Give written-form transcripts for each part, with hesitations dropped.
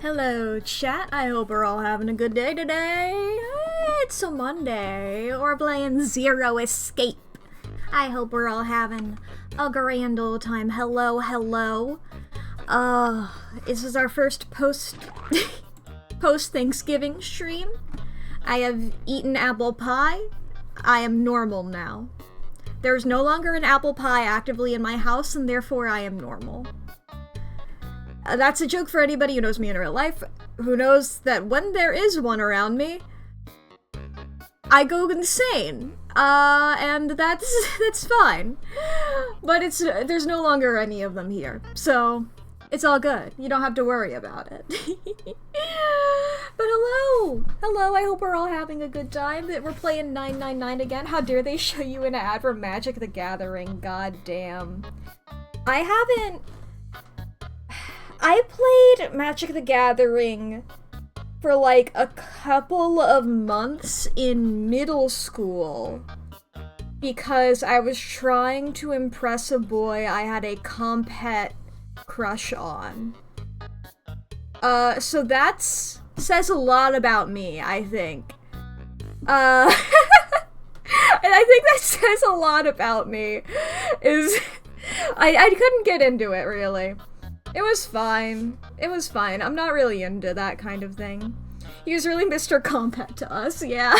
Hello, chat. I hope we're all having a good day today. It's a Monday. We're playing Zero Escape. I hope we're all having a grand old time. Hello, hello. This is our first post-Thanksgiving stream. I have eaten apple pie. I am normal now. There's no longer an apple pie actively in my house, and therefore I am normal. That's a joke for anybody who knows me in real life, who knows that when there is one around me, I go insane. And that's fine. But there's no longer any of them here, so it's all good. You don't have to worry about it. But hello! Hello, I hope we're all having a good time. That we're playing 999 again. How dare they show you an ad for Magic the Gathering, god damn. I played Magic the Gathering for like a couple of months in middle school because I was trying to impress a boy I had a compet crush on. So that says a lot about me, I think. And I think that says a lot about me, is I couldn't get into it, really. It was fine. It was fine. I'm not really into that kind of thing. He was really Mr. Compact to us, yeah.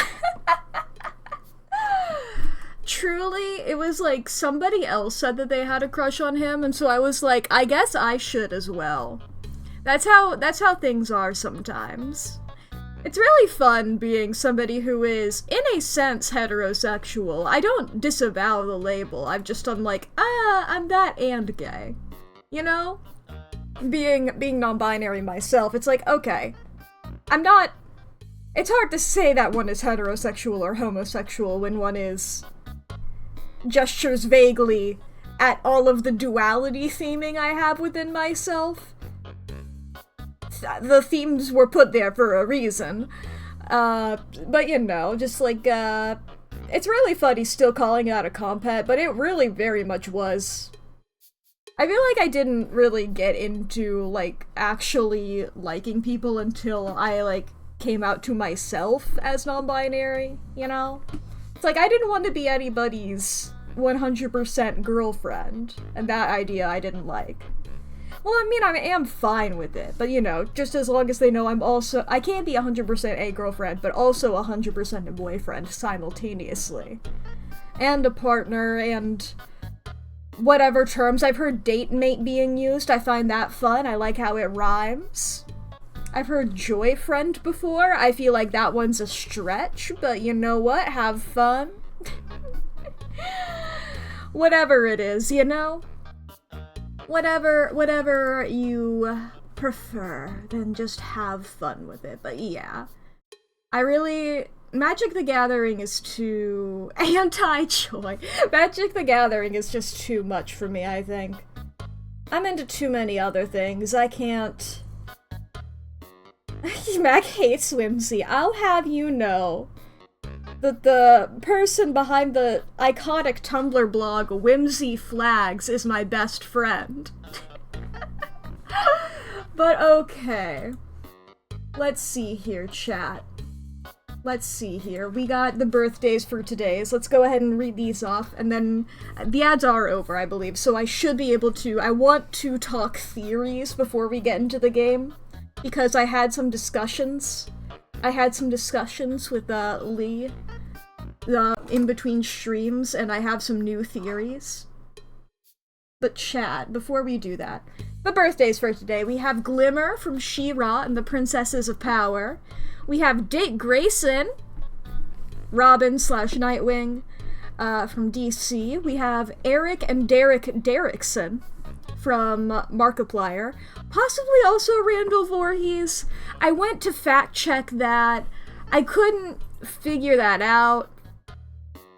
Truly, it was like somebody else said that they had a crush on him, and so I was like, I guess I should as well. That's how things are sometimes. It's really fun being somebody who is, in a sense, heterosexual. I don't disavow the label. I'm like, I'm that and gay. You know? Being non-binary myself, it's like, okay, I'm not... It's hard to say that one is heterosexual or homosexual when one gestures vaguely at all of the duality theming I have within myself. The themes were put there for a reason. But you know, just like, it's really funny still calling out a compet, but it really very much was. I feel like I didn't really get into, like, actually liking people until I, like, came out to myself as non-binary, you know? It's like, I didn't want to be anybody's 100% girlfriend, and that idea I didn't like. Well, I mean, I am fine with it, but, you know, just as long as they know I can't be 100% a girlfriend, but also 100% a boyfriend simultaneously. And a partner, and whatever terms. I've heard date mate being used. I find that fun. I like how it rhymes. I've heard joy friend before. I feel like that one's a stretch, but you know what? Have fun. Whatever it is, you know? Whatever you prefer, then just have fun with it. But yeah. Magic the Gathering is too anti-joy. Magic the Gathering is just too much for me, I think. I'm into too many other things. I can't... Mack hates Whimsy. I'll have you know that the person behind the iconic Tumblr blog Whimsy Flags is my best friend. But okay. Let's see here, chat. Let's see here. We got the birthdays for today's. Let's go ahead and read these off, and then the ads are over, I believe, so I should be able to... I want to talk theories before we get into the game, because I had some discussions. With Lee in between streams, and I have some new theories. But chat, before we do that, the birthdays for today, we have Glimmer from She-Ra and the Princesses of Power. We have Dick Grayson Robin slash Nightwing from DC. We have Eric and Derek Derrickson from Markiplier. Possibly also Randall Voorhees. I went to fact check that. I couldn't figure that out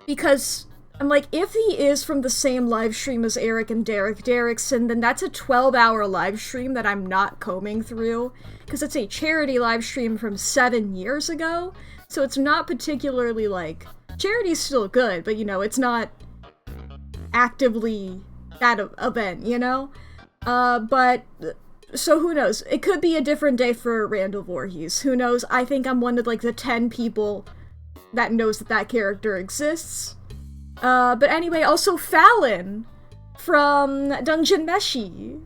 because I'm like, if he is from the same live stream as Eric and Derek Derrickson, then that's a 12-hour live stream that I'm not combing through, because it's a charity live stream from 7 years ago, so it's not particularly, like, charity's still good, but, you know, it's not actively that event, you know? But, so who knows? It could be a different day for Randall Voorhees. Who knows? I think I'm one of, like, the 10 people that knows that that character exists. But anyway, also Fallon from Dungeon Meshi.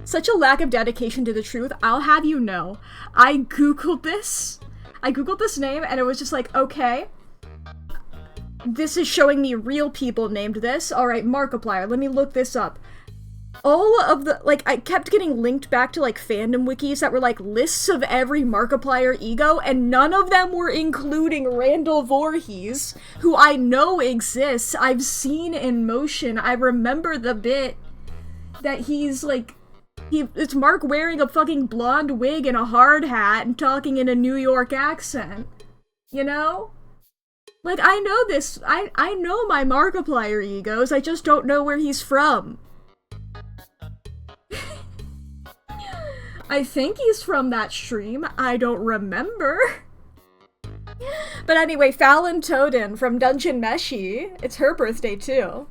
Such a lack of dedication to the truth. I'll have you know, I googled this name, and it was just like, okay, this is showing me real people named this. Alright, Markiplier, let me look this up. All of the, like, I kept getting linked back to, like, fandom wikis that were, like, lists of every Markiplier ego, and none of them were including Randall Voorhees, who I know exists, I've seen in motion. I remember the bit that he's, like, it's Mark wearing a fucking blonde wig and a hard hat and talking in a New York accent. You know? Like, I know this, I know my Markiplier egos, I just don't know where he's from. I think he's from that stream. I don't remember. But anyway, Fallon Toden from Dungeon Meshi. It's her birthday too.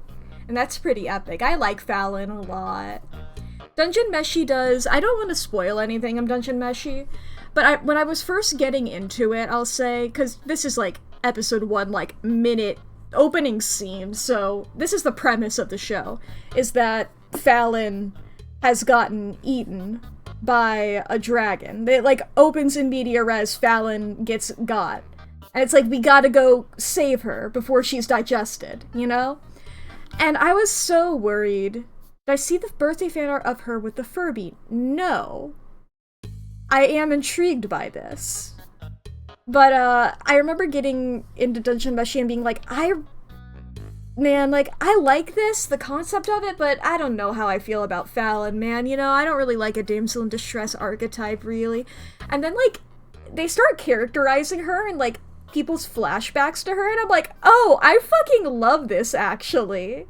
And that's pretty epic. I like Fallon a lot. Dungeon Meshi does... I don't want to spoil anything of Dungeon Meshi, but when I was first getting into it, I'll say, because this is like episode 1, like minute opening scene, so this is the premise of the show, is that Fallon has gotten eaten by a dragon. It, like, opens in media res, Fallon gets got. And it's like, we gotta go save her before she's digested, you know? And I was so worried. Did I see the birthday fan art of her with the Furby? No. I am intrigued by this. But, I remember getting into Dungeon Meshi and being like, man, like, I like this, the concept of it, but I don't know how I feel about Fallon, man. You know, I don't really like a damsel in distress archetype, really. And then, like, they start characterizing her and, like, people's flashbacks to her, and I'm like, oh, I fucking love this, actually.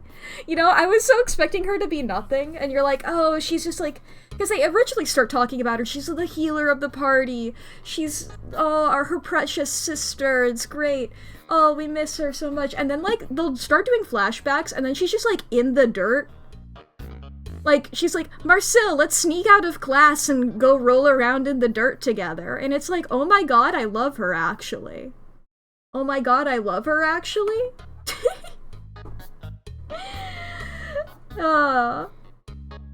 You know, I was so expecting her to be nothing, and you're like, oh, she's just, like, because they originally start talking about her, she's the healer of the party, she's, oh, her precious sister, it's great. Oh, we miss her so much. And then, like, they'll start doing flashbacks, and then she's just, like, in the dirt. Like, she's like, Marcel, let's sneak out of class and go roll around in the dirt together. And it's like, oh my god, I love her, actually. Oh my god, I love her, actually?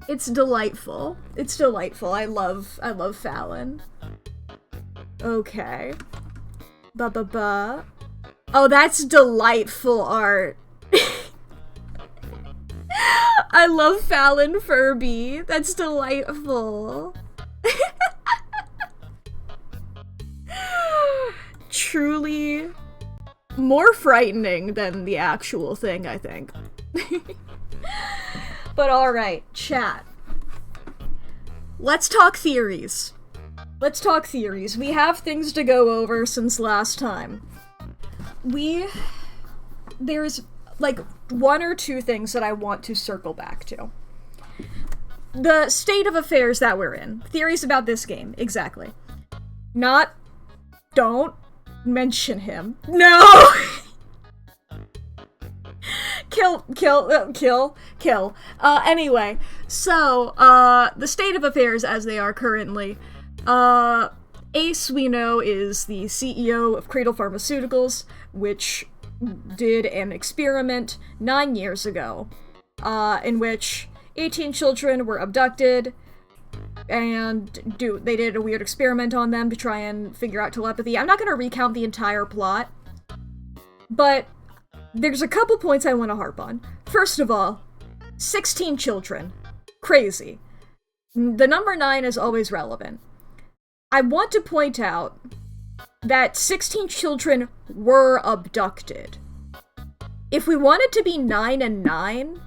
It's delightful. It's delightful. I love Fallon. Okay. Ba-ba-ba. Oh, that's delightful art. I love Fallon Furby. That's delightful. Truly more frightening than the actual thing, I think. But alright, chat. Let's talk theories. Let's talk theories. We have things to go over since last time. There's, like, 1 or 2 things that I want to circle back to. The state of affairs that we're in. Theories about this game, exactly. Don't mention him. No! Kill. Anyway, so, the state of affairs as they are currently, Ace, we know, is the CEO of Cradle Pharmaceuticals, which did an experiment 9 years ago, in which 18 children were abducted, and they did a weird experiment on them to try and figure out telepathy. I'm not going to recount the entire plot, but there's a couple points I want to harp on. First of all, 16 children. Crazy. The number 9 is always relevant. I want to point out that 16 children were abducted. If we wanted to be 9 and 9,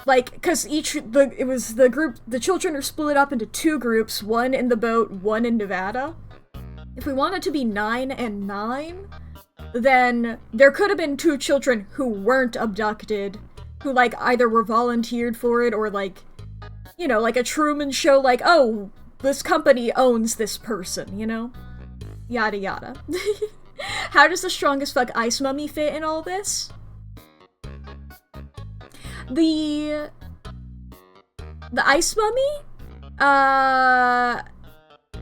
like, because the children are split up into 2 groups, one in the boat, one in Nevada. If we wanted to be 9 and 9, then there could have been 2 children who weren't abducted, who, like, either were volunteered for it or, like, you know, like a Truman Show, like, oh, this company owns this person, you know? Yada yada. How does the strongest fuck ice mummy fit in all this? The ice mummy?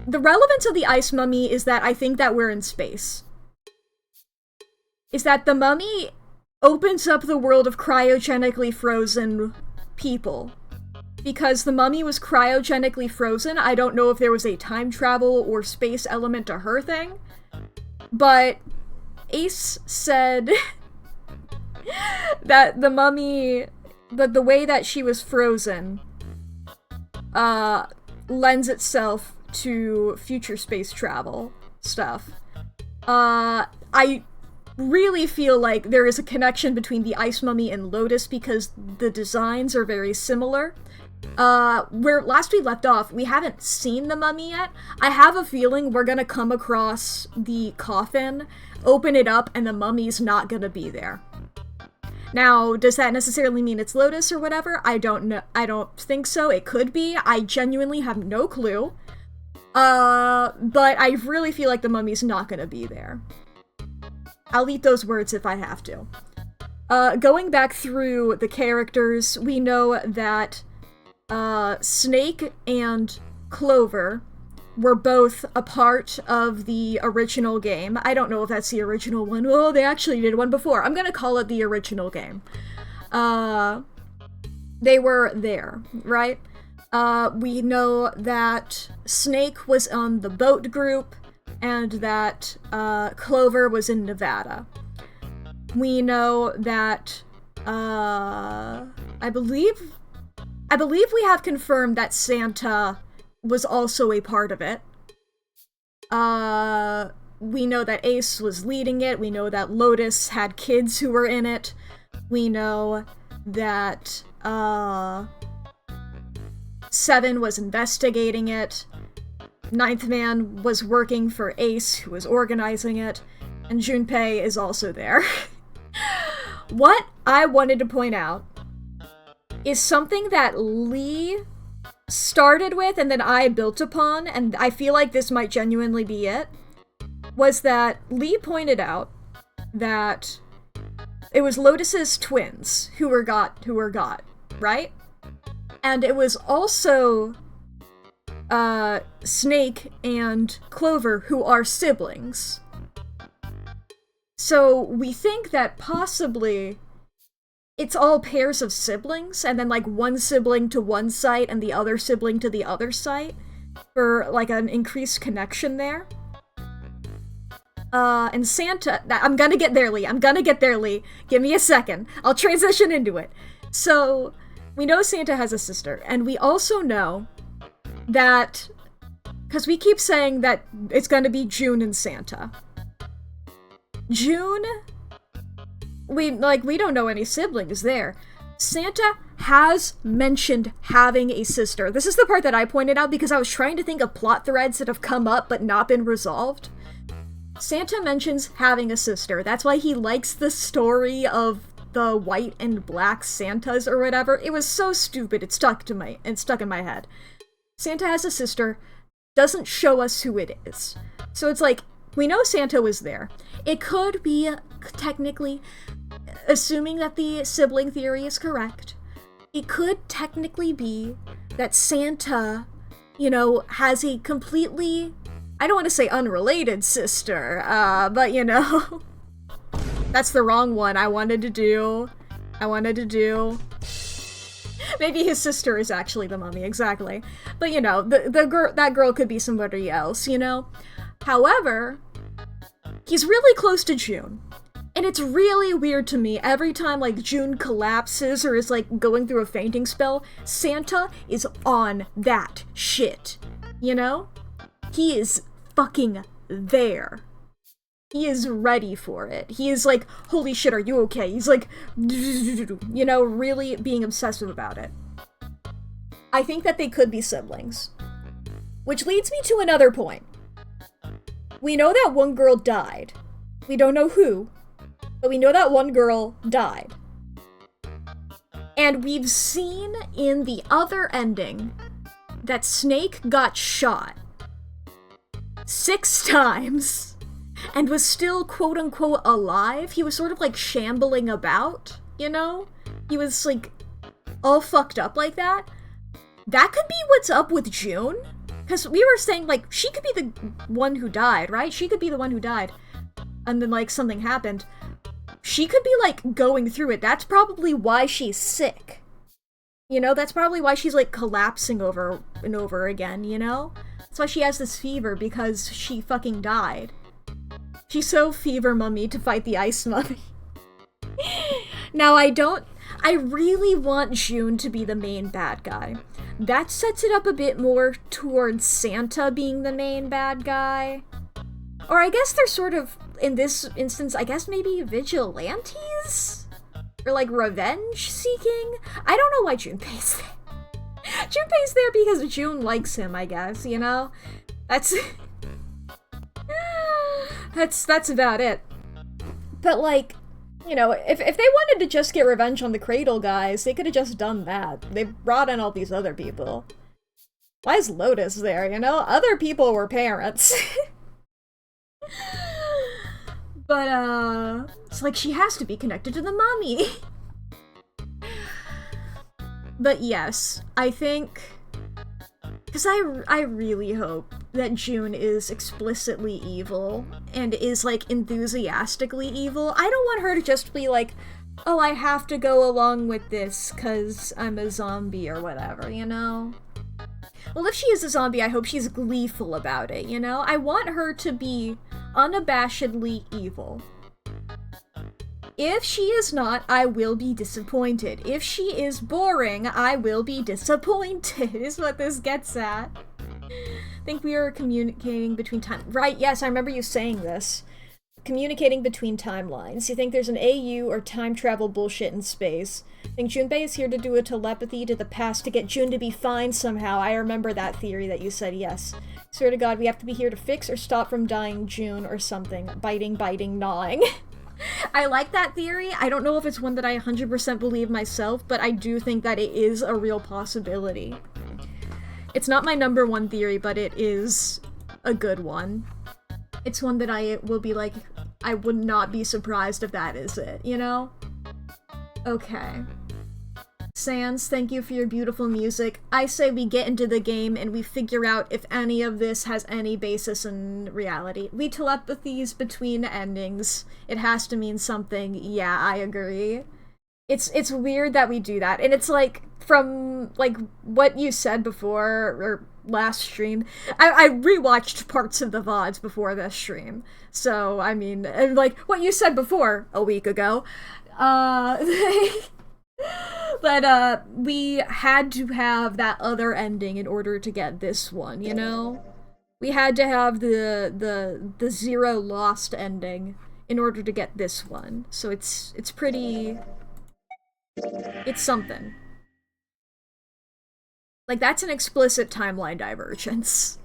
The relevance of the ice mummy is that I think that we're in space. Is that the mummy opens up the world of cryogenically frozen people. Because the mummy was cryogenically frozen, I don't know if there was a time travel or space element to her thing. But Ace said that the mummy, that the way that she was frozen, lends itself to future space travel stuff. I really feel like there is a connection between the Ice Mummy and Lotus because the designs are very similar. Where last we left off, we haven't seen the mummy yet. I have a feeling we're gonna come across the coffin, open it up, and the mummy's not gonna be there. Now, does that necessarily mean it's Lotus or whatever? I don't know. I don't think so. It could be. I genuinely have no clue. But I really feel like the mummy's not gonna be there. I'll eat those words if I have to. Going back through the characters, we know that Snake and Clover were both a part of the original game. I don't know if that's the original one. Oh, they actually did one before. I'm gonna call it the original game. They were there, right? We know that Snake was on the boat group, and that Clover was in Nevada. We know that I believe we have confirmed that Santa was also a part of it. We know that Ace was leading it. We know that Lotus had kids who were in it. We know that Seven was investigating it. Ninth Man was working for Ace, who was organizing it. And Junpei is also there. What I wanted to point out is something that Lee started with and then I built upon, and I feel like this might genuinely be it, was that Lee pointed out that it was Lotus's twins who were got, right? And it was also Snake and Clover who are siblings. So we think that possibly it's all pairs of siblings, and then, like, one sibling to one site and the other sibling to the other site, for, like, an increased connection there. And Santa... I'm gonna get there, Lee. Give me a second. I'll transition into it. So, we know Santa has a sister, and we also know that... because we keep saying that it's gonna be June and Santa. June... We don't know any siblings there. Santa has mentioned having a sister. This is the part that I pointed out because I was trying to think of plot threads that have come up but not been resolved. Santa mentions having a sister. That's why he likes the story of the white and black Santas or whatever. It was so stupid, it stuck in my head. Santa has a sister, doesn't show us who it is. So it's like, we know Santa was there. It could be, technically, assuming that the sibling theory is correct, it could technically be that Santa, you know, has a completely, I don't want to say unrelated sister, but you know, that's the wrong one I wanted to do. Maybe his sister is actually the mummy, exactly. But you know, that girl could be somebody else, you know? However, he's really close to June. And it's really weird to me, every time, like, June collapses or is, like, going through a fainting spell, Santa is on that shit, you know? He is fucking there. He is ready for it. He is like, holy shit, are you okay? He's like, you know, really being obsessive about it. I think that they could be siblings. Which leads me to another point. We know that one girl died. We don't know who, but we know that one girl died. And we've seen in the other ending that Snake got shot 6 times and was still quote-unquote alive. He was sort of like shambling about, you know? He was like all fucked up like that. That could be what's up with June. Because we were saying, like, she could be the one who died, right? She could be the one who died. And then, like, something happened. She could be, like, going through it. That's probably why she's sick. You know, that's probably why she's, like, collapsing over and over again, you know? That's why she has this fever, because she fucking died. She's so fever mummy to fight the ice mummy. Now, I really want June to be the main bad guy. That sets it up a bit more towards Santa being the main bad guy. Or I guess they're sort of, in this instance, I guess maybe vigilantes? Or like revenge seeking? I don't know why Junpei's there. Junpei's there because June likes him, I guess, you know? That's about it. But like, you know, if they wanted to just get revenge on the Cradle guys, they could have just done that. They brought in all these other people. Why is Lotus there, you know? Other people were parents. But, it's like she has to be connected to the mommy. But yes, I think... Because I really hope that June is explicitly evil, and is, like, enthusiastically evil. I don't want her to just be like, oh, I have to go along with this because I'm a zombie or whatever, you know? Well, if she is a zombie, I hope she's gleeful about it, you know? I want her to be unabashedly evil. If she is not, I will be disappointed. If she is boring, I will be disappointed, is what this gets at. I think we are communicating between time- Right, yes, I remember you saying this. Communicating between timelines. You think there's an AU or time travel bullshit in space. Think Junpei is here to do a telepathy to the past to get June to be fine somehow. I remember that theory that you said, yes. Swear to God, we have to be here to fix or stop from dying June or something. Biting, gnawing. I like that theory. I don't know if it's one that I 100% believe myself, but I do think that it is a real possibility. It's not my number one theory, but it is a good one. It's one that I will be like, I would not be surprised if that is it, you know? Okay. Sans, thank you for your beautiful music. I say we get into the game and we figure out if any of this has any basis in reality. We telepathies between endings. It has to mean something. Yeah, I agree. It's weird that we do that. And it's like, from, like, what you said before, or last stream, I rewatched parts of the VODs before this stream. So, I mean, like, what you said before, a week ago, but, we had to have that other ending in order to get this one, you know? We had to have the zero lost ending in order to get this one. So it's pretty... It's something. Like, that's an explicit timeline divergence.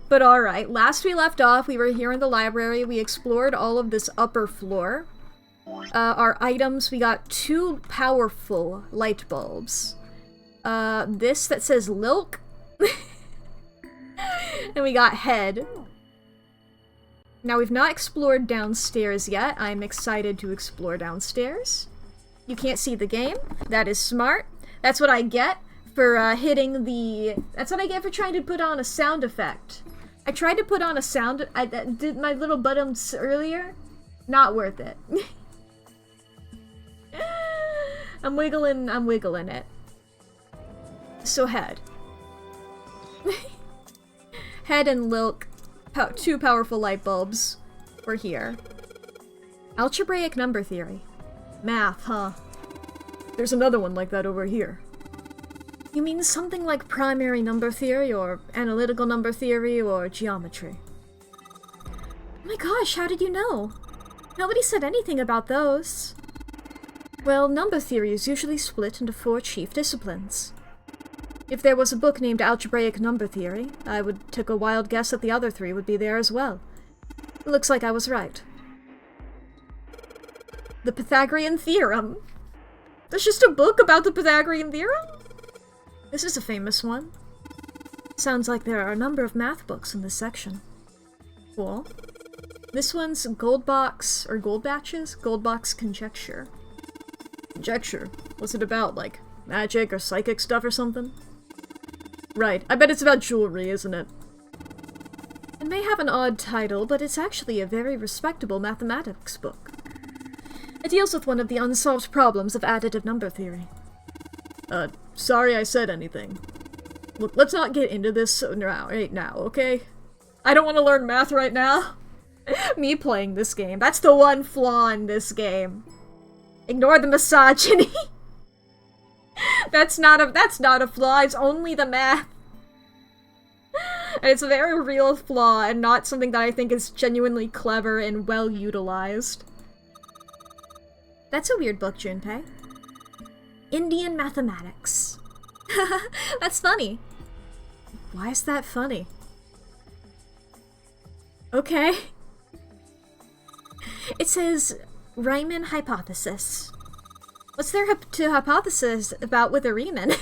But alright, last we left off, we were here in the library, we explored all of this upper floor. Our items, we got 2 powerful light bulbs. This that says Lilk. And we got Head. Now, we've not explored downstairs yet. I'm excited to explore downstairs. You can't see the game. That is smart. That's what I get for hitting the... That's what I get for trying to put on a sound effect. I tried to put on a sound... I did my little buttons earlier. Not worth it. I'm wiggling it. So Head. Head and Lilk, 2 powerful light bulbs. We're here. Algebraic number theory. Math, huh? There's another one like that over here. You mean something like primary number theory, or analytical number theory, or geometry? my gosh, how did you know? Nobody said anything about those. Well, number theory is usually split into 4 chief disciplines. If there was a book named Algebraic Number Theory, I would take a wild guess that the other 3 would be there as well. Looks like I was right. The Pythagorean Theorem. There's just a book about the Pythagorean Theorem? This is a famous one. Sounds like there are a number of math books in this section. Cool. This one's Goldbach's, or Goldbach's? Goldbach's Conjecture. Conjecture? What's it about, like, magic or psychic stuff or something? Right, I bet it's about jewelry, isn't it? It may have an odd title, but it's actually a very respectable mathematics book. It deals with one of the unsolved problems of additive number theory. Sorry I said anything. Look, let's not get into this right now, okay? I don't want to learn math right now. Me playing this game. That's the one flaw in this game. Ignore the misogyny. That's not a flaw, it's only the math. And it's a very real flaw, and not something that I think is genuinely clever and well utilized. That's a weird book, Junpei. Indian Mathematics. That's funny. Why is that funny? Okay. It says, Riemann hypothesis. What's there to hypothesis about with a Riemann?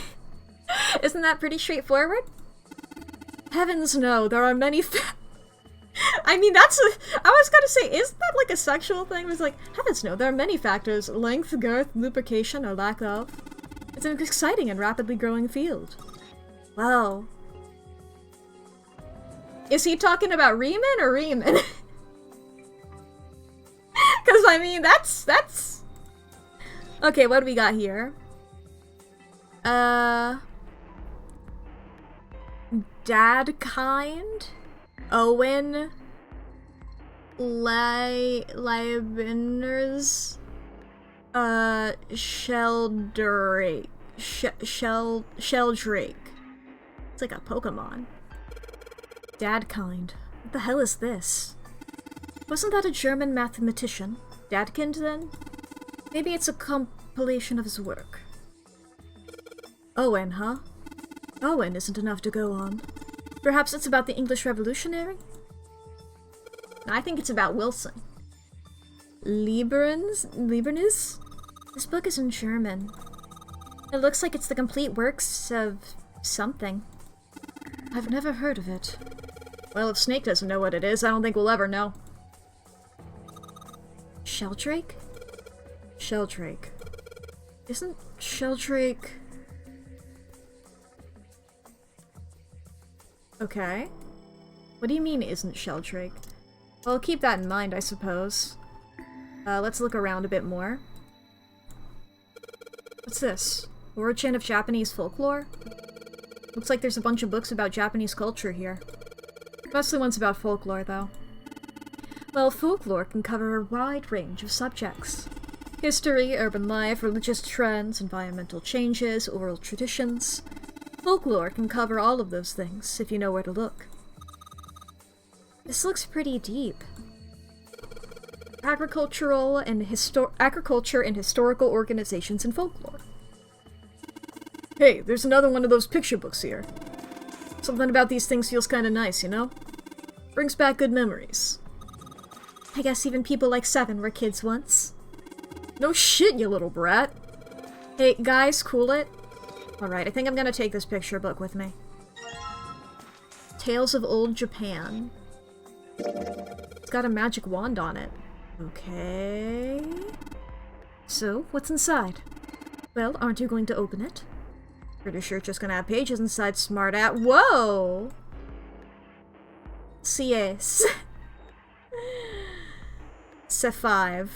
Isn't that pretty straightforward? Heavens no, there are many I mean, I was gonna say, isn't that like a sexual thing? It was like, heavens no, there are many factors. Length, girth, lubrication, or lack of. It's an exciting and rapidly growing field. Wow. Is he talking about Riemann or Riemann? Because, I mean, that's... Okay, what do we got here? Dadkind? Owen? Leibniz? Sheldrake. Sheldrake. It's like a Pokemon. Dadkind. What the hell is this? Wasn't that a German mathematician? Dadkind, then? Maybe it's a compilation of his work. Owen, huh? Owen isn't enough to go on. Perhaps it's about the English Revolutionary? I think it's about Wilson. Leibniz? This book is in German. It looks like it's the complete works of something. I've never heard of it. Well, if Snake doesn't know what it is, I don't think we'll ever know. Sheldrake? Sheldrake. Isn't Sheldrake... Okay. What do you mean, isn't Sheldrake? Well, keep that in mind, I suppose. Let's look around a bit more. What's this? Origin of Japanese folklore? Looks like there's a bunch of books about Japanese culture here. Mostly ones about folklore, though. Well, folklore can cover a wide range of subjects. History, urban life, religious trends, environmental changes, oral traditions. Folklore can cover all of those things, if you know where to look. This looks pretty deep. Agriculture and historical organizations and folklore. Hey, there's another one of those picture books here. Something about these things feels kinda nice, you know? Brings back good memories. I guess even people like Seven were kids once. No shit, you little brat. Hey, guys, cool it. Alright, I think I'm gonna take this picture book with me. Tales of Old Japan. It's got a magic wand on it. Okay... So, what's inside? Well, aren't you going to open it? Pretty sure it's just gonna have pages inside, smart at. Whoa! CS. C5.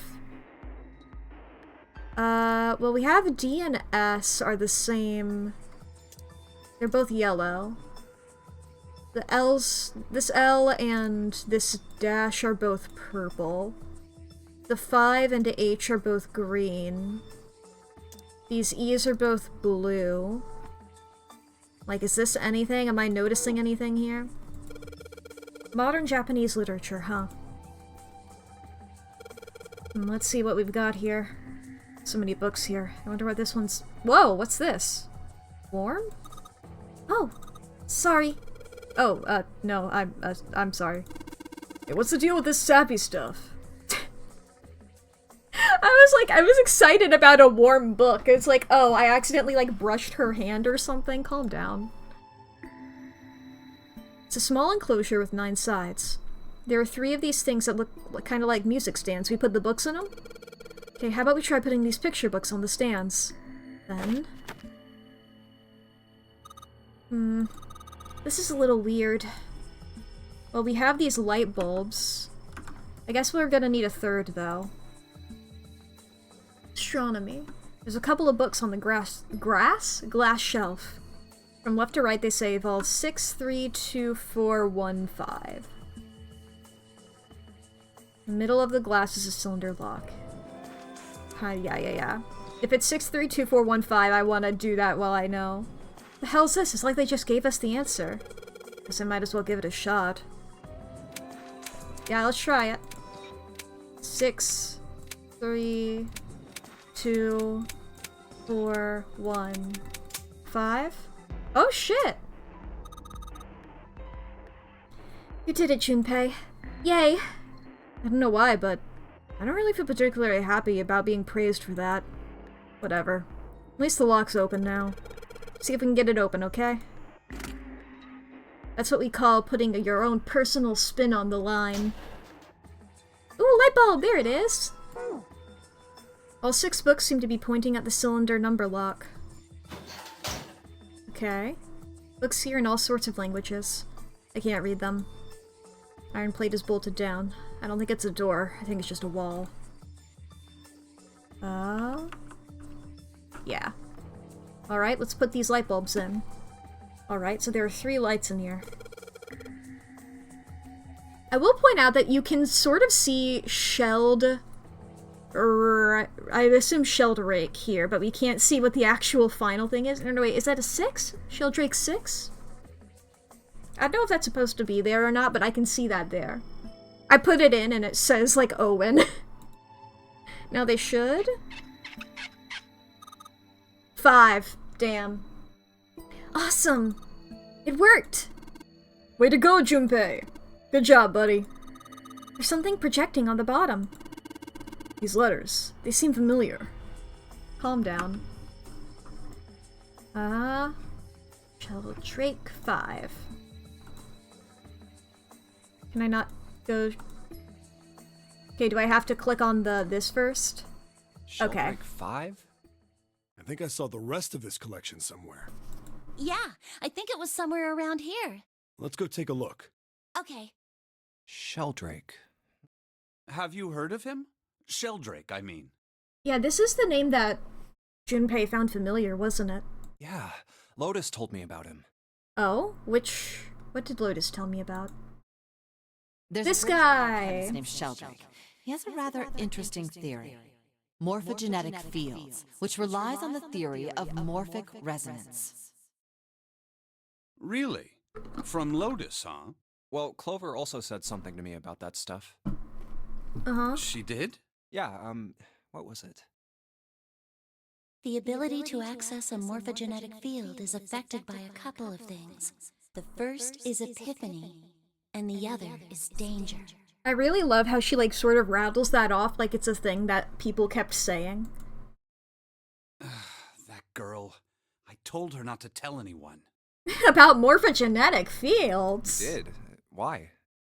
Well, we have D and S are the same. They're both yellow. The L's, this L and this dash are both purple. The 5 and the H are both green. These E's are both blue. Like, is this anything? Am I noticing anything here? Modern Japanese literature, huh? Let's see what we've got here. So many books here. I wonder what this one's... Whoa, what's this? Warm? Oh, sorry. Oh, no, I'm sorry. Hey, what's the deal with this sappy stuff? I was excited about a warm book. It's like, oh, I accidentally, like, brushed her hand or something. Calm down. It's a small enclosure with 9 sides. There are 3 of these things that look kind of like music stands. We put the books in them? Okay, how about we try putting these picture books on the stands? Then... This is a little weird. Well, we have these light bulbs. I guess we're gonna need a third, though. Astronomy. There's a couple of books on the glass shelf. From left to right, they say evolve 632415. The middle of the glass is a cylinder lock. Yeah. If it's 632415, I want to do that while I know. The hell's this? It's like they just gave us the answer. Guess I might as well give it a shot. Yeah, let's try it. 6, 3, 2, 4, 1, 5. Oh shit! You did it, Junpei. Yay! I don't know why, but I don't really feel particularly happy about being praised for that. Whatever. At least the lock's open now. See if we can get it open, okay? That's what we call putting your own personal spin on the line. Ooh, light bulb! There it is! All 6 books seem to be pointing at the cylinder number lock. Okay. Books here in all sorts of languages. I can't read them. Iron plate is bolted down. I don't think it's a door. I think it's just a wall. Yeah. Alright, let's put these light bulbs in. Alright, so there are 3 lights in here. I will point out that you can sort of see shelled... I assume Sheldrake here, but we can't see what the actual final thing is. No, wait, is that a 6? Sheldrake 6? I don't know if that's supposed to be there or not, but I can see that there. I put it in and it says, like, Owen. Now they should... 5. Damn. Awesome! It worked! Way to go, Junpei! Good job, buddy. There's something projecting on the bottom. These letters, they seem familiar. Calm down. Sheldrake 5. Can I not go... Okay, do I have to click on this first? Sheldrake Okay. 5? I think I saw the rest of his collection somewhere. Yeah, I think it was somewhere around here. Let's go take a look. Okay. Sheldrake. Have you heard of him? Sheldrake, I mean. Yeah, this is the name that Junpei found familiar, wasn't it? Yeah, Lotus told me about him. Oh? What did Lotus tell me about? There's This a British guy! chemist named Sheldrake. He has a rather interesting theory. Morphogenetic fields, which relies on the theory of morphic resonance. Really? From Lotus, huh? Well, Clover also said something to me about that stuff. Uh-huh. She did? Yeah, what was it? The ability to access a morphogenetic field is affected by a couple of things. The first is epiphany, and the other is danger. I really love how she, like, sort of rattles that off like it's a thing that people kept saying. That girl. I told her not to tell anyone. About morphogenetic fields. You did? Why?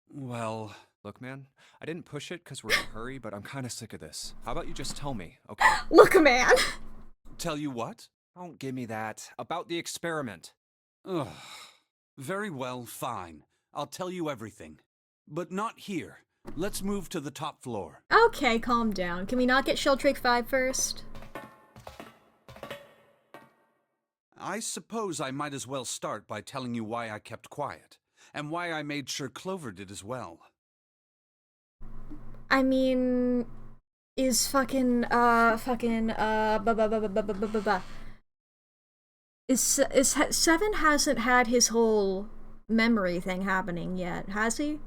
Well... Look, man, I didn't push it because we're in a hurry, but I'm kind of sick of this. How about you just tell me, okay? Look, man! Tell you what? Don't give me that. About the experiment. Ugh. Very well, fine. I'll tell you everything. But not here. Let's move to the top floor. Okay, calm down. Can we not get Sheldrake 5 first? I suppose I might as well start by telling you why I kept quiet, and why I made sure Clover did as well. I mean... Is fucking, Is Seven hasn't had his whole memory thing happening yet, has he?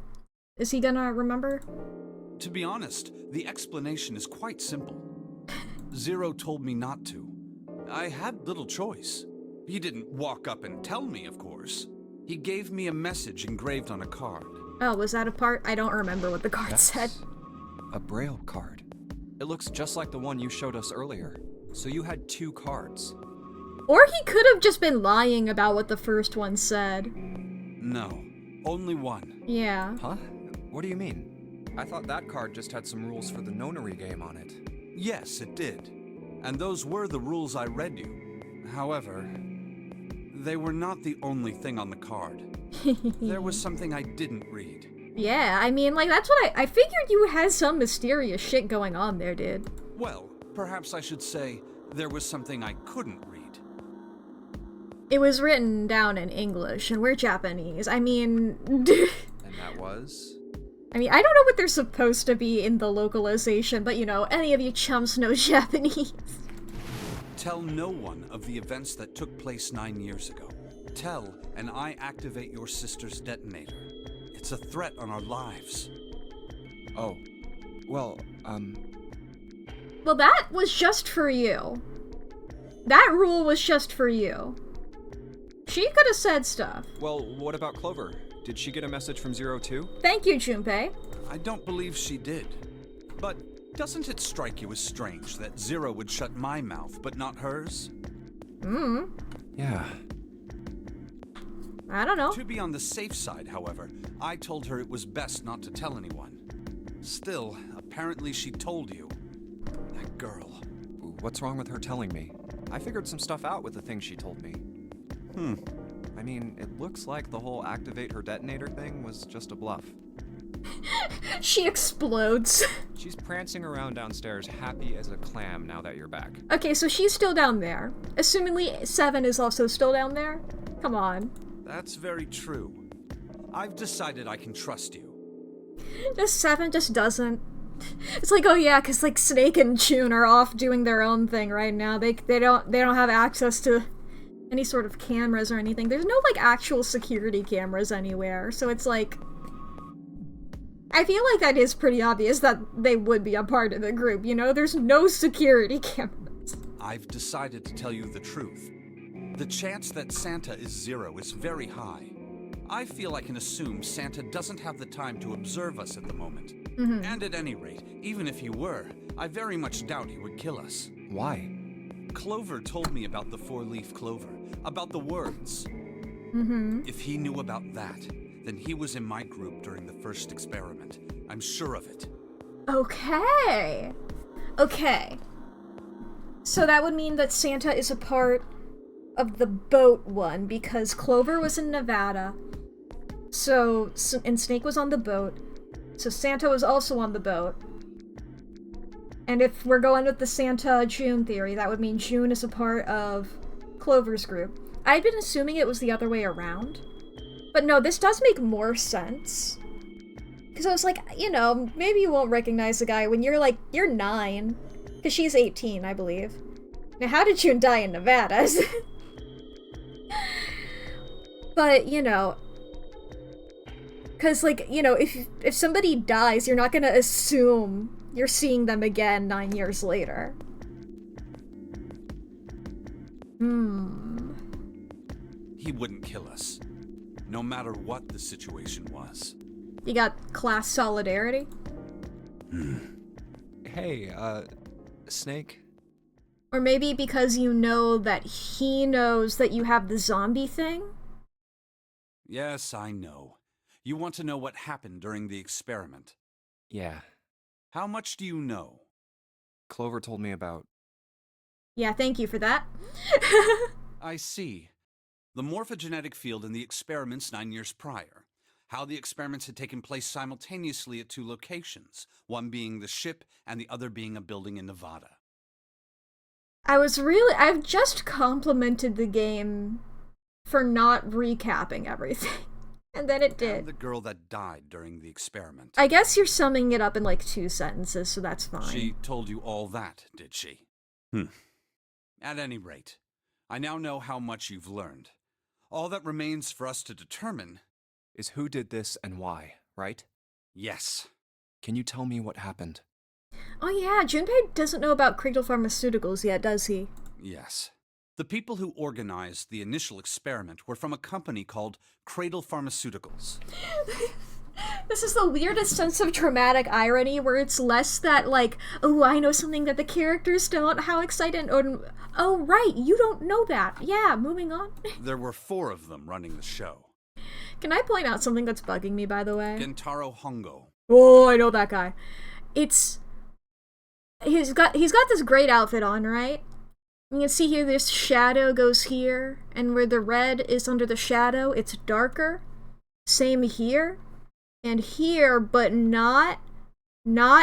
Is he gonna remember? To be honest, the explanation is quite simple. Zero told me not to. I had little choice. He didn't walk up and tell me, of course. He gave me a message engraved on a card. Oh, was that a part? I don't remember what the card said. A braille card. It looks just like the one you showed us earlier. So you had 2 cards. Or he could have just been lying about what the first one said. No, only one. Yeah. Huh? What do you mean? I thought that card just had some rules for the nonary game on it. Yes, it did. And those were the rules I read you. However, they were not the only thing on the card. There was something I didn't read. Yeah, I mean, like, that's what I figured you had some mysterious shit going on there, dude. Well, perhaps I should say there was something I couldn't read. It was written down in English, and we're Japanese. I mean... And that was? I mean, I don't know what they're supposed to be in the localization, but you know, any of you chumps know Japanese. Tell no one of the events that took place 9 years ago. Tell, and I activate your sister's detonator. It's a threat on our lives. Oh. Well, Well, that was just for you. That rule was just for you. She could have said stuff. Well, what about Clover? Did she get a message from Zero too? Thank you, Junpei. I don't believe she did. But doesn't it strike you as strange that Zero would shut my mouth, but not hers? Yeah. I don't know. To be on the safe side, however, I told her it was best not to tell anyone. Still, apparently she told you. That girl. What's wrong with her telling me? I figured some stuff out with the things she told me. I mean, it looks like the whole activate her detonator thing was just a bluff. She explodes. She's prancing around downstairs happy as a clam now that you're back. Okay, so she's still down there. Assumingly 7 is also still down there? Come on. That's very true. I've decided I can trust you. Just 7 just doesn't. It's like, oh yeah, because like Snake and June are off doing their own thing right now. They don't have access to any sort of cameras or anything. There's no like actual security cameras anywhere, so it's like I feel like that is pretty obvious that they would be a part of the group, you know? There's no security cameras. I've decided to tell you the truth. The chance that Santa is Zero is very high. I feel I can assume Santa doesn't have the time to observe us at the moment. And at any rate, even if he were, I very much doubt he would kill us. Why? Clover told me about the 4-leaf clover, about the words. If he knew about that, then he was in my group during the first experiment. I'm sure of it. Okay. Okay. So that would mean that Santa is a part of the boat one, because Clover was in Nevada, and Snake was on the boat, so Santa was also on the boat. And if we're going with the Santa-June theory, that would mean June is a part of Clover's group. I'd been assuming it was the other way around. But no, this does make more sense. Because I was like, you know, maybe you won't recognize the guy when you're 9. Because she's 18, I believe. Now, how did June die in Nevada? But, you know, because, like, you know, if somebody dies, you're not gonna assume you're seeing them again 9 years later. He wouldn't kill us, no matter what the situation was. You got class solidarity? Hey, Snake? Or maybe because you know that he knows that you have the zombie thing? Yes, I know. You want to know what happened during the experiment. Yeah. How much do you know? Clover told me about... Yeah, thank you for that. I see. The morphogenetic field in the experiments 9 years prior. How the experiments had taken place simultaneously at 2 locations, one being the ship and the other being a building in Nevada. I've just complimented the game for not recapping everything. And then it did. And the girl that died during the experiment. I guess you're summing it up in like 2 sentences, so that's fine. She told you all that, did she? At any rate, I now know how much you've learned. All that remains for us to determine is who did this and why, right? Yes. Can you tell me what happened? Oh yeah, Junpei doesn't know about Cradle Pharmaceuticals yet, does he? Yes. The people who organized the initial experiment were from a company called Cradle Pharmaceuticals. This is the weirdest sense of dramatic irony where it's less that, like, oh, I know something that the characters don't, how excited, or, oh, right, you don't know that. Yeah, moving on. There were 4 of them running the show. Can I point out something that's bugging me, by the way? Gentaro Hongo. Oh, I know that guy. He's got this great outfit on, right? You can see here this shadow goes here, and where the red is under the shadow, it's darker. Same here. And here, but not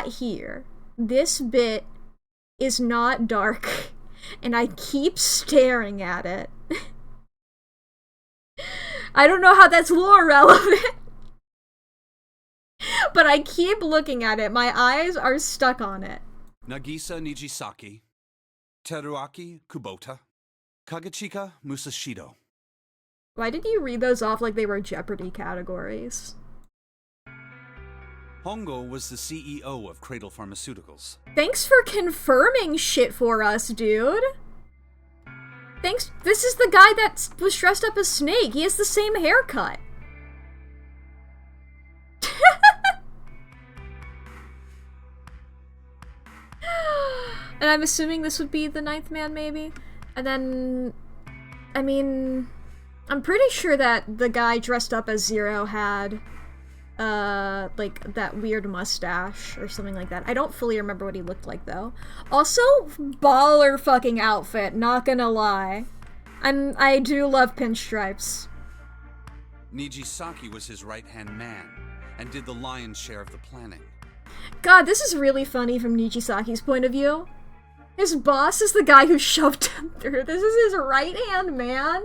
here. This bit is not dark, and I keep staring at it. I don't know how that's lore relevant, but I keep looking at it. My eyes are stuck on it. Nagisa Nijisaki, Teruaki Kubota, Kagechika Musashido. Why did you read those off like they were Jeopardy categories? Hongo was the CEO of Cradle Pharmaceuticals. Thanks for confirming shit for us, dude. Thanks. This is the guy that was dressed up as Snake. He has the same haircut. And I'm assuming this would be the 9th man, maybe? And then, I mean, I'm pretty sure that the guy dressed up as Zero had, like, that weird mustache or something like that. I don't fully remember what he looked like, though. Also, baller fucking outfit, not gonna lie. I do love pinstripes. Nijisaki was his right-hand man, and did the lion's share of the planning. God, this is really funny from Nijisaki's point of view. His boss is the guy who shoved him through. This is his right-hand man?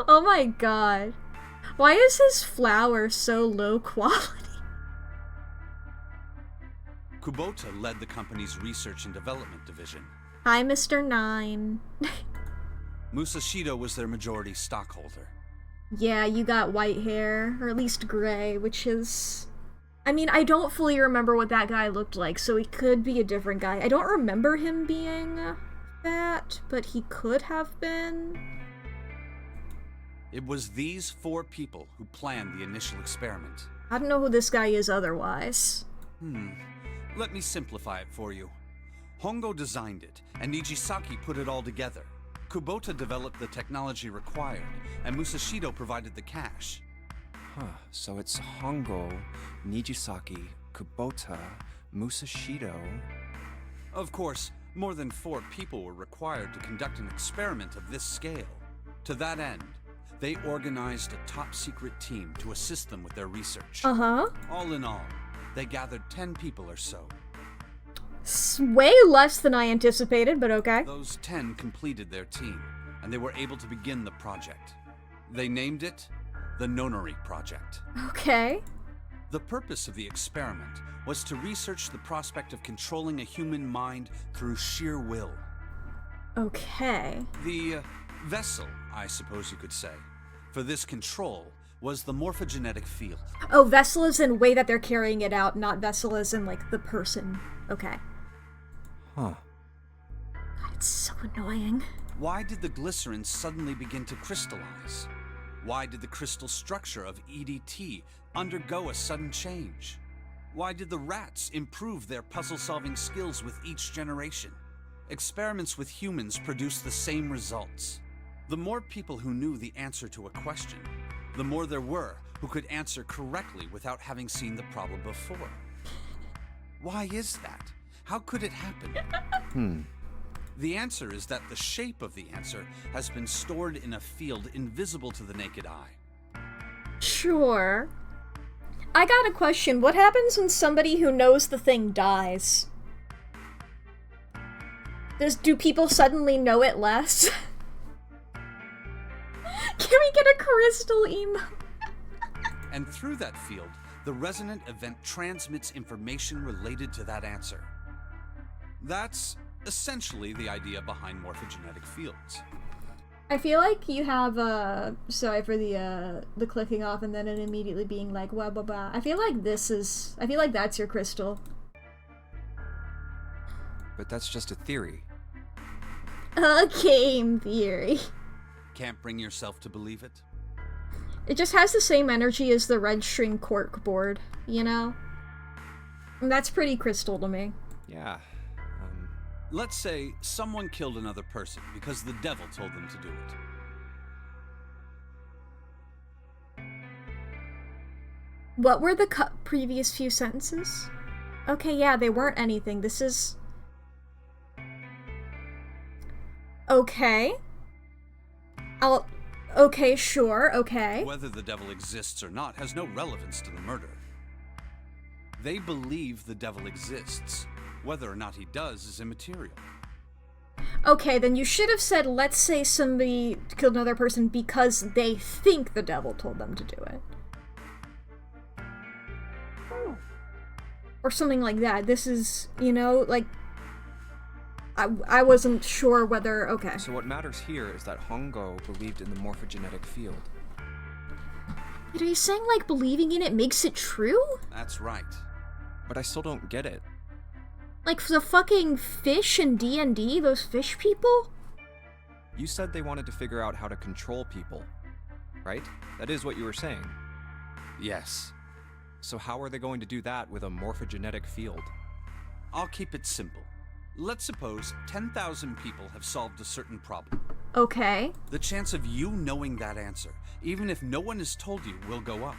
Oh my god. Why is his flower so low quality? Kubota led the company's research and development division. Hi, Mr. 9. Musashido was their majority stockholder. Yeah, you got white hair, or at least gray, which is... I mean, I don't fully remember what that guy looked like, so he could be a different guy. I don't remember him being that, but he could have been. It was these 4 people who planned the initial experiment. I don't know who this guy is otherwise. Let me simplify it for you. Hongo designed it, and Nijisaki put it all together. Kubota developed the technology required, and Musashido provided the cash. Huh, so it's Hongo, Nijisaki, Kubota, Musashido... Of course, more than 4 people were required to conduct an experiment of this scale. To that end, they organized a top-secret team to assist them with their research. Uh-huh. All in all, they gathered 10 people or so. Way less than I anticipated, but okay. Those 10 completed their team, and they were able to begin the project. They named it the Nonori Project. Okay. The purpose of the experiment was to research the prospect of controlling a human mind through sheer will. Okay. The vessel, I suppose you could say, for this control was the morphogenetic field. Oh, vessel is in way that they're carrying it out, not vessel as in, like, the person. Okay. Huh. God, it's so annoying. Why did the glycerin suddenly begin to crystallize? Why did the crystal structure of EDT undergo a sudden change? Why did the rats improve their puzzle-solving skills with each generation? Experiments with humans produced the same results. The more people who knew the answer to a question, the more there were who could answer correctly without having seen the problem before. Why is that? How could it happen? The answer is that the shape of the answer has been stored in a field invisible to the naked eye. Sure. I got a question. What happens when somebody who knows the thing dies? Do people suddenly know it less? Can we get a crystal emo? And through that field, the resonant event transmits information related to that answer. That's essentially the idea behind morphogenetic fields. I feel like you have sorry for the clicking off and then it immediately being like blah blah blah. I feel like that's your crystal. But that's just a theory. A game theory. Can't bring yourself to believe it? It just has the same energy as the red string cork board, you know? And that's pretty crystal to me. Yeah. Let's say someone killed another person because the devil told them to do it. What were the previous few sentences? Okay, yeah, they weren't anything. This is... Okay. Okay, sure, okay. Whether the devil exists or not has no relevance to the murder. They believe the devil exists. Whether or not he does is immaterial. Okay, then you should have said, let's say somebody killed another person because they think the devil told them to do it. Or something like that. This is, you know, like... I wasn't sure whether... Okay. So what matters here is that Hongo believed in the morphogenetic field. But are you saying, like, believing in it makes it true? That's right. But I still don't get it. Like, the fucking fish in D&D? Those fish people? You said they wanted to figure out how to control people, right? That is what you were saying. Yes. So how are they going to do that with a morphogenetic field? I'll keep it simple. Let's suppose 10,000 people have solved a certain problem. Okay. The chance of you knowing that answer, even if no one has told you, will go up.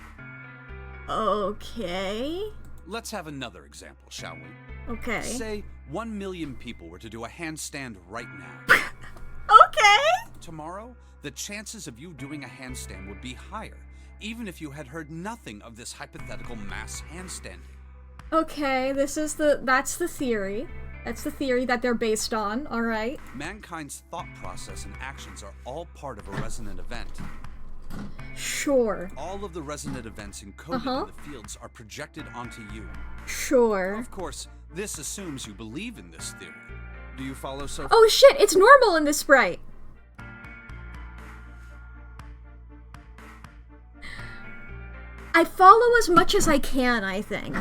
Okay. Let's have another example, shall we? Okay. Say 1 million people were to do a handstand right now. Okay! Tomorrow, the chances of you doing a handstand would be higher, even if you had heard nothing of this hypothetical mass handstanding. Okay, that's the theory. That's the theory that they're based on, alright. Mankind's thought process and actions are all part of a resonant event. Sure. All of the resonant events encoded in the fields are projected onto you. Sure. Of course, this assumes you believe in this theory. Do you follow so far? Oh shit, it's normal in this sprite! I follow as much as I can, I think.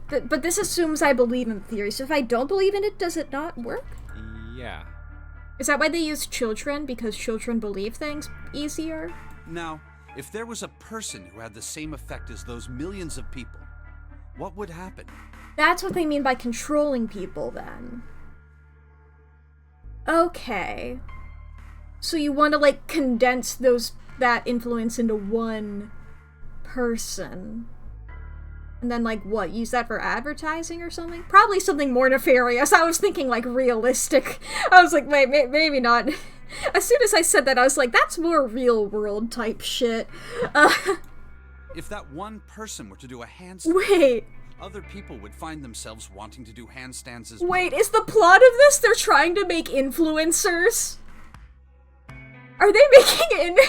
But this assumes I believe in the theory, so if I don't believe in it, does it not work? Yeah. Is that why they use children? Because children believe things easier? Now, if there was a person who had the same effect as those millions of people, what would happen? That's what they mean by controlling people, then. Okay. So you want to, like, condense that influence into one person. And then, like, what? Use that for advertising or something? Probably something more nefarious. I was thinking, like, realistic. I was like, wait, maybe not. As soon as I said that, I was like, that's more real-world type shit. If that one person were to do a handstand... Wait. Other people would find themselves wanting to do handstands as well. Wait, is the plot of this they're trying to make influencers? Are they making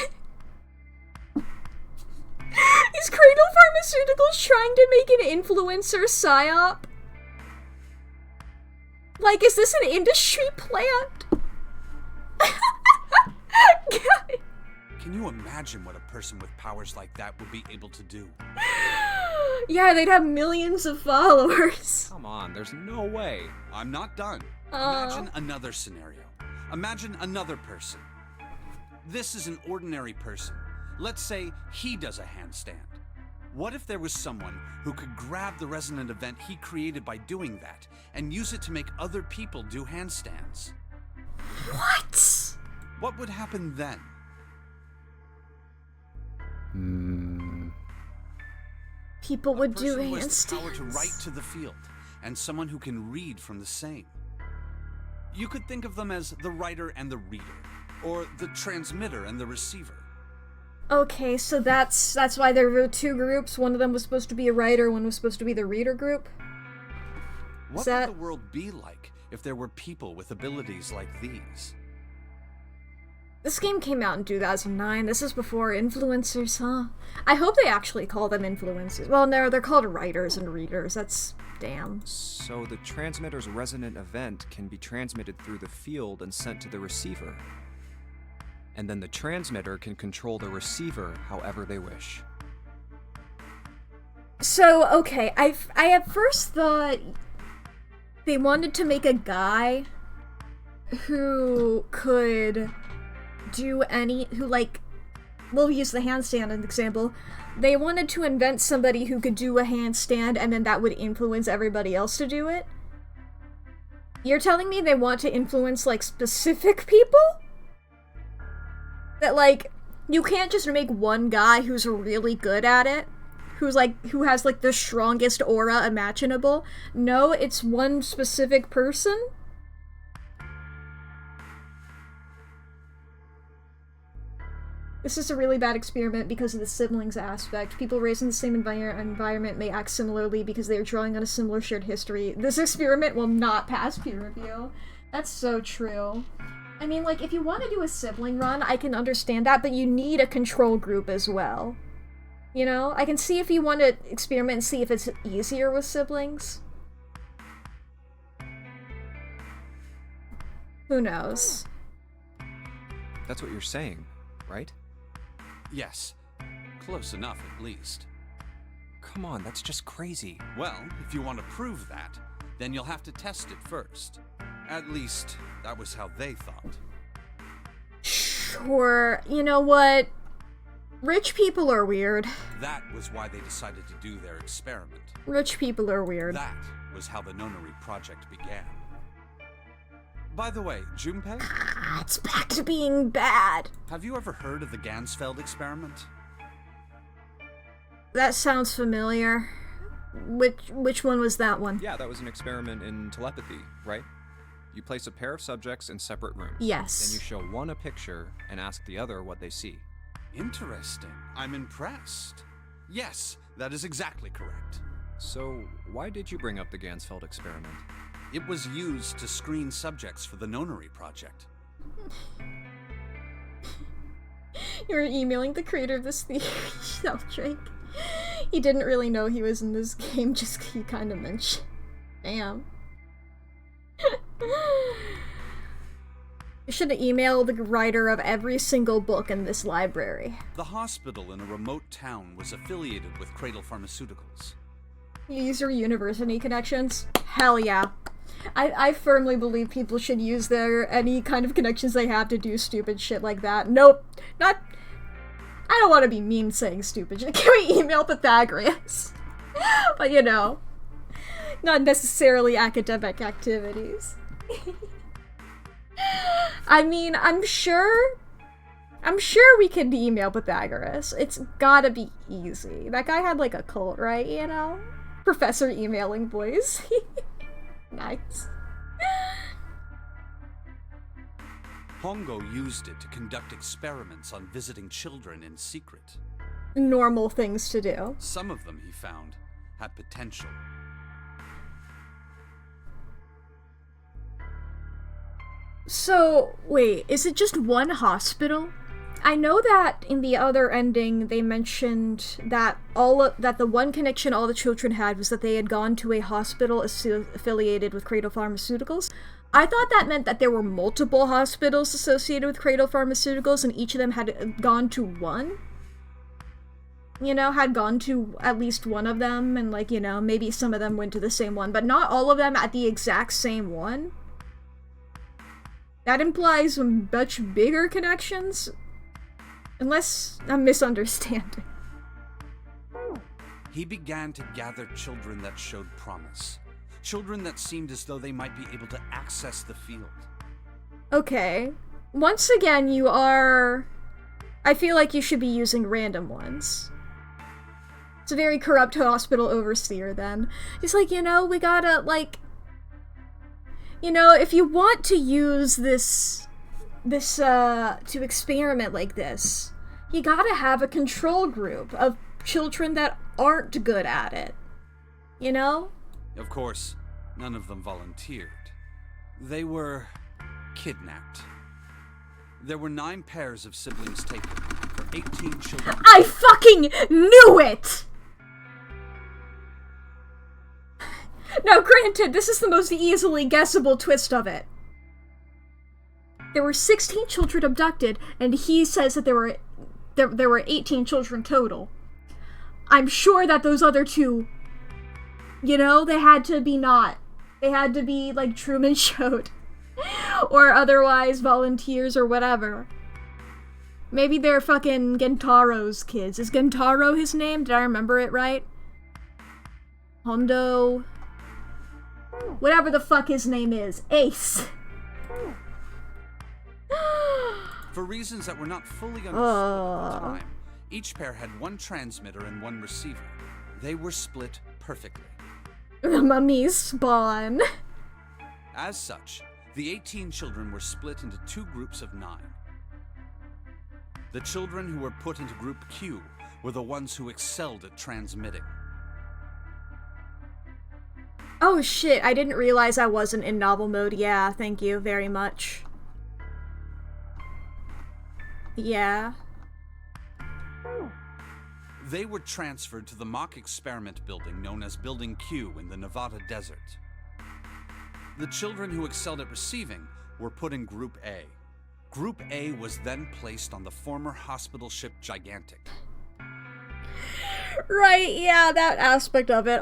Is Cradle Pharmaceuticals trying to make an influencer psyop? Like, is this an industry plant? Can you imagine what a person with powers like that would be able to do? Yeah, they'd have millions of followers. Come on, there's no way. I'm not done. Imagine another scenario. Imagine another person. This is an ordinary person. Let's say he does a handstand. What if there was someone who could grab the resonant event he created by doing that and use it to make other people do handstands? What? What would happen then? People would do handstands. Who has the power to handstands. write to the field, and someone who can read from the same. You could think of them as the writer and the reader, or the transmitter and the receiver. Okay, so that's why there were two groups. One of them was supposed to be a writer, one was supposed to be the reader group. What would the world be like if there were people with abilities like these? This game came out in 2009. This is before influencers, huh? I hope they actually call them influencers. Well, no, they're called writers and readers. That's damn. So the transmitter's resonant event can be transmitted through the field and sent to the receiver. and then the transmitter can control the receiver however they wish. So, okay, I at first thought they wanted to make a guy who could do we'll use the handstand as an example. They wanted to invent somebody who could do a handstand and then that would influence everybody else to do it? You're telling me they want to influence, like, specific people? That, like, you can't just make one guy who's really good at it? Who has, like, the strongest aura imaginable? No, it's one specific person? This is a really bad experiment because of the siblings aspect. People raised in the same environment may act similarly because they are drawing on a similar shared history. This experiment will not pass peer review. That's so true. I mean, like, if you want to do a sibling run, I can understand that, but you need a control group as well. You know? I can see if you want to experiment and see if it's easier with siblings. Who knows? That's what you're saying, right? Yes. Close enough, at least. Come on, that's just crazy. Well, if you want to prove that, then you'll have to test it first. At least, that was how they thought. Sure. You know what? Rich people are weird. That was why they decided to do their experiment. Rich people are weird. That was how the Nonary project began. By the way, Junpei? It's back to being bad. Have you ever heard of the Gansfeld experiment? That sounds familiar. Which one was that one? Yeah, that was an experiment in telepathy, right? You place a pair of subjects in separate rooms. Yes. Then you show one a picture and ask the other what they see. Interesting. I'm impressed. Yes, that is exactly correct. So, why did you bring up the Gansfeld experiment? It was used to screen subjects for the Nonary project. You're emailing the creator of this theory, Sheldrake. He didn't really know he was in this game, just he kind of mentioned. Damn. You should have emailed the writer of every single book in this library. The hospital in a remote town was affiliated with Cradle Pharmaceuticals. Use your university connections? Hell yeah. I firmly believe people should use any kind of connections they have to do stupid shit like that. Nope. I don't want to be mean saying stupid shit. Can we email Pythagoras? But you know, not necessarily academic activities. I mean, I'm sure we can email Pythagoras. It's gotta be easy. That guy had like a cult, right? You know? Professor emailing boys. Nice. Hongo used it to conduct experiments on visiting children in secret. Normal things to do. Some of them, he found, had potential. So, wait, is it just one hospital? I know that in the other ending they mentioned that that the one connection all the children had was that they had gone to a hospital affiliated with Cradle Pharmaceuticals. I thought that meant that there were multiple hospitals associated with Cradle Pharmaceuticals and each of them had gone to one. You know, had gone to at least one of them and, like, you know, maybe some of them went to the same one, but not all of them at the exact same one. That implies much bigger connections. Unless I'm misunderstanding. He began to gather children that showed promise. Children that seemed as though they might be able to access the field. Okay. Once again, I feel like you should be using random ones. It's a very corrupt hospital overseer, then. He's like, you know, we gotta, like... You know, if you want to use to experiment like this, you gotta have a control group of children that aren't good at it. You know? Of course, none of them volunteered. They were kidnapped. There were 9 pairs of siblings taken for 18 children. I fucking knew it! Now, granted, this is the most easily guessable twist of it. there were 16 children abducted, and he says that there were 18 children total. I'm sure that those other two, you know, they had to be not. They had to be like Truman Showed. Or otherwise volunteers or whatever. Maybe they're fucking Gentaro's kids. Is Gentaro his name? Did I remember it right? Hondo. Whatever the fuck his name is. Ace. For reasons that were not fully understood at the time, each pair had one transmitter and one receiver. They were split perfectly. The mummies spawn. As such, the 18 children were split into 2 groups of 9. The children who were put into Group Q were the ones who excelled at transmitting. Oh shit, I didn't realize I wasn't in novel mode. Yeah, thank you very much. Yeah. They were transferred to the Mack experiment building known as Building Q in the Nevada desert. The children who excelled at receiving were put in Group A. Group A was then placed on the former hospital ship Gigantic. Right, yeah, that aspect of it.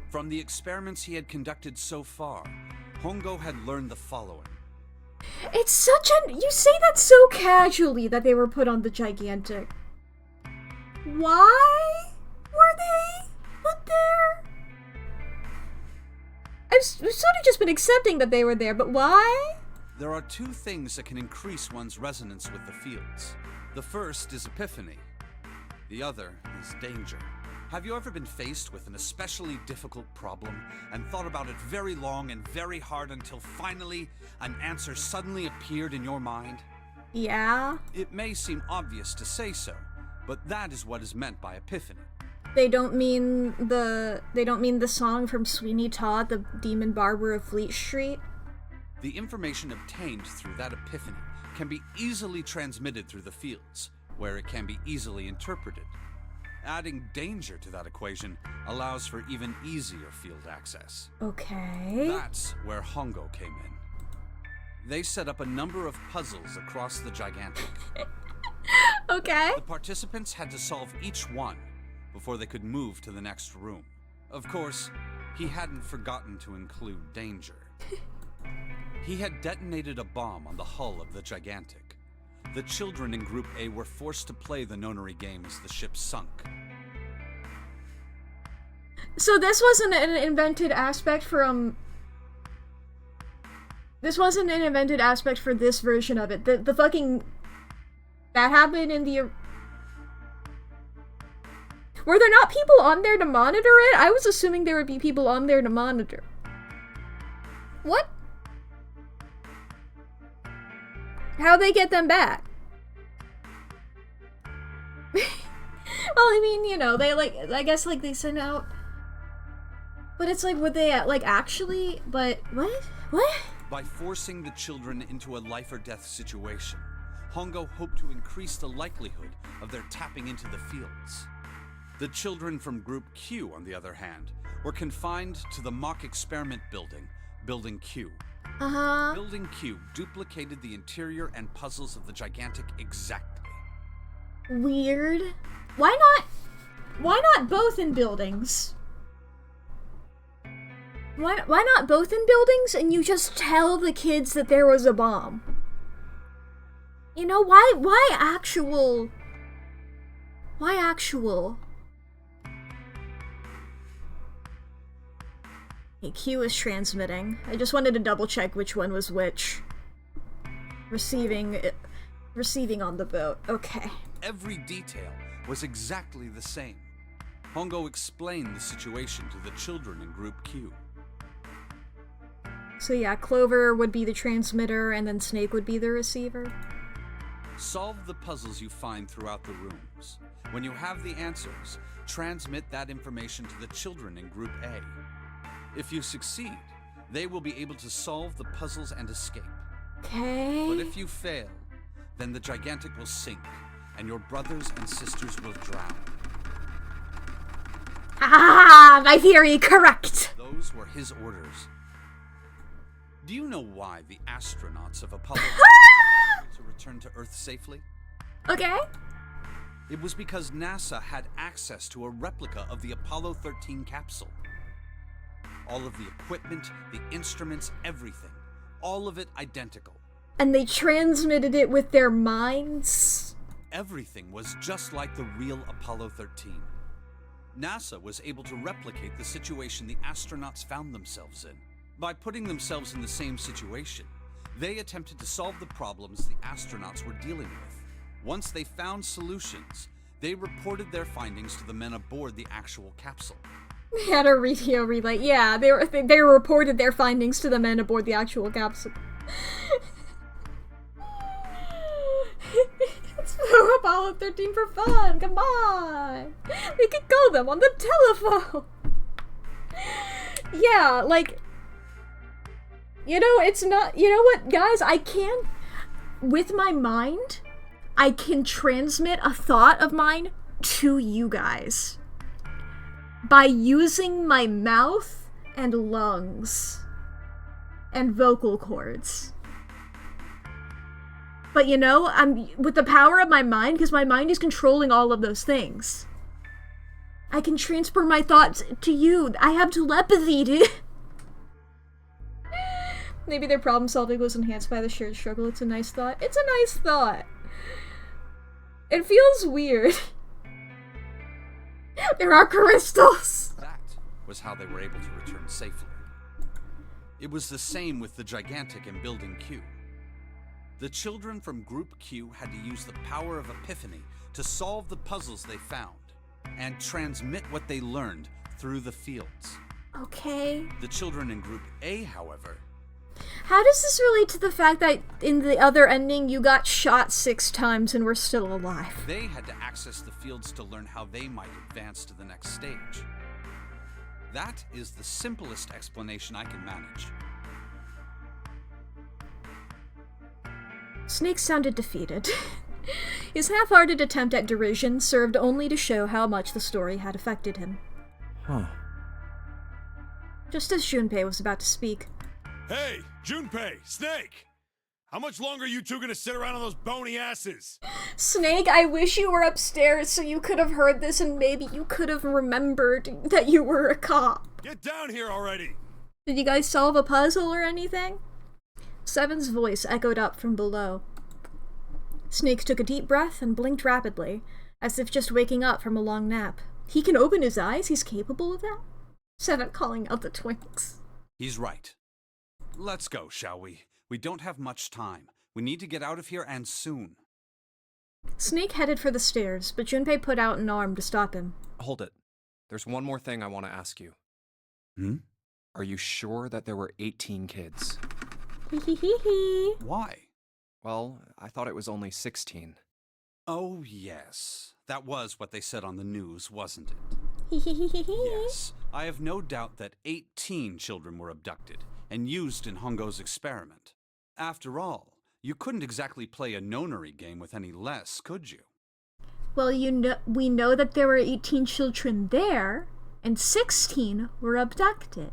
From the experiments he had conducted so far, Hongo had learned the following. It's such a... You say that so casually that they were put on the Gigantic. Why were they put there? I've sort of just been accepting that they were there, but why? There are 2 things that can increase one's resonance with the fields. The first is epiphany. The other is danger. Have you ever been faced with an especially difficult problem and thought about it very long and very hard until finally an answer suddenly appeared in your mind? Yeah. It may seem obvious to say so, but that is what is meant by epiphany. They don't mean the song from Sweeney Todd, the Demon Barber of Fleet Street. The information obtained through that epiphany can be easily transmitted through the fields, where it can be easily interpreted. Adding danger to that equation allows for even easier field access. Okay. That's where Hongo came in. They set up a number of puzzles across the Gigantic. Okay. The participants had to solve each one before they could move to the next room. Of course, he hadn't forgotten to include danger. He had detonated a bomb on the hull of the Gigantic. The children in Group A were forced to play the nonary game as the ship sunk. So this wasn't an invented aspect from... This wasn't an invented aspect for this version of it. The fucking... That happened in the... Were there not people on there to monitor it? I was assuming there would be people on there to monitor. What? How'd they get them back? Well, I mean, you know, they like, I guess like they send out... But it's like, would they like actually, but what? What? By forcing the children into a life or death situation, Hongo hoped to increase the likelihood of their tapping into the fields. The children from Group Q, on the other hand, were confined to the Mack experiment building, Building Q. Uh-huh. Building Q duplicated the interior and puzzles of the Gigantic exactly. Weird. Why not both in buildings? Why not both in buildings and you just tell the kids that there was a bomb? You know, why actual? Okay, Q is transmitting. I just wanted to double check which one was which. Receiving on the boat. Okay. Every detail was exactly the same. Hongo explained the situation to the children in Group Q. So yeah, Clover would be the transmitter and then Snake would be the receiver. Solve the puzzles you find throughout the rooms. When you have the answers, transmit that information to the children in Group A. If you succeed, they will be able to solve the puzzles and escape. Okay. But if you fail, then the Gigantic will sink, and your brothers and sisters will drown. Ah, my theory correct! Those were his orders. Do you know why the astronauts of Apollo to return to Earth safely? Okay. It was because NASA had access to a replica of the Apollo 13 capsule. All of the equipment, the instruments, everything. All of it identical. And they transmitted it with their minds? Everything was just like the real Apollo 13. NASA was able to replicate the situation the astronauts found themselves in. By putting themselves in the same situation, they attempted to solve the problems the astronauts were dealing with. Once they found solutions, they reported their findings to the men aboard the actual capsule. They had a radio relay. Yeah, they reported their findings to the men aboard the actual capsule. It's Apollo 13 for fun. Come on. We could call them on the telephone. Yeah, like, you know, it's not, you know what, guys, with my mind, I can transmit a thought of mine to you guys by using my mouth and lungs and vocal cords. But you know, I'm with the power of my mind, because my mind is controlling all of those things. I can transfer my thoughts to you. I have telepathy, dude. Maybe their problem solving was enhanced by the shared struggle. It's a nice thought. It's a nice thought. It feels weird. There are crystals. That was how they were able to return safely. It was the same with the gigantic in Building Q. The children from Group Q had to use the power of epiphany to solve the puzzles they found and transmit what they learned through the fields. Okay. The children in Group A, however... How does this relate to the fact that in the other ending you got shot 6 times and were still alive? They had to access the fields to learn how they might advance to the next stage. That is the simplest explanation I can manage. Snake sounded defeated. His half-hearted attempt at derision served only to show how much the story had affected him. Huh. Just as Junpei was about to speak. Hey, Junpei, Snake! How much longer are you two gonna sit around on those bony asses? Snake, I wish you were upstairs so you could have heard this and maybe you could have remembered that you were a cop. Get down here already! Did you guys solve a puzzle or anything? Seven's voice echoed up from below. Snake took a deep breath and blinked rapidly, as if just waking up from a long nap. He can open his eyes? He's capable of that? Seven calling out the twinks. He's right. Let's go, shall we? We don't have much time. We need to get out of here, and soon. Snake headed for the stairs, but Junpei put out an arm to stop him. Hold it. There's one more thing I want to ask you. Are you sure that there were 18 kids? Why? Well, I thought it was only 16. Oh, yes. That was what they said on the news, wasn't it? Yes. I have no doubt that 18 children were abducted and used in Hongo's experiment. After all, you couldn't exactly play a nonary game with any less, could you? Well, we know that there were 18 children there, and 16 were abducted.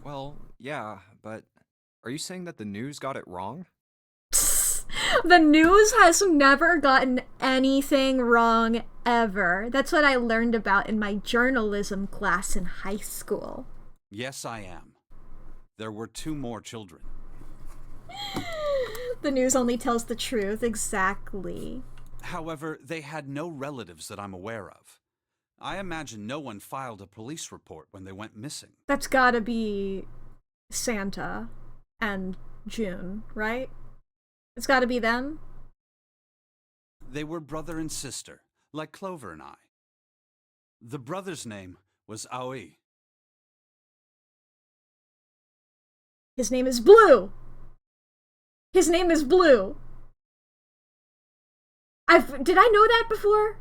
Well, yeah, but are you saying that the news got it wrong? The news has never gotten anything wrong, ever. That's what I learned about in my journalism class in high school. Yes, I am. There were 2 more children. The news only tells the truth, exactly. However, they had no relatives that I'm aware of. I imagine no one filed a police report when they went missing. That's gotta be Santa and June, right? It's gotta be them? They were brother and sister, like Clover and I. The brother's name was Aoi. His name is Blue! His name is Blue! Did I know that before?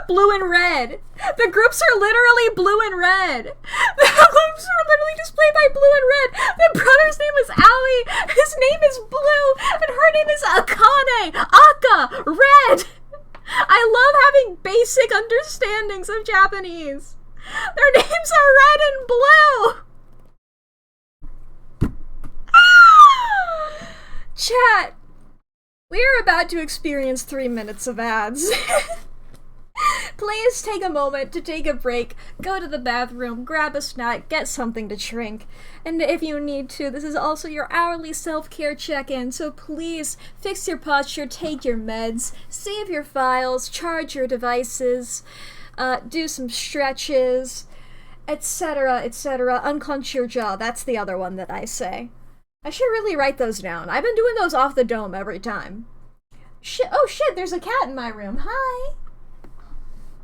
Blue and red. The groups are literally blue and red. The groups are literally displayed by blue and red. The brother's name is Aoi. His name is Blue. And her name is Akane. Aka. Red. I love having basic understandings of Japanese. Their names are red and blue! Chat, we are about to experience 3 minutes of ads. Please take a moment to take a break, go to the bathroom, grab a snack, get something to drink. And if you need to, this is also your hourly self-care check-in, so please fix your posture, take your meds, save your files, charge your devices, do some stretches, etc., etc. Unclench your jaw, that's the other one that I say. I should really write those down. I've been doing those off the dome every time. Oh shit, there's a cat in my room. Hi!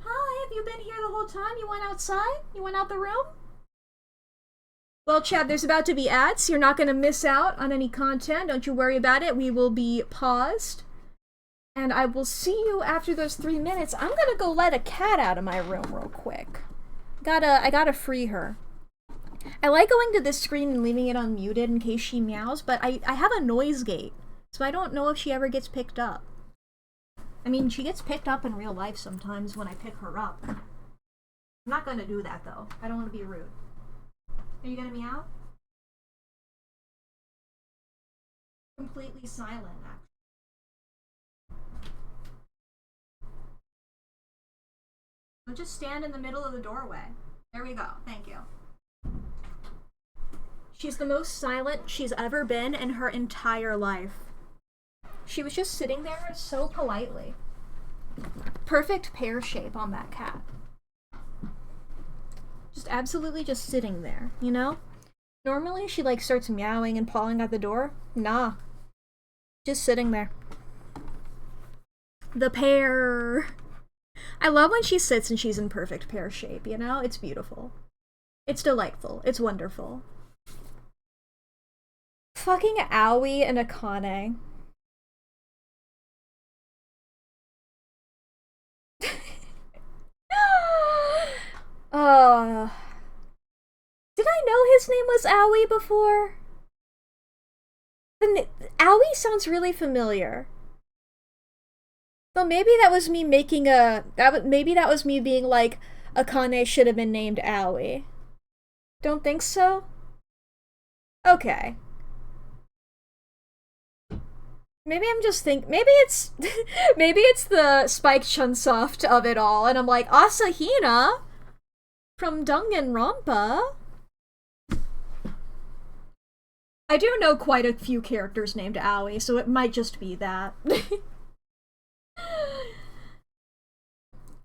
Hi, have you been here the whole time? You went outside? You went out the room? Well, Chad, there's about to be ads. You're not going to miss out on any content. Don't you worry about it. We will be paused. And I will see you after those 3 minutes. I'm going to go let a cat out of my room real quick. I gotta free her. I like going to this screen and leaving it unmuted in case she meows, but I have a noise gate, so I don't know if she ever gets picked up. I mean, she gets picked up in real life sometimes when I pick her up. I'm not gonna do that, though. I don't want to be rude. Are you gonna meow? Completely silent, actually. I'll just stand in the middle of the doorway. There we go. Thank you. She's the most silent she's ever been in her entire life. She was just sitting there so politely. Perfect pear shape on that cat. Just absolutely just sitting there, you know? Normally she like starts meowing and pawing at the door. Nah. Just sitting there. The pear. I love when she sits and she's in perfect pear shape, you know? It's beautiful. It's delightful. It's wonderful. Fucking Aoi and Akane. Did I know his name was Aoi before? Aoi sounds really familiar. Though maybe that was me making maybe that was me being like, Akane should have been named Aoi. Don't think so? Okay. Maybe I'm just maybe it's maybe it's the Spike Chunsoft of it all, and I'm like, Asahina from Danganronpa. I do know quite a few characters named Aoi, so it might just be that.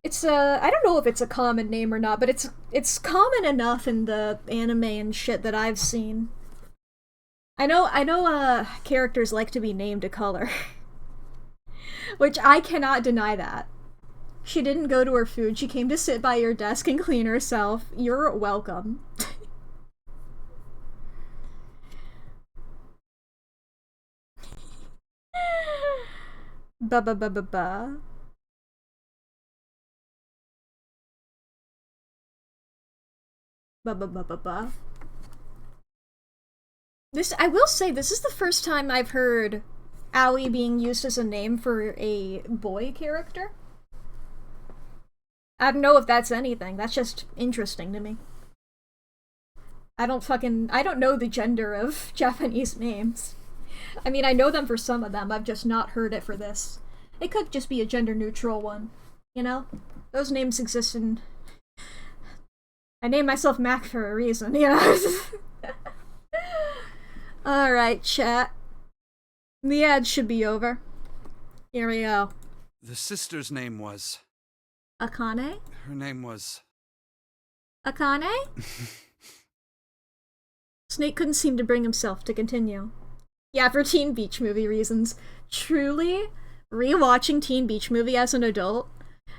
It's I don't know if it's a common name or not, but it's common enough in the anime and shit that I've seen. I know characters like to be named a color. Which I cannot deny that. She didn't go to her food, she came to sit by your desk and clean herself. You're welcome. Ba ba ba ba ba. Ba ba ba ba ba. I will say, this is the first time I've heard Aoi being used as a name for a boy character. I don't know if that's anything, that's just interesting to me. I don't know the gender of Japanese names. I mean, I know them for some of them, I've just not heard it for this. It could just be a gender-neutral one, you know? Those names exist in... I named myself Mack for a reason, you know? Alright, chat. The ad should be over. Here we go. The sister's name was... Akane? Her name was... Akane? Snake couldn't seem to bring himself to continue. Yeah, for Teen Beach Movie reasons. Truly, rewatching Teen Beach Movie as an adult,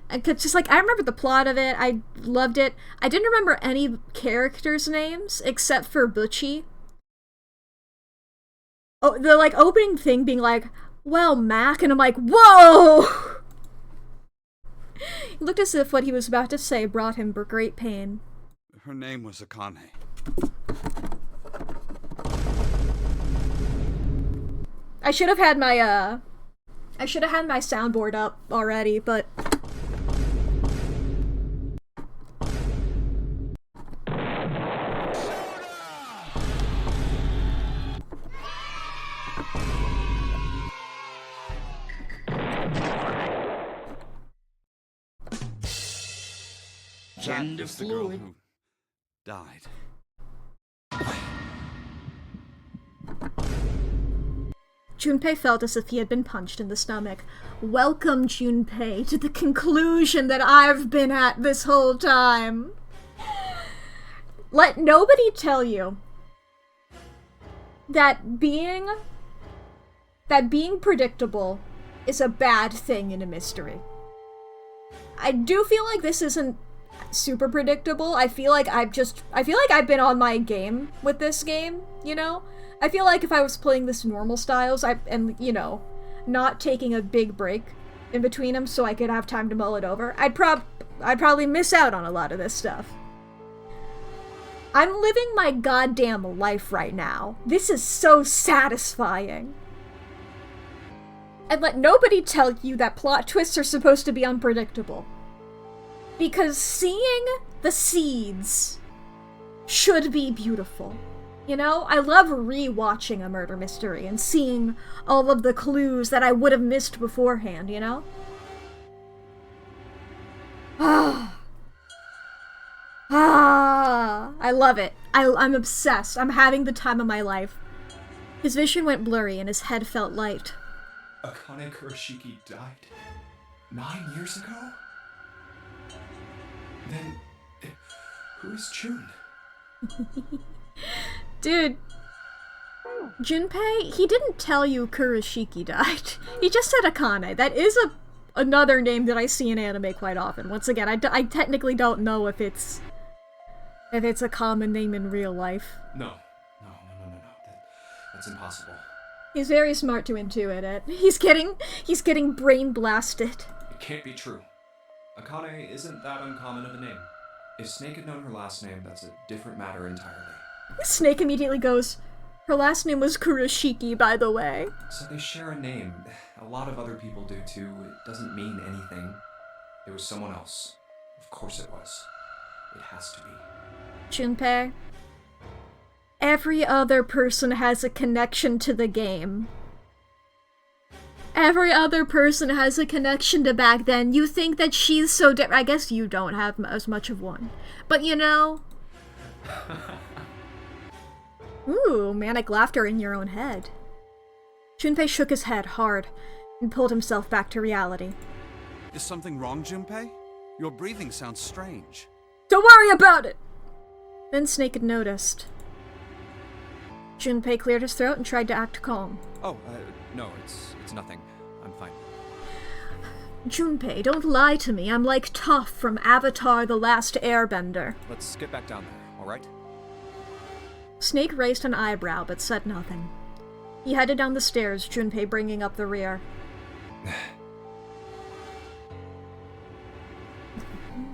and just like, I remember the plot of it, I loved it. I didn't remember any characters' names except for Butchie. Oh, the like opening thing being like, well, Mack, and I'm like, whoa! It looked as if what he was about to say brought him great pain. Her name was Akane. I should have had my soundboard up already, but That is the girl who died. Junpei felt as if he had been punched in the stomach. Welcome, Junpei, to the conclusion that I've been at this whole time. Let nobody tell you that being predictable is a bad thing in a mystery. I do feel like this isn't super predictable. I feel like I've been on my game with this game, you know? I feel like if I was playing this normal styles, and, you know, not taking a big break in between them so I could have time to mull it over, I'd probably miss out on a lot of this stuff. I'm living my goddamn life right now. This is so satisfying. And let nobody tell you that plot twists are supposed to be unpredictable. Because seeing the seeds should be beautiful. You know, I love re-watching a murder mystery and seeing all of the clues that I would have missed beforehand, you know? I love it. I'm obsessed. I'm having the time of my life. His vision went blurry and his head felt light. Akane Kurashiki died 9 years ago? Then, who is Jun? Dude, Junpei, he didn't tell you Kurashiki died. He just said Akane. That is another name that I see in anime quite often. Once again, I technically don't know if it's a common name in real life. No. That's impossible. He's very smart to intuit it. He's getting brain blasted. It can't be true. Akane isn't that uncommon of a name. If Snake had known her last name, that's a different matter entirely. Snake immediately goes, her last name was Kurashiki, by the way. So they share a name. A lot of other people do too. It doesn't mean anything. It was someone else. Of course it was. It has to be. Junpei, every other person has a connection to the game. Every other person has a connection to back then. You think that she's so different. I guess you don't have as much of one. But you know... Ooh, manic laughter in your own head. Junpei shook his head hard and pulled himself back to reality. Is something wrong, Junpei? Your breathing sounds strange. Don't worry about it! Then Snake had noticed. Junpei cleared his throat and tried to act calm. Oh, no, it's nothing. I'm fine. Junpei, don't lie to me. I'm like Toph from Avatar: The Last Airbender. Let's get back down there, alright? Snake raised an eyebrow, but said nothing. He headed down the stairs, Junpei bringing up the rear. I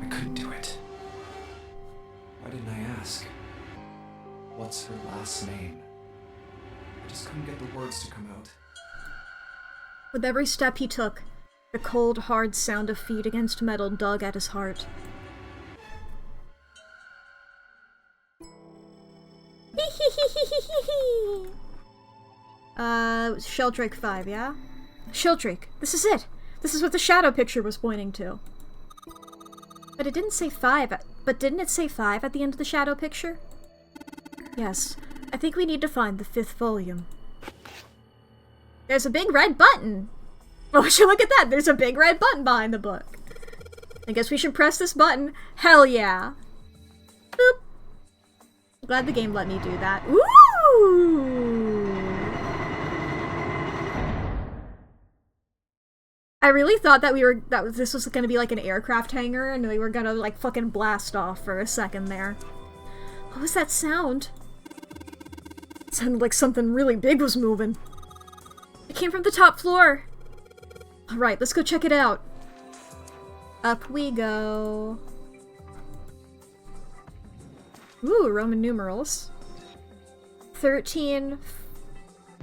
couldn't do it. Why didn't I ask? What's her last name? I just couldn't get the words to come out. With every step he took, the cold, hard sound of feet against metal dug at his heart. Sheldrake 5, yeah? Sheldrake, this is it! This is what the shadow picture was pointing to. But it didn't say 5, but didn't it say 5 at the end of the shadow picture? Yes, I think we need to find the 5th volume. There's a big red button! Oh, would you look at that? There's a big red button behind the book. I guess we should press this button. Hell yeah! Boop! Glad the game let me do that. Ooh! I really thought that this was gonna be like an aircraft hangar and we were gonna like fucking blast off for a second there. What was that sound? It sounded like something really big was moving. It came from the top floor. Alright, let's go check it out. Up we go. Ooh, Roman numerals. 13,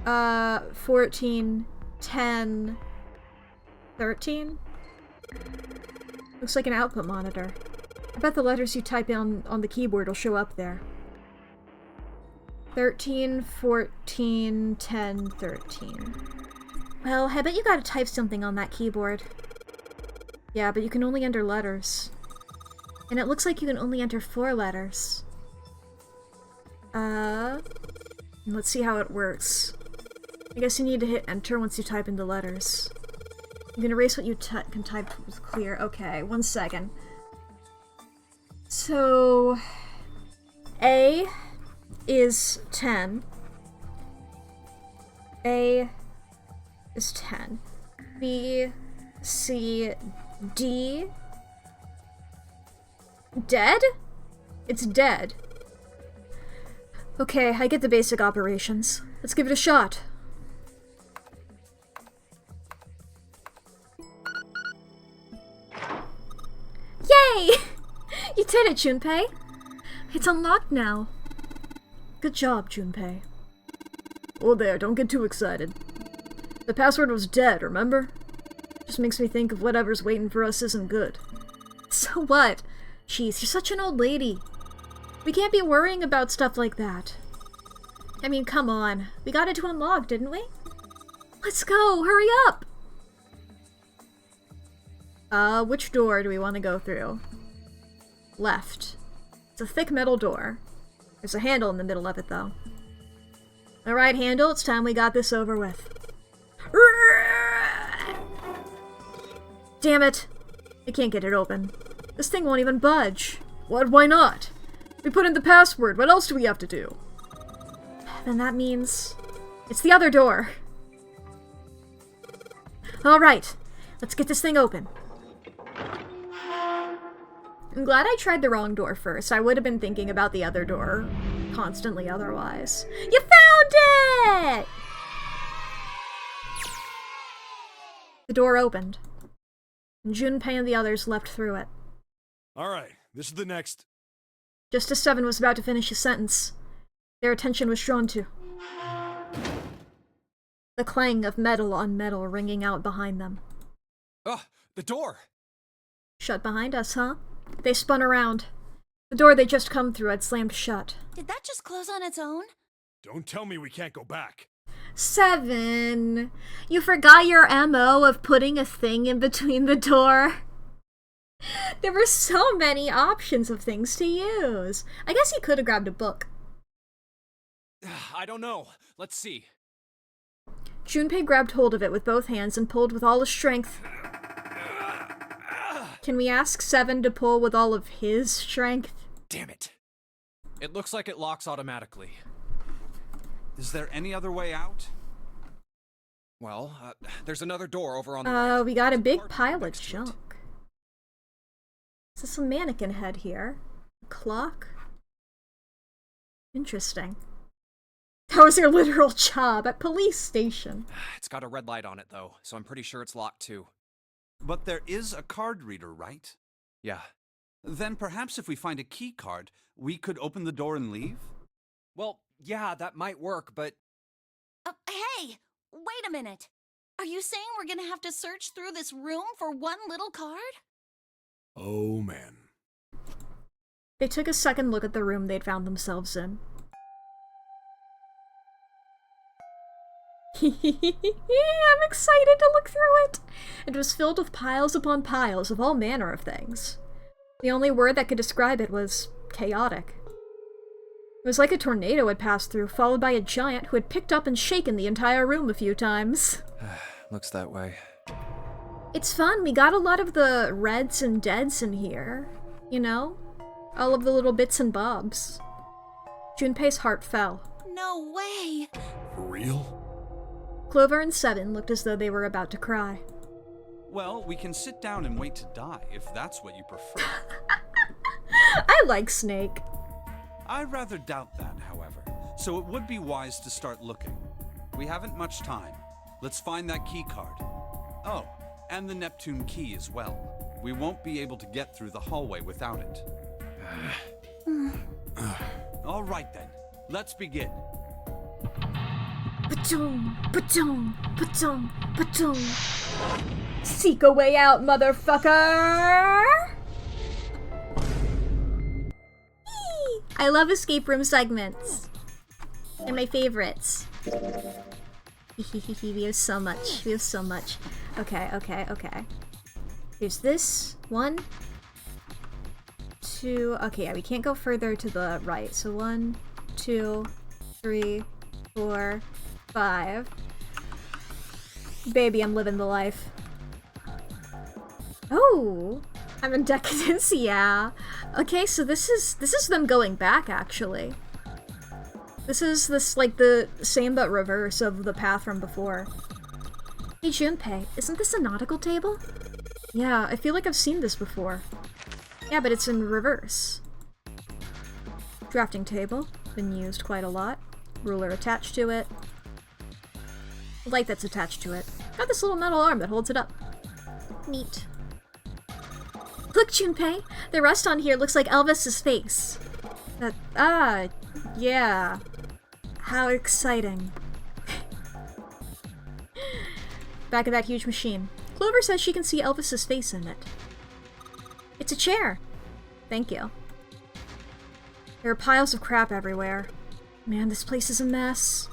14, 10, 13? Looks like an output monitor. I bet the letters you type in on the keyboard will show up there. 13, 14, 10, 13. Well, I bet you gotta type something on that keyboard. Yeah, but you can only enter letters. And it looks like you can only enter 4 letters. Let's see how it works. I guess you need to hit enter once you type in the letters. You can erase what you can type with clear. Okay, 1 second. So... A is 10. A is 10. B, C, D... Dead? It's dead. Okay, I get the basic operations. Let's give it a shot. Yay! You did it, Junpei! It's unlocked now. Good job, Junpei. Oh there, don't get too excited. The password was dead, remember? Just makes me think of whatever's waiting for us isn't good. So what? Jeez, you're such an old lady. We can't be worrying about stuff like that. I mean, come on. We got it to unlock, didn't we? Let's go! Hurry up! Which door do we want to go through? Left. It's a thick metal door. There's a handle in the middle of it, though. Alright, handle, it's time we got this over with. Damn it! I can't get it open. This thing won't even budge. What? Why not? We put in the password. What else do we have to do? Then that means... it's the other door. Alright. Let's get this thing open. I'm glad I tried the wrong door first. I would have been thinking about the other door constantly otherwise. You found it! The door opened. And Junpei and the others leapt through it. Alright, this is the next. Just as Seven was about to finish his sentence, their attention was drawn to the clang of metal on metal ringing out behind them. Ugh, the door! Shut behind us, huh? They spun around. The door they just come through had slammed shut. Did that just close on its own? Don't tell me we can't go back. Seven! You forgot your MO of putting a thing in between the door? There were so many options of things to use. I guess he could have grabbed a book. I don't know. Let's see. Junpei grabbed hold of it with both hands and pulled with all his strength. Can we ask Seven to pull with all of his strength? Damn it. It looks like it locks automatically. Is there any other way out? Well, there's another door over on the right. We got a There's big card pile of next to it. junk. Is this a mannequin head here? A clock? Interesting. That was your literal job at police station. It's got a red light on it, though, so I'm pretty sure it's locked, too. But there is a card reader, right? Yeah. Then perhaps if we find a key card, we could open the door and leave? Well, yeah, that might work, but... Hey! Wait a minute. Are you saying we're gonna have to search through this room for one little card? Oh, man. They took a second look at the room they'd found themselves in. I'm excited to look through it! It was filled with piles upon piles of all manner of things. The only word that could describe it was chaotic. It was like a tornado had passed through, followed by a giant who had picked up and shaken the entire room a few times. Looks that way. It's fun, we got a lot of the reds and deads in here. You know? All of the little bits and bobs. Junpei's heart fell. No way! For real? Clover and Seven looked as though they were about to cry. Well, we can sit down and wait to die, if that's what you prefer. I like Snake. I rather doubt that, however, so it would be wise to start looking. We haven't much time. Let's find that key card. Oh, and the Neptune key as well. We won't be able to get through the hallway without it. All right then, let's begin. Ba-doom, ba-doom, ba-doom, ba-doom. Seek a way out, motherfucker! Eee! I love escape room segments. They're my favorites. We have so much. We have so much. Okay. Here's this. 1, 2... Okay, yeah, we can't go further to the right. So 1, 2, 3, 4, 5. Baby, I'm living the life. Oh! I'm in decadence, yeah. Okay, so this is them going back, actually. This is like the same but reverse of the path from before. Hey Junpei, isn't this a nautical table? Yeah, I feel like I've seen this before. Yeah, but it's in reverse. Drafting table, been used quite a lot. Ruler attached to it. Light that's attached to it. Got this little metal arm that holds it up. Neat. Look, Junpei! The rust on here looks like Elvis's face. Yeah. How exciting. Back of that huge machine. Clover says she can see Elvis's face in it. It's a chair. Thank you. There are piles of crap everywhere. Man, this place is a mess.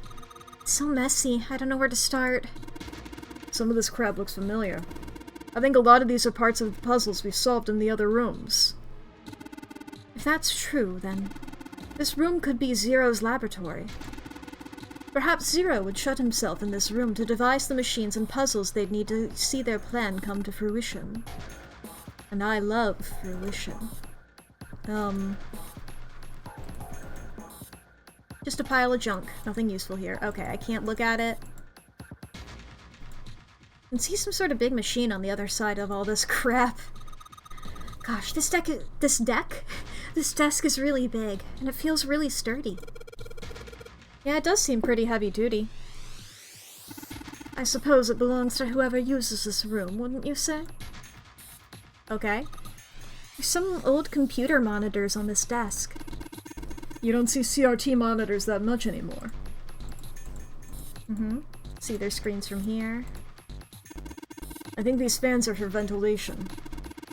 It's so messy, I don't know where to start. Some of this crap looks familiar. I think a lot of these are parts of the puzzles we solved in the other rooms. If that's true, then this room could be Zero's laboratory. Perhaps Zero would shut himself in this room to devise the machines and puzzles they'd need to see their plan come to fruition. And I love fruition. Just a pile of junk. Nothing useful here. Okay, I can't look at it. I can see some sort of big machine on the other side of all this crap. Gosh, this desk is really big, and it feels really sturdy. Yeah, it does seem pretty heavy duty. I suppose it belongs to whoever uses this room, wouldn't you say? Okay. There's some old computer monitors on this desk. You don't see CRT monitors that much anymore. See their screens from here. I think these fans are for ventilation.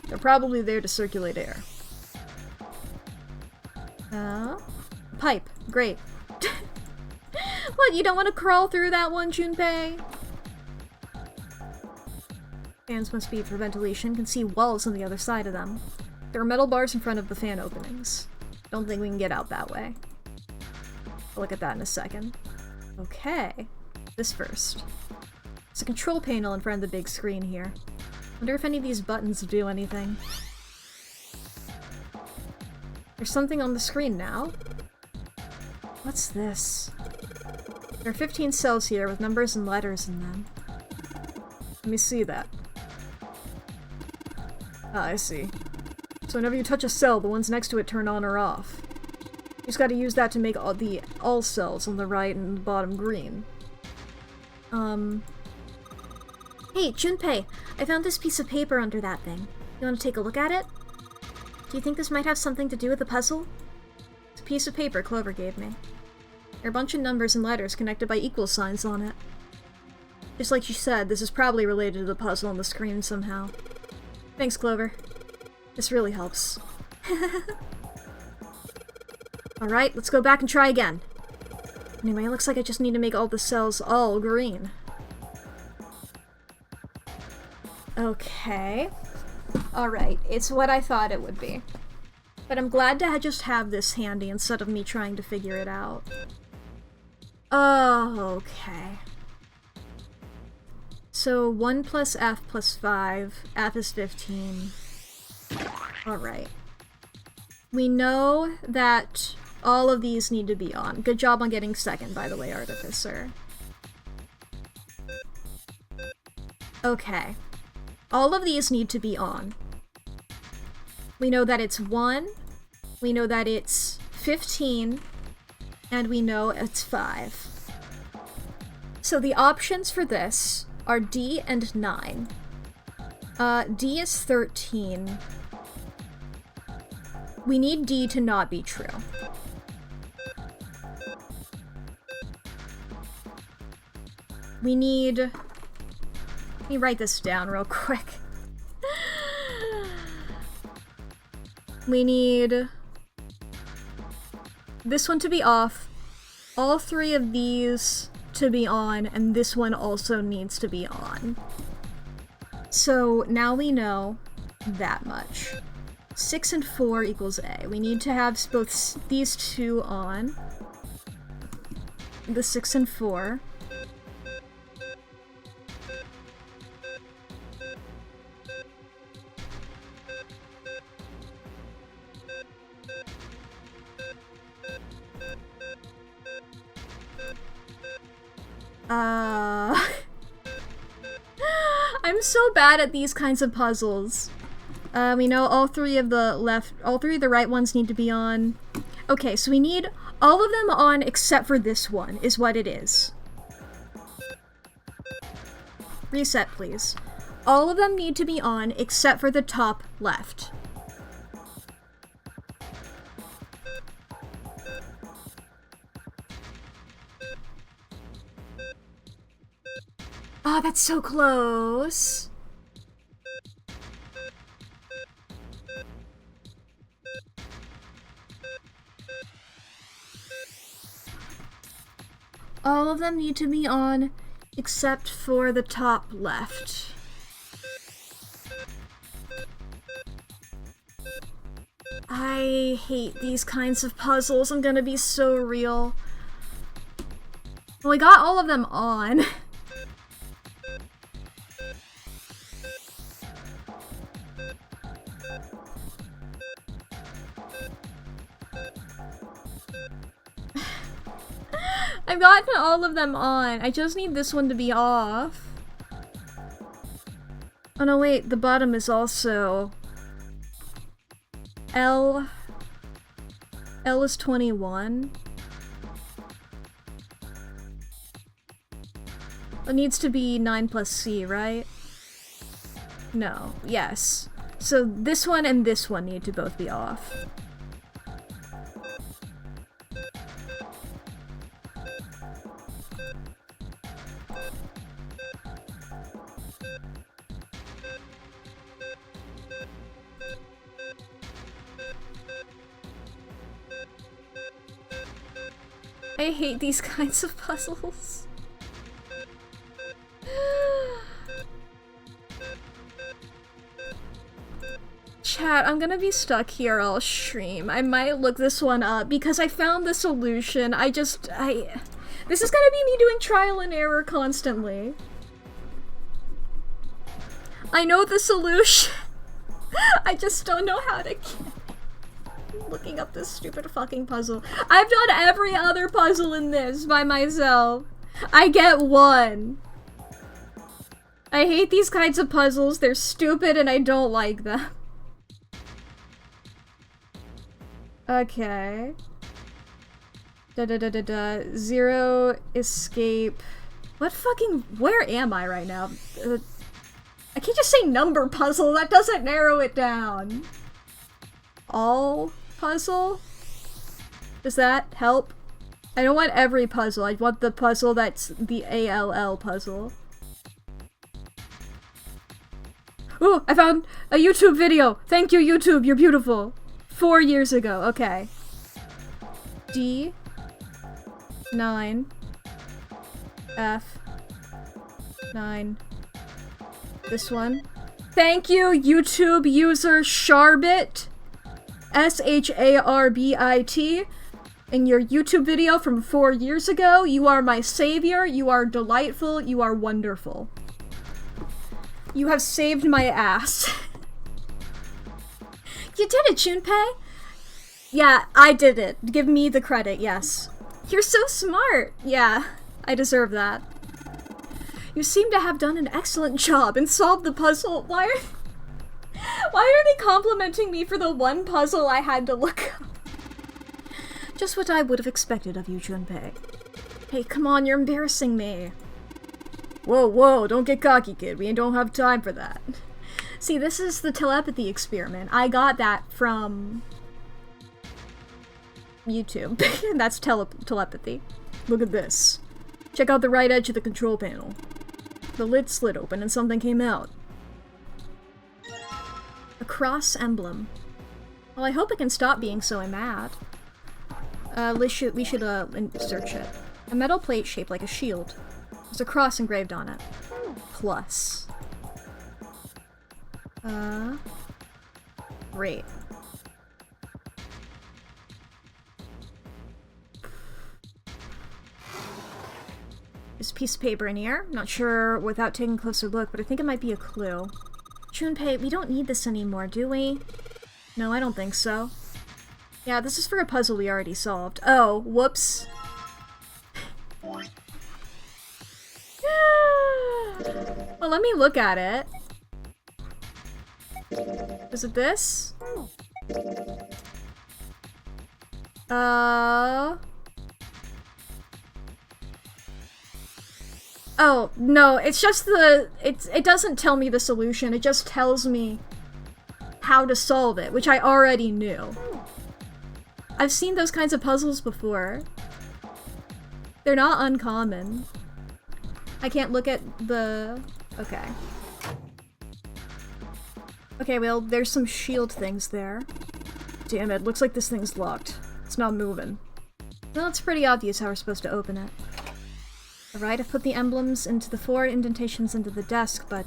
They're probably there to circulate air. Pipe. Great. What, you don't want to crawl through that one, Junpei? Fans must be for ventilation. Can see walls on the other side of them. There are metal bars in front of the fan openings. Don't think we can get out that way. I'll look at that in a second. Okay. This first. There's a control panel in front of the big screen here. Wonder if any of these buttons do anything. There's something on the screen now. What's this? There are 15 cells here with numbers and letters in them. Let me see that. Ah, I see. So whenever you touch a cell, the ones next to it turn on or off. You just gotta use that to make all cells on the right and the bottom green. Hey, Junpei! I found this piece of paper under that thing. You want to take a look at it? Do you think this might have something to do with the puzzle? It's a piece of paper Clover gave me. There are a bunch of numbers and letters connected by equal signs on it. Just like you said, this is probably related to the puzzle on the screen somehow. Thanks, Clover. This really helps. Alright, let's go back and try again. Anyway, it looks like I just need to make all the cells all green. Okay. Alright, it's what I thought it would be. But I'm glad to just have this handy instead of me trying to figure it out. Oh, okay. So 1 plus F plus 5. F is 15. Alright. We know that all of these need to be on. Good job on getting second, by the way, Artificer. Okay. All of these need to be on. We know that it's 1, we know that it's 15, and we know it's 5. So the options for this are D and 9. D is 13. We need D to not be true. We need... Let me write this down real quick. We need this one to be off, all 3 of these to be on, and this one also needs to be on. So now we know that much. 6 and 4 equals A. We need to have both these two on. The 6 and 4. I'm so bad at these kinds of puzzles. We know all three of the right ones need to be on. Okay, so we need all of them on except for this one, is what it is. Reset, please. All of them need to be on except for the top left. Oh, that's so close. All of them need to be on except for the top left. I hate these kinds of puzzles. I'm gonna be so real. Well, we got all of them on. I've gotten all of them on. I just need this one to be off. Oh no, wait, the bottom is also... L is 21. It needs to be 9 plus C, right? No. Yes. So this one and this one need to both be off. I hate these kinds of puzzles. Chat, I'm gonna be stuck here all stream. I might look this one up because I found the solution. This is gonna be me doing trial and error constantly. I know the solution. I just don't know how to get looking up this stupid fucking puzzle. I've done every other puzzle in this by myself. I get 1. I hate these kinds of puzzles. They're stupid and I don't like them. Okay. Zero escape. What fucking... Where am I right now? I can't just say number puzzle. That doesn't narrow it down. All puzzle? Does that help? I don't want every puzzle. I want the puzzle that's the ALL puzzle. Ooh, I found a YouTube video! Thank you, YouTube, you're beautiful! 4 years ago, okay. D 9 F 9. This one. Thank you, YouTube user Sharbit. S-H-A-R-B-I-T. In your YouTube video from 4 years ago, you are my savior, you are delightful, you are wonderful. You have saved my ass. You did it, Junpei! Yeah, I did it. Give me the credit, yes. You're so smart! Yeah, I deserve that. You seem to have done an excellent job and solved the puzzle. Why are they complimenting me for the one puzzle I had to look up? Just what I would have expected of you, Junpei. Hey, come on, you're embarrassing me. Whoa, whoa, don't get cocky, kid. We don't have time for that. See, this is the telepathy experiment. I got that from YouTube. That's telepathy. Look at this. Check out the right edge of the control panel. The lid slid open and something came out. A cross emblem. Well, I hope it can stop being so mad. We should search it. A metal plate shaped like a shield. There's a cross engraved on it. Plus. Great. There's a piece of paper in here. Not sure without taking a closer look, but I think it might be a clue. Junpei, we don't need this anymore, do we? No, I don't think so. Yeah, this is for a puzzle we already solved. Oh, whoops. Well, let me look at it. Is it this? Oh, no, it's just it doesn't tell me the solution, it just tells me how to solve it, which I already knew. I've seen those kinds of puzzles before. They're not uncommon. I can't look at the... Okay. Okay, well, there's some shield things there. Damn it, looks like this thing's locked. It's not moving. Well, it's pretty obvious how we're supposed to open it. Alright, I've put the emblems into the 4 indentations into the desk, but...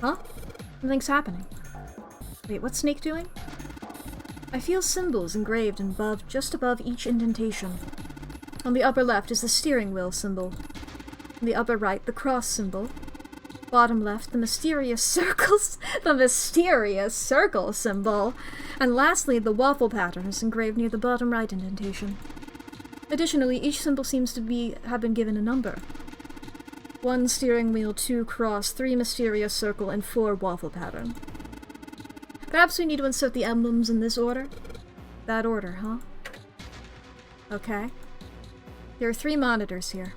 Huh? Something's happening. Wait, what's Snake doing? I feel symbols engraved and just above each indentation. On the upper left is the steering wheel symbol. On the upper right, the cross symbol. Bottom left, the mysterious circles, the mysterious circle symbol. And lastly, the waffle pattern is engraved near the bottom right indentation. Additionally, each symbol seems to have been given a number. 1 steering wheel, 2 cross, 3 mysterious circle, and 4 waffle pattern. Perhaps we need to insert the emblems in this order? That order, huh? Okay. There are 3 monitors here.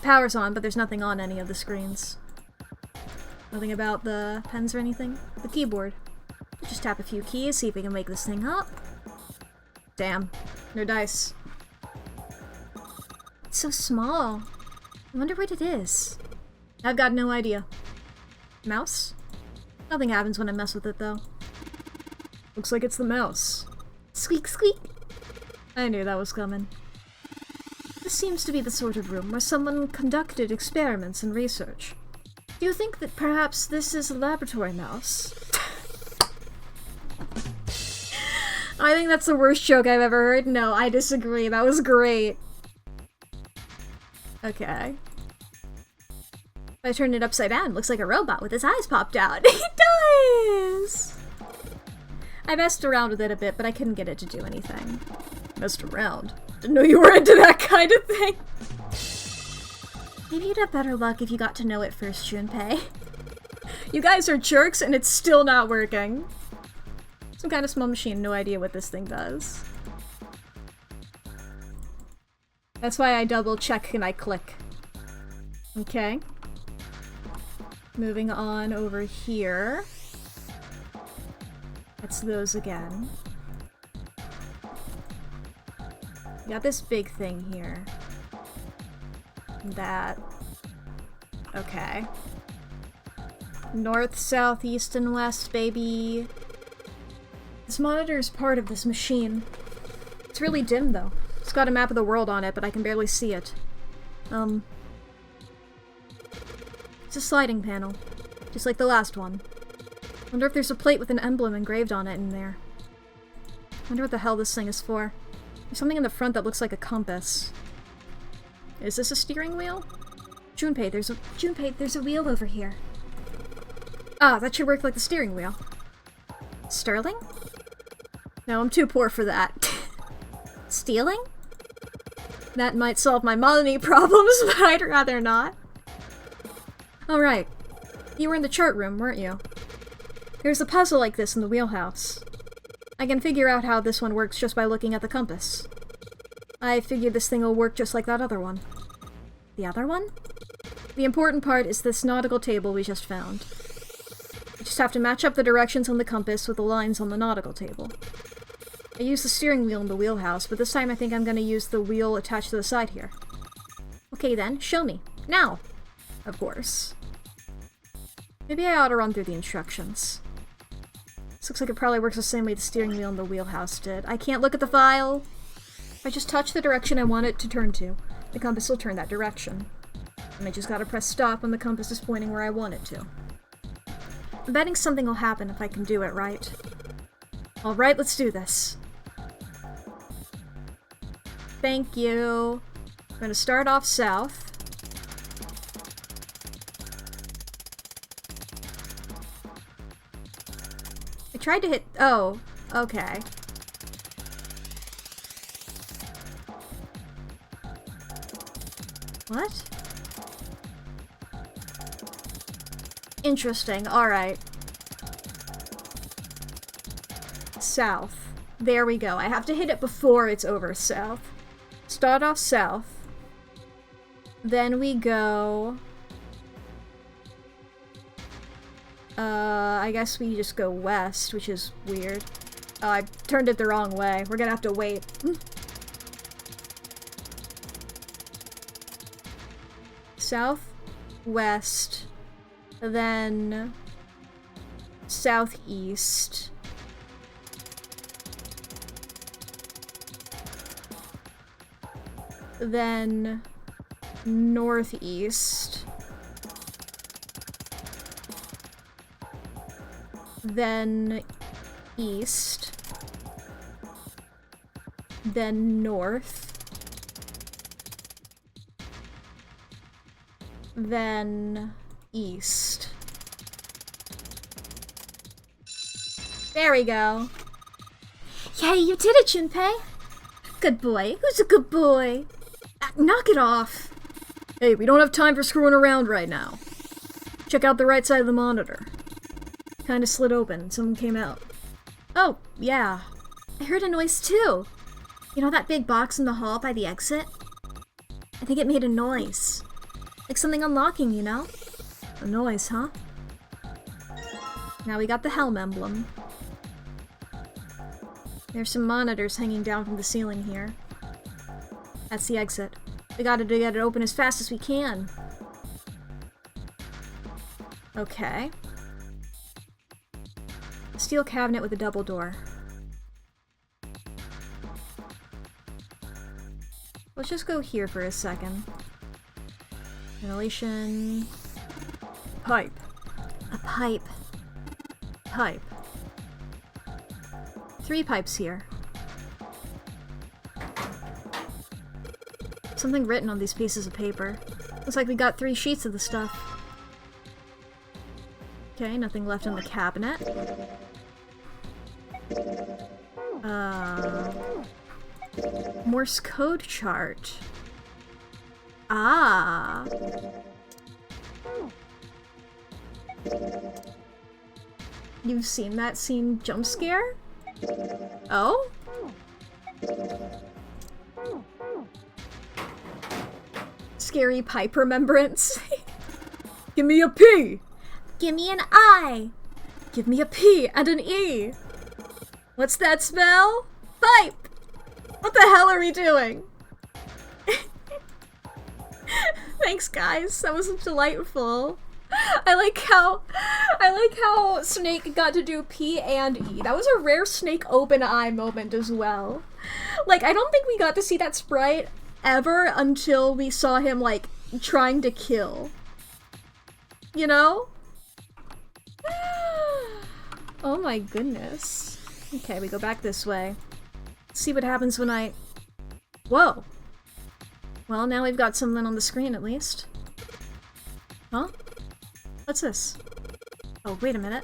Power's on, but there's nothing on any of the screens. Nothing about the pens or anything? The keyboard. Just tap a few keys, see if we can wake this thing up. Damn. No dice. It's so small. I wonder what it is. I've got no idea. Mouse? Nothing happens when I mess with it, though. Looks like it's the mouse. Squeak, squeak! I knew that was coming. This seems to be the sort of room where someone conducted experiments and research. Do you think that perhaps this is a laboratory mouse? I think that's the worst joke I've ever heard. No, I disagree. That was great. Okay. If I turn it upside down, it looks like a robot with his eyes popped out. It does! I messed around with it a bit, but I couldn't get it to do anything. Messed around? Didn't know you were into that kind of thing. Maybe you'd have better luck if you got to know it first, Junpei. You guys are jerks and it's still not working. Some kind of small machine, no idea what this thing does. That's why I double check and I click. Okay. Moving on over here. It's those again. Got this big thing here. That. Okay. North, south, east, and west, baby. This monitor is part of this machine. It's really dim, though. It's got a map of the world on it, but I can barely see it. It's a sliding panel. Just like the last one. Wonder if there's a plate with an emblem engraved on it in there. Wonder what the hell this thing is for. There's something in the front that looks like a compass. Is this a steering wheel? Junpei, there's a wheel over here. Ah, that should work like the steering wheel. Sterling? No, I'm too poor for that. Stealing? That might solve my money problems, but I'd rather not. Alright. You were in the chart room, weren't you? There's a puzzle like this in the wheelhouse. I can figure out how this one works just by looking at the compass. I figure this thing will work just like that other one. The other one? The important part is this nautical table we just found. I just have to match up the directions on the compass with the lines on the nautical table. I used the steering wheel in the wheelhouse, but this time I think I'm gonna use the wheel attached to the side here. Okay then, show me. Now! Of course. Maybe I ought to run through the instructions. This looks like it probably works the same way the steering wheel in the wheelhouse did. I can't look at the file! If I just touch the direction I want it to turn to, the compass will turn that direction. And I just gotta press stop when the compass is pointing where I want it to. I'm betting something will happen if I can do it right. Alright, let's do this. Thank you. We're gonna start off south. I tried to hit... Oh, okay. What? Interesting, alright. South. There we go. I have to hit it before it's over south. Start off south. Then we go... I guess we just go west, which is weird. Oh, I turned it the wrong way. We're gonna have to wait. Southwest, then southeast, then northeast, then east, then north, then east. There we go. Yay, you did it, Junpei! Good boy. Who's a good boy? Knock it off. Hey, we don't have time for screwing around right now. Check out the right side of the monitor. Kinda slid open and someone came out. Oh, yeah. I heard a noise too. You know that big box in the hall by the exit? I think it made a noise. Like something unlocking, you know? A noise, huh? Now we got the helm emblem. There's some monitors hanging down from the ceiling here. That's the exit. We gotta get it open as fast as we can. Okay. Steel cabinet with a double door. Let's just go here for a second. Ventilation. Pipe. A pipe. Pipe. 3 pipes here. Something written on these pieces of paper. Looks like we got 3 sheets of the stuff. Okay, nothing left in the cabinet. Morse code chart. Ah. You've seen that scene jump scare? Oh? Scary pipe remembrance. Give me a P! Give me an I! Give me a P and an E! What's that smell? Pipe! What the hell are we doing? Thanks, guys. That was delightful. I like how Snake got to do P and E. That was a rare Snake open eye moment as well. Like, I don't think we got to see that sprite ever until we saw him, like, trying to kill. You know? Oh my goodness. Okay, we go back this way. Let's see what happens when I... Whoa! Well, now we've got something on the screen at least. Huh? What's this? Oh, wait a minute.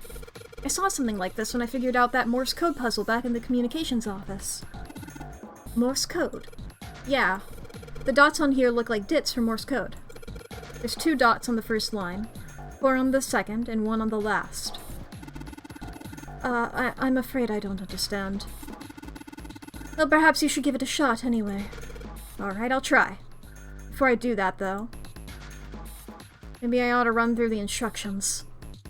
I saw something like this when I figured out that Morse code puzzle back in the communications office. Morse code. Yeah. The dots on here look like dits for Morse code. There's 2 dots on the first line, 4 on the second, and 1 on the last. I'm afraid I don't understand. Well, perhaps you should give it a shot anyway. Alright, I'll try. Before I do that, though, maybe I ought to run through the instructions.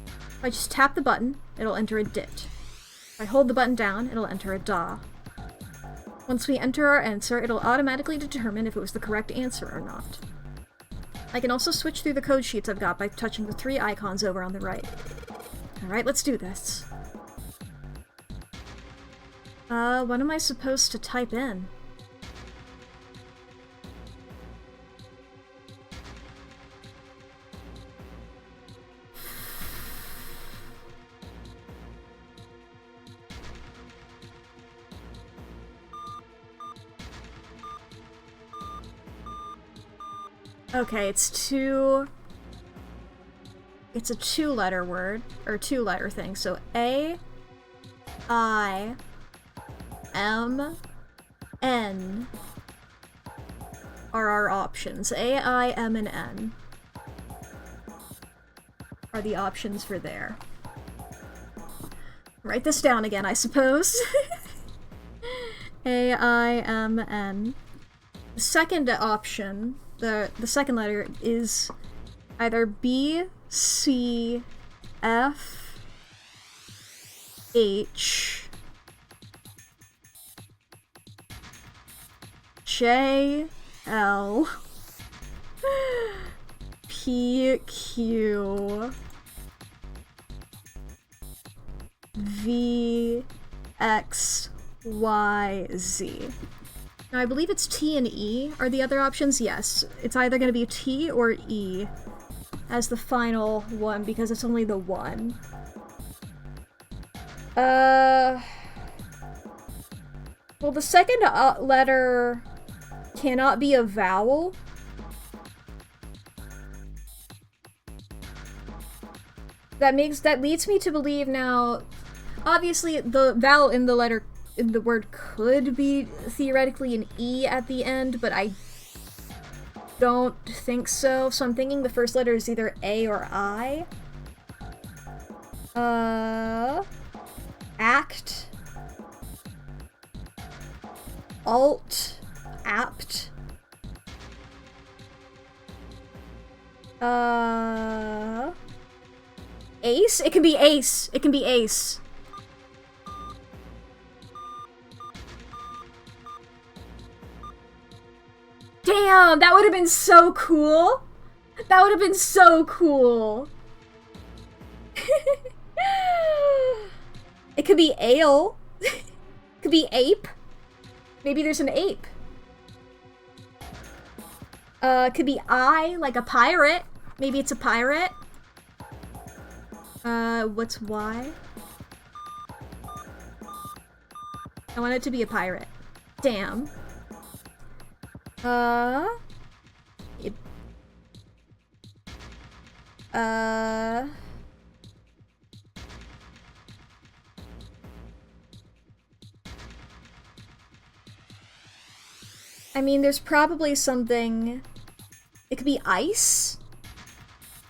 If I just tap the button, it'll enter a dit. If I hold the button down, it'll enter a da. Once we enter our answer, it'll automatically determine if it was the correct answer or not. I can also switch through the code sheets I've got by touching the 3 icons over on the right. Alright, let's do this. What am I supposed to type in? Okay, it's a two-letter word, or two-letter thing. So A, I, M, N are our options. A, I, M, and N are the options for there. Write this down again, I suppose. A, I, M, N. The second option, the second letter, is either B, C, F, H, J, L, P, Q, V, X, Y, Z. Now, I believe it's T and E are the other options. Yes, it's either going to be T or E as the final one because it's only the one. Well, the second letter cannot be a vowel. That leads me to believe now, obviously the vowel in the letter in the word could be theoretically an E at the end, but I don't think so. So I'm thinking the first letter is either A or I. Act. Alt. Apt. Ace? It can be ace. It can be ace. Damn, that would have been so cool. That would have been so cool. It could be ale. It could be ape. Maybe there's an ape. It could be I, like a pirate. Maybe it's a pirate. What's Y? I want it to be a pirate. Damn. I mean, there's probably something... It could be ice?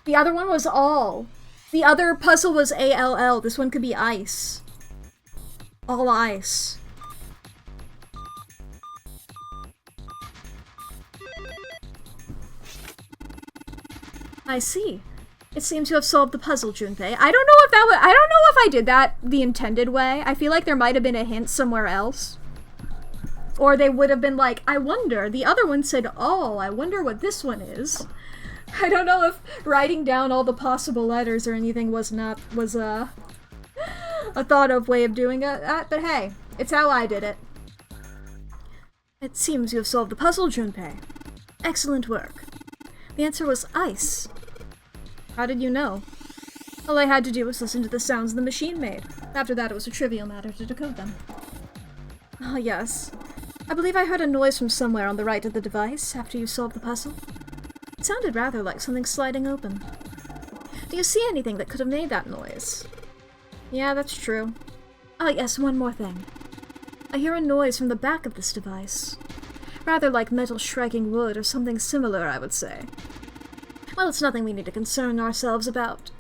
The other one was all. The other puzzle was ALL. This one could be ice. All ice. I see. It seems to have solved the puzzle, Junpei. I don't know if that I don't know if I did that the intended way. I feel like there might have been a hint somewhere else. Or they would have been like, I wonder. The other one said, oh, I wonder what this one is. I don't know if writing down all the possible letters or anything was a thought of way of doing it, but hey, it's how I did it. It seems you have solved the puzzle, Junpei. Excellent work. The answer was ice. How did you know? All I had to do was listen to the sounds the machine made. After that, it was a trivial matter to decode them. Oh, yes. I believe I heard a noise from somewhere on the right of the device after you solved the puzzle. It sounded rather like something sliding open. Do you see anything that could have made that noise? Yeah, that's true. Oh, yes, one more thing. I hear a noise from the back of this device. Rather like metal striking wood or something similar, I would say. Well, it's nothing we need to concern ourselves about.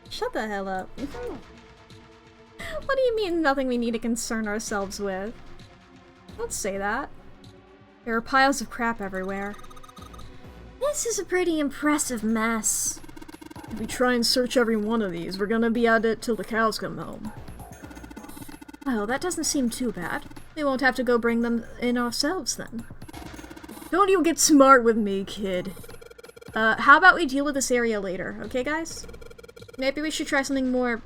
Shut the hell up. What do you mean, nothing we need to concern ourselves with? Don't say that. There are piles of crap everywhere. This is a pretty impressive mess. If we try and search every one of these, we're gonna be at it till the cows come home. Well, that doesn't seem too bad. We won't have to go bring them in ourselves, then. Don't you get smart with me, kid. How about we deal with this area later, okay, guys? Maybe we should try something more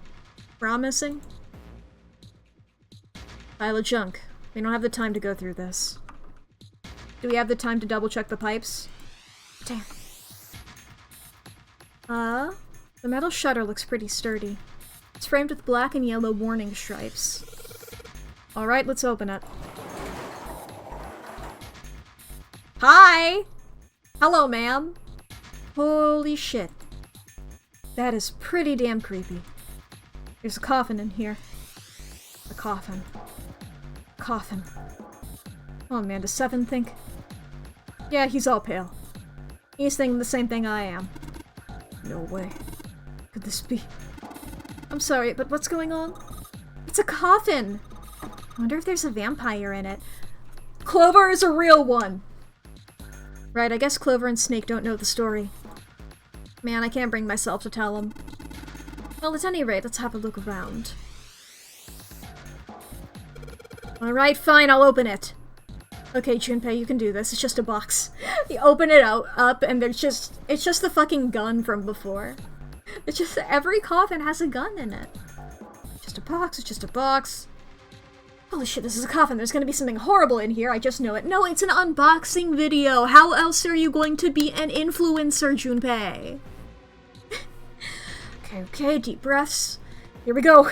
promising? Pile of junk. We don't have the time to go through this. Do we have the time to double-check the pipes? Damn. The metal shutter looks pretty sturdy. It's framed with black and yellow warning stripes. Alright, let's open it. Hi! Hello, ma'am. Holy shit. That is pretty damn creepy. There's a coffin in here. A coffin. Coffin. Oh man, does Seven think? Yeah, he's all pale. He's thinking the same thing I am. No way. Could this be? I'm sorry, but what's going on? It's a coffin! I wonder if there's a vampire in it. Clover is a real one! Right, I guess Clover and Snake don't know the story. Man, I can't bring myself to tell them. Well, at any rate, let's have a look around. Alright, fine, I'll open it. Okay, Junpei, you can do this. It's just a box. You open it up, and it's just the fucking gun from before. It's just, every coffin has a gun in it. Just a box, it's just a box. Holy shit, this is a coffin. There's gonna be something horrible in here, I just know it. No, it's an unboxing video. How else are you going to be an influencer, Junpei? Okay, deep breaths. Here we go.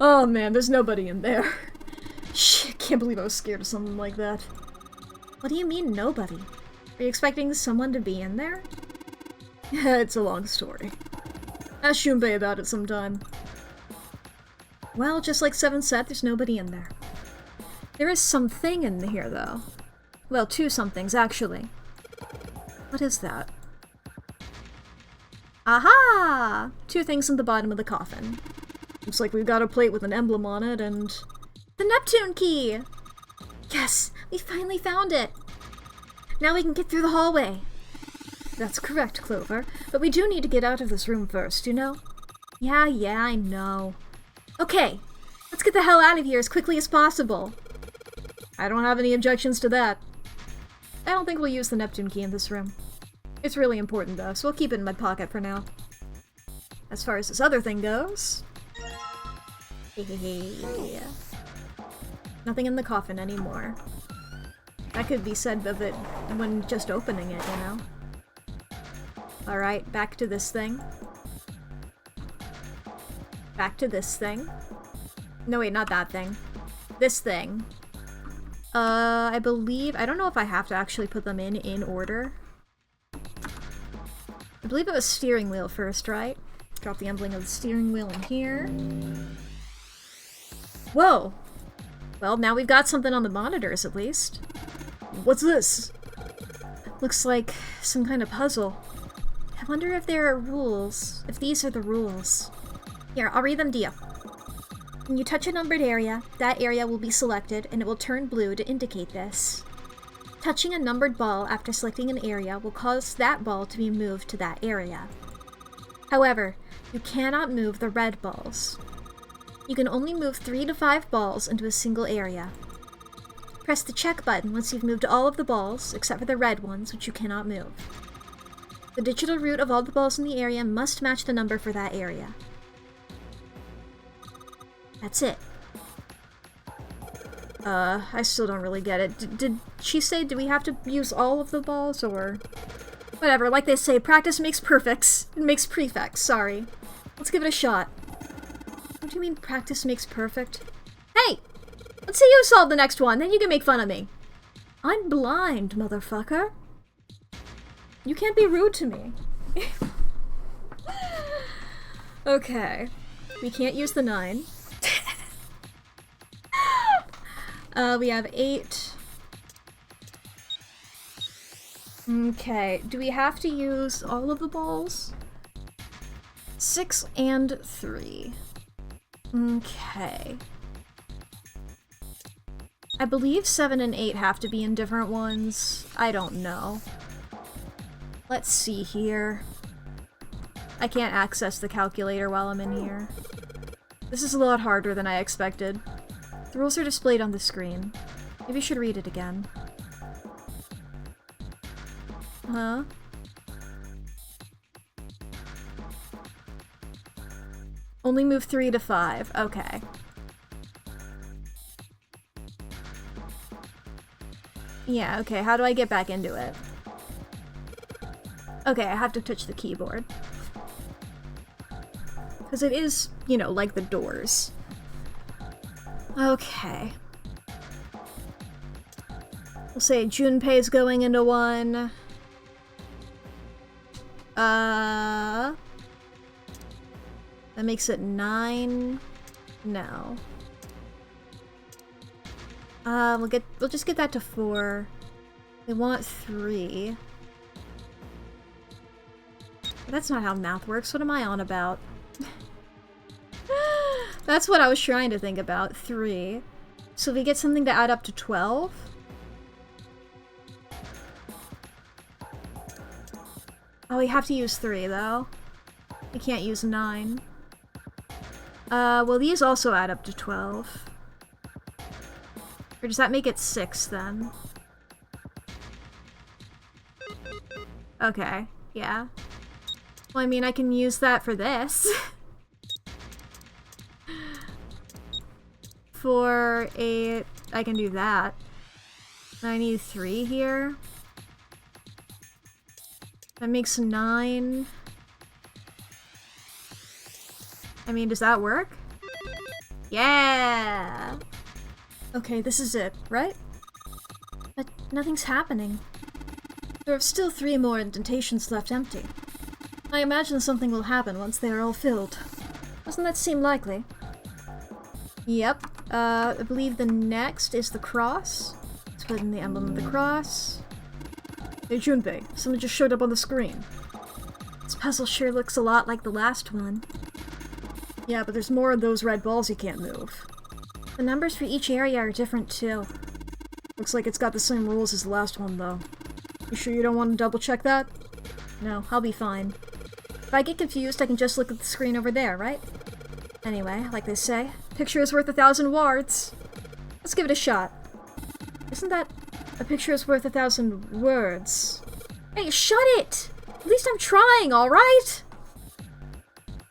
Oh man, there's nobody in there. Shit, can't believe I was scared of something like that. What do you mean, nobody? Are you expecting someone to be in there? It's a long story. Ask Junpei about it sometime. Well, just like Seven said, there's nobody in there. There is something in here, though. Well, two somethings, actually. What is that? Aha! Two things in the bottom of the coffin. Looks like we've got a plate with an emblem on it, and... the Neptune key! Yes! We finally found it! Now we can get through the hallway! That's correct, Clover. But we do need to get out of this room first, you know? Yeah, I know. Okay! Let's get the hell out of here as quickly as possible! I don't have any objections to that. I don't think we'll use the Neptune key in this room. It's really important though, so we'll keep it in my pocket for now. As far as this other thing goes... Nothing in the coffin anymore. That could be said of it when just opening it, you know? Alright, back to this thing. Back to this thing. No wait, not that thing. This thing. I believe... I don't know if I have to actually put them in order. I believe it was steering wheel first, right? Drop the emblem of the steering wheel in here. Whoa! Well, now we've got something on the monitors, at least. What's this? Looks like some kind of puzzle. I wonder if there are rules. If these are the rules. Here, I'll read them to you. When you touch a numbered area, that area will be selected, and it will turn blue to indicate this. Touching a numbered ball after selecting an area will cause that ball to be moved to that area. However, you cannot move the red balls. You can only move 3 to 5 balls into a single area. Press the check button once you've moved all of the balls, except for the red ones, which you cannot move. The digital root of all the balls in the area must match the number for that area. That's it. I still don't really get it. Did she say, do we have to use all of the balls, or... Whatever, like they say, practice makes perfects. It makes prefects, sorry. Let's give it a shot. What do you mean practice makes perfect? Hey! Let's see you solve the next one, then you can make fun of me. I'm blind, motherfucker. You can't be rude to me. Okay. We can't use the 9. We have 8. Okay, do we have to use all of the balls? 6 and 3. Okay. I believe 7 and 8 have to be in different ones. I don't know. Let's see here. I can't access the calculator while I'm in here. This is a lot harder than I expected. The rules are displayed on the screen. Maybe I should read it again. Huh? Only move 3 to 5. Okay. Yeah, okay. How do I get back into it? Okay, I have to touch the keyboard. Because it is, you know, like the doors. Okay. We'll say Junpei's going into one. That makes it 9. No. We'll just get that to 4. We want 3. That's not how math works. What am I on about? That's what I was trying to think about. 3. So we get something to add up to 12? Oh, we have to use 3, though. We can't use 9. Well, these also add up to 12. Or does that make it 6, then? Okay, yeah. Well, I mean, I can use that for this. For 8, I can do that. I need 3 here. That makes 9. I mean, does that work? Yeah! Okay, this is it, right? But nothing's happening. There are still 3 more indentations left empty. I imagine something will happen once they are all filled. Doesn't that seem likely? Yep. I believe the next is the cross. Let's put in the emblem of the cross. Hey Junpei, someone just showed up on the screen. This puzzle sure looks a lot like the last one. Yeah, but there's more of those red balls you can't move. The numbers for each area are different too. Looks like it's got the same rules as the last one though. You sure you don't want to double check that? No, I'll be fine. If I get confused, I can just look at the screen over there, right? Anyway, like they say, picture is worth 1,000 words. Let's give it a shot. Isn't that a picture is worth 1,000 words? Hey, shut it! At least I'm trying, alright?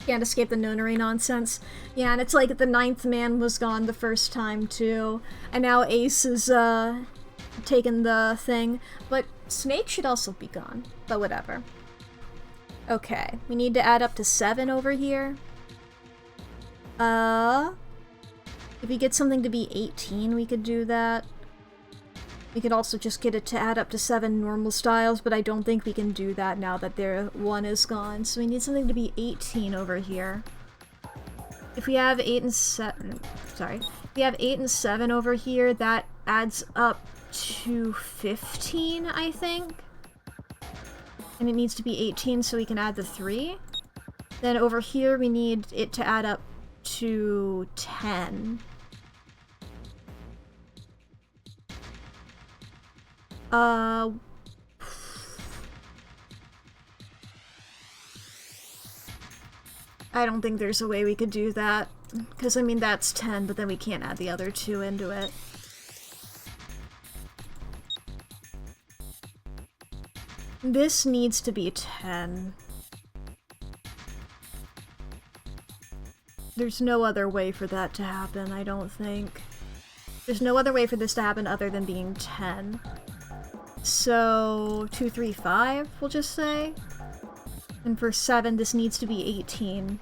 Can't escape the nonary nonsense. Yeah, and it's like the 9th man was gone the first time, too. And now Ace is, taken the thing. But Snake should also be gone. But whatever. Okay, we need to add up to 7 over here. If we get something to be 18, we could do that. We could also just get it to add up to 7 normal styles, but I don't think we can do that now that their 1 is gone. So we need something to be 18 over here. If we have 8 and 7... Sorry. If we have 8 and 7 over here, that adds up to 15, I think? And it needs to be 18 so we can add the 3. Then over here we need it to add up to 10. I don't think there's a way we could do that. Because, I mean, that's 10, but then we can't add the other 2 into it. This needs to be 10. There's no other way for that to happen, I don't think. There's no other way for this to happen other than being 10. So, 2, 3, 5, we'll just say. And for 7, this needs to be 18.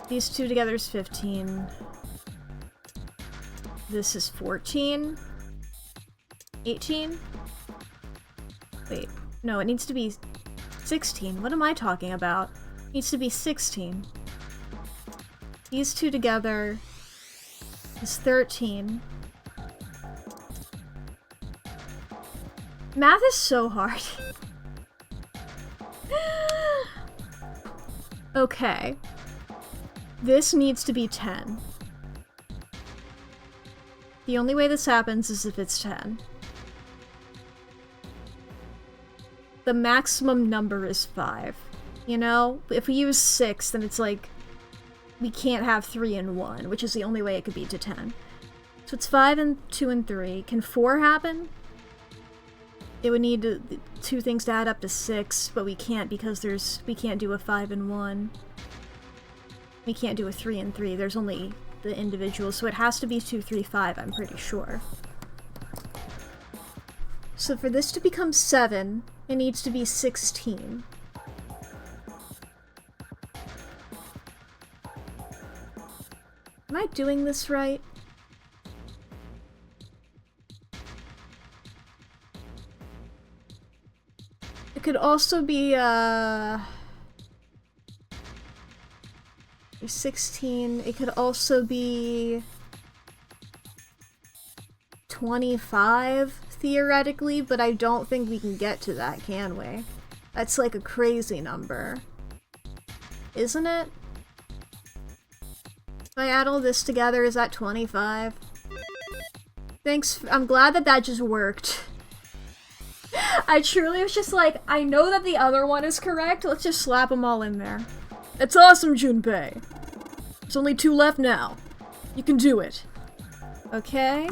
These 2 together is 15. This is 14. 18? Wait, no, it needs to be 16. What am I talking about? It needs to be 16. These 2 together is 13. Math is so hard. Okay. This needs to be 10. The only way this happens is if it's 10. The maximum number is 5. You know? If we use 6, then it's like... we can't have 3 and 1, which is the only way it could be to 10. So it's 5 and 2 and 3. Can 4 happen? It would need 2 things to add up to 6, but we can't because we can't do a 5 and 1. We can't do a 3 and 3. There's only the individuals, so it has to be 2, 3, 5, I'm pretty sure. So for this to become 7, it needs to be 16. Am I doing this right? It could also be, 16. It could also be 25, theoretically, but I don't think we can get to that, can we? That's like a crazy number. Isn't it? If I add all this together, is that 25? Thanks, I'm glad that that just worked. I truly was just like, I know that the other one is correct, let's just slap them all in there. That's awesome, Junpei! There's only 2 left now. You can do it. Okay.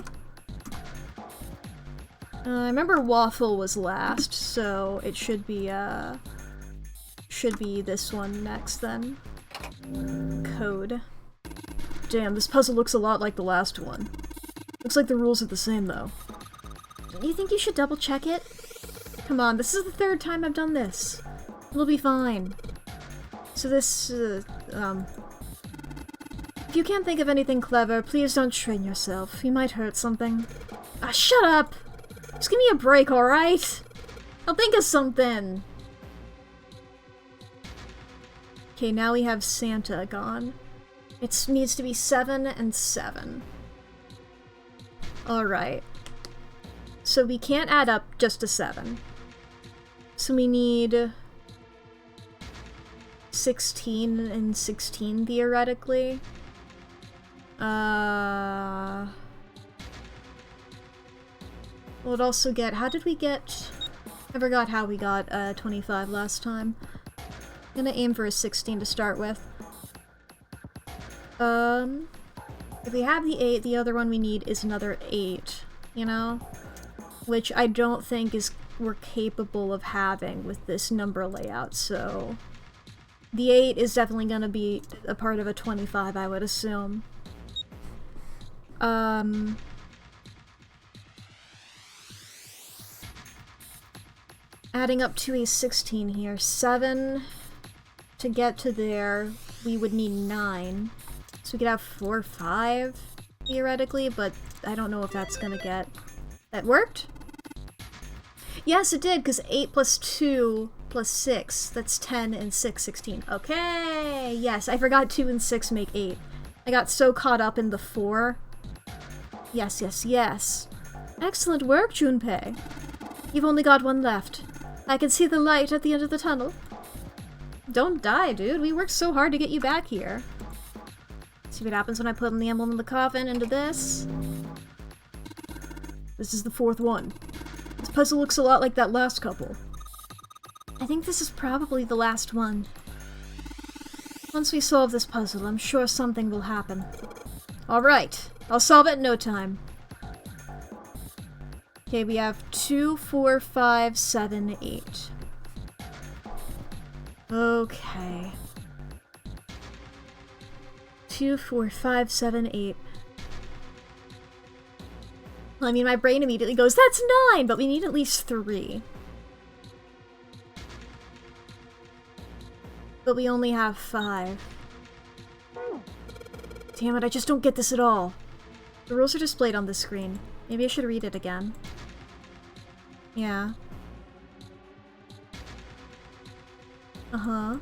I remember Waffle was last, so it should be this one next then. Code. Damn, this puzzle looks a lot like the last one. Looks like the rules are the same, though. Don't you think you should double check it? Come on, this is the 3rd time I've done this. It'll be fine. So this, if you can't think of anything clever, please don't strain yourself. You might hurt something. Ah, shut up! Just give me a break, alright? I'll think of something! Okay, now we have Santa gone. It needs to be 7 and 7. Alright. So we can't add up just to 7. So we need 16 and 16, theoretically. We'll also get... How did we get... I forgot how we got 25 last time. I'm gonna aim for a 16 to start with. If we have the 8, the other one we need is another 8, you know? Which I don't think we're capable of having with this number layout, so... The 8 is definitely gonna be a part of a 25, I would assume. Adding up to a 16 here. 7 to get to there, we would need 9. So we could have 4 or 5, theoretically, but I don't know if that's gonna get... That worked? Yes, it did, because 8 plus 2 plus 6, that's 10, and 6, 16. Okay! Yes, I forgot 2 and 6 make 8. I got so caught up in the 4. Yes, yes, yes. Excellent work, Junpei. You've only got 1 left. I can see the light at the end of the tunnel. Don't die, dude. We worked so hard to get you back here. See what happens when I put the emblem in the coffin into this. This is the 4th one. This puzzle looks a lot like that last couple. I think this is probably the last one. Once we solve this puzzle, I'm sure something will happen. Alright, I'll solve it in no time. Okay, we have 2, 4, 5, 7, 8. Okay. 2, 4, 5, 7, 8. Well, I mean, my brain immediately goes, that's 9! But we need at least 3. But we only have 5. Damn it, I just don't get this at all. The rules are displayed on the screen. Maybe I should read it again. Yeah. Uh-huh.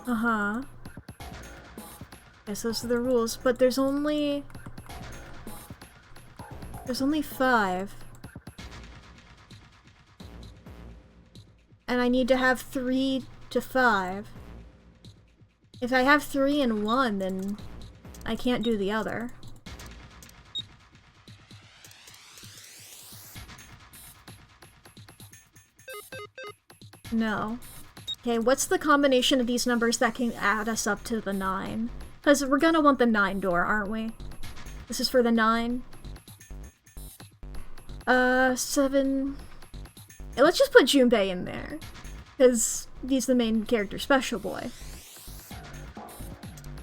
Uh-huh. Guess those are the rules, but there's only 5. And I need to have 3 to 5. If I have 3 and 1, then I can't do the other. No. Okay, what's the combination of these numbers that can add us up to the 9? Because we're gonna want the 9 door, aren't we? This is for the 9. 7... Let's just put Junpei in there. Because he's the main character, Special Boy.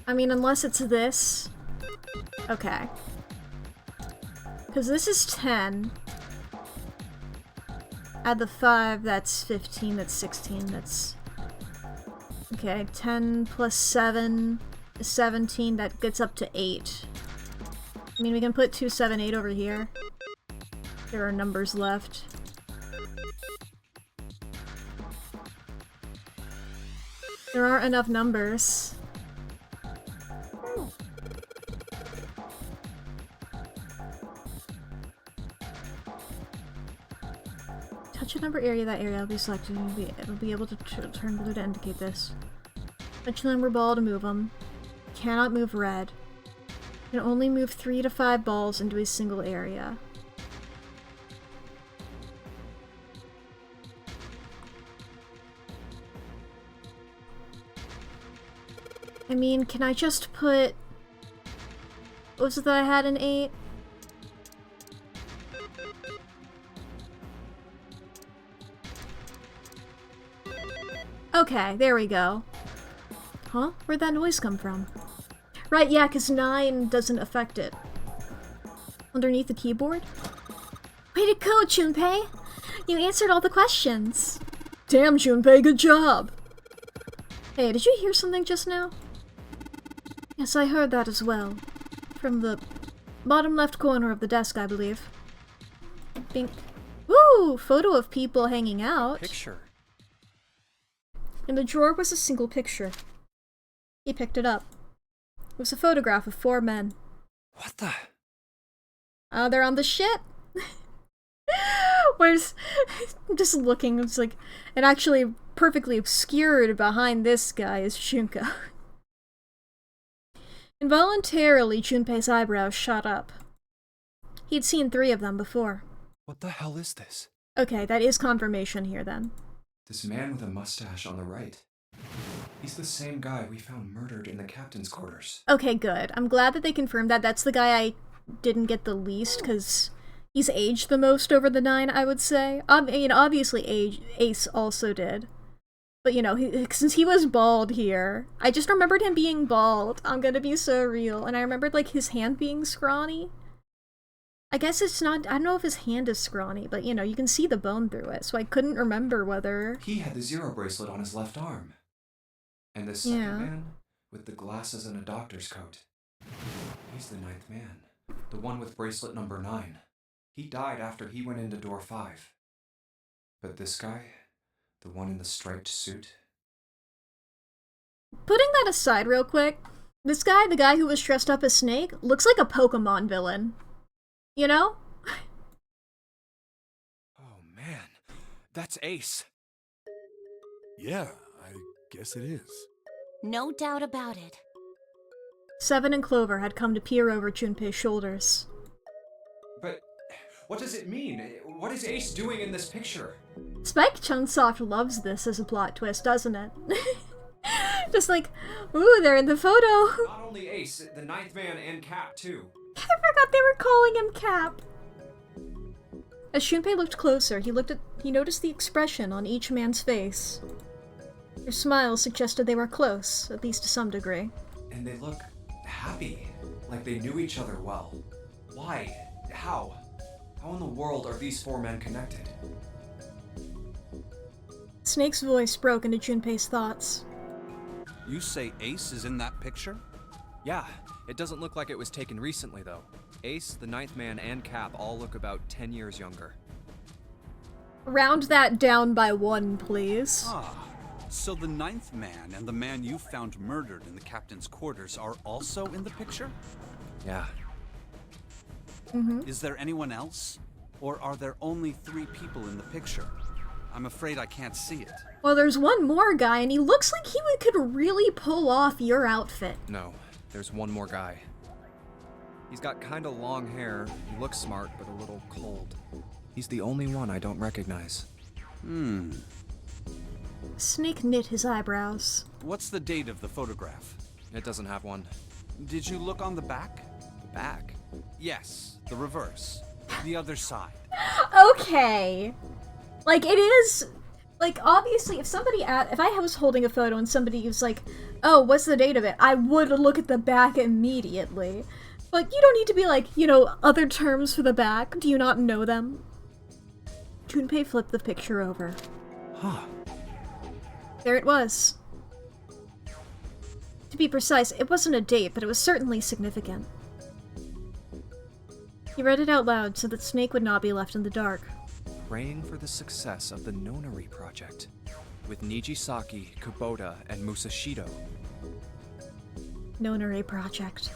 I mean, unless it's this. Okay. Because this is 10. Add the 5, that's 15, that's 16, that's... Okay, 10 plus 7 is 17, that gets up to 8. I mean, we can put 2, 7, 8 over here. There are numbers left. There aren't enough numbers. Touch a number area, that area will be selected and it'll be able to turn blue to indicate this. Touch the number ball to move them. Cannot move red. You can only move 3 to 5 balls into a single area. I mean, can I just put... What was it that I had in 8? Okay, there we go. Huh? Where'd that noise come from? Right, yeah, because 9 doesn't affect it. Underneath the keyboard? Way to go, Junpei! You answered all the questions! Damn, Junpei, good job! Hey, did you hear something just now? Yes, I heard that as well. From the bottom left corner of the desk, I believe. Bink. Woo! Photo of people hanging out. Picture. In the drawer was a single picture. He picked it up. It was a photograph of 4 men. What the? They're on the ship. Where's... I'm just looking, it's like... And actually, perfectly obscured behind this guy is Shunka. Involuntarily, Junpei's eyebrows shot up. He'd seen 3 of them before. What the hell is this? Okay, that is confirmation here then. This man with a mustache on the right. He's the same guy we found murdered in the captain's quarters. Okay, good. I'm glad that they confirmed that. That's the guy I didn't get the least, because he's aged the most over the 9, I would say. I mean, obviously Ace also did. But, you know, since he was bald here, I just remembered him being bald. I'm gonna be so real. And I remembered, like, his hand being scrawny. I guess it's not... I don't know if his hand is scrawny, but, you know, you can see the bone through it. So I couldn't remember whether... He had the zero bracelet on his left arm. And the second man, with the glasses and a doctor's coat. He's the 9th man. The one with bracelet number 9. He died after he went into door 5. But this guy, the one in the striped suit... Putting that aside real quick, this guy, the guy who was dressed up as Snake, looks like a Pokemon villain. You know? Oh man, that's Ace. Yeah, I guess it is. No doubt about it. 7 and Clover had come to peer over Junpei's shoulders. But what does it mean? What is Ace doing in this picture? Spike Chunsoft loves this as a plot twist, doesn't it? Just like, ooh, they're in the photo. Not only Ace, the 9th man and Cap too. I forgot they were calling him Cap. As Junpei looked closer, he noticed the expression on each man's face. Their smiles suggested they were close, at least to some degree. And they look happy, like they knew each other well. Why? How? How in the world are these 4 men connected? Snake's voice broke into Junpei's thoughts. You say Ace is in that picture? Yeah, it doesn't look like it was taken recently, though. Ace, the 9th man, and Cap all look about 10 years younger. Round that down by 1, please. Ah, so the 9th man and the man you found murdered in the captain's quarters are also in the picture? Yeah. Is there anyone else? Or are there only 3 people in the picture? I'm afraid I can't see it. Well, there's one more guy, and he looks like he could really pull off your outfit. No, there's one more guy. He's got kinda long hair, he looks smart, but a little cold. He's the only one I don't recognize. Snake knit his eyebrows. What's the date of the photograph? It doesn't have one. Did you look on the back? The back? Yes, the reverse. The other side. Okay. Like, it is... Like, obviously, if I was holding a photo and somebody was like, oh, what's the date of it? I would look at the back immediately. But you don't need to be like, you know, other terms for the back. Do you not know them? Junpei flipped the picture over. Huh. There it was. To be precise, it wasn't a date, but it was certainly significant. He read it out loud so that Snake would not be left in the dark. Praying for the success of the Nonari project, with Nijisaki, Kubota, and Musashido. Nonare Project.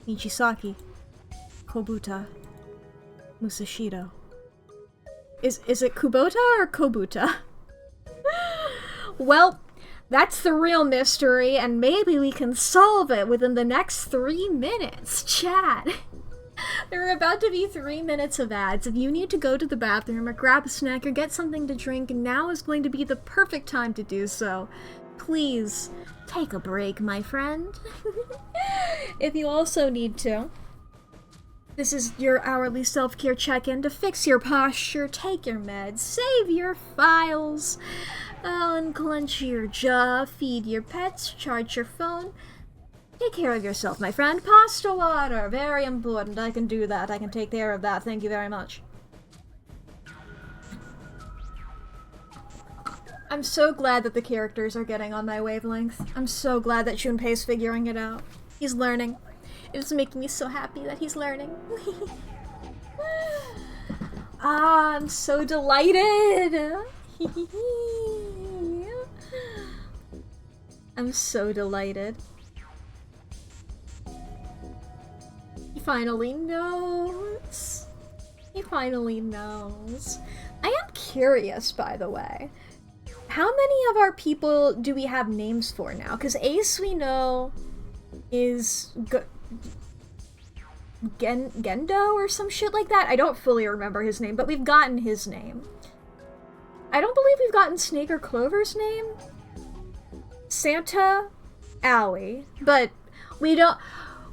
Nijisaki. Kobuta. Musashido. Is it Kubota or Kobuta? Well, that's the real mystery, and maybe we can solve it within the next 3 minutes. Chat. There are about to be 3 minutes of ads. If you need to go to the bathroom or grab a snack or get something to drink, now is going to be the perfect time to do so. Please, take a break, my friend. If you also need to, this is your hourly self-care check-in to fix your posture, take your meds, save your files, unclench your jaw, feed your pets, charge your phone. Take care of yourself, my friend. Pasta water, very important. I can do that. I can take care of that. Thank you very much. I'm so glad that the characters are getting on my wavelength. I'm so glad that Junpei's figuring it out. He's learning. It's making me so happy that he's learning. Ah, I'm so delighted. I'm so delighted. He finally knows. He finally knows. I am curious, by the way. How many of our people do we have names for now? Because Ace we know is Gendo or some shit like that. I don't fully remember his name, but we've gotten his name. I don't believe we've gotten Snake or Clover's name. Santa, Owie, but we don't.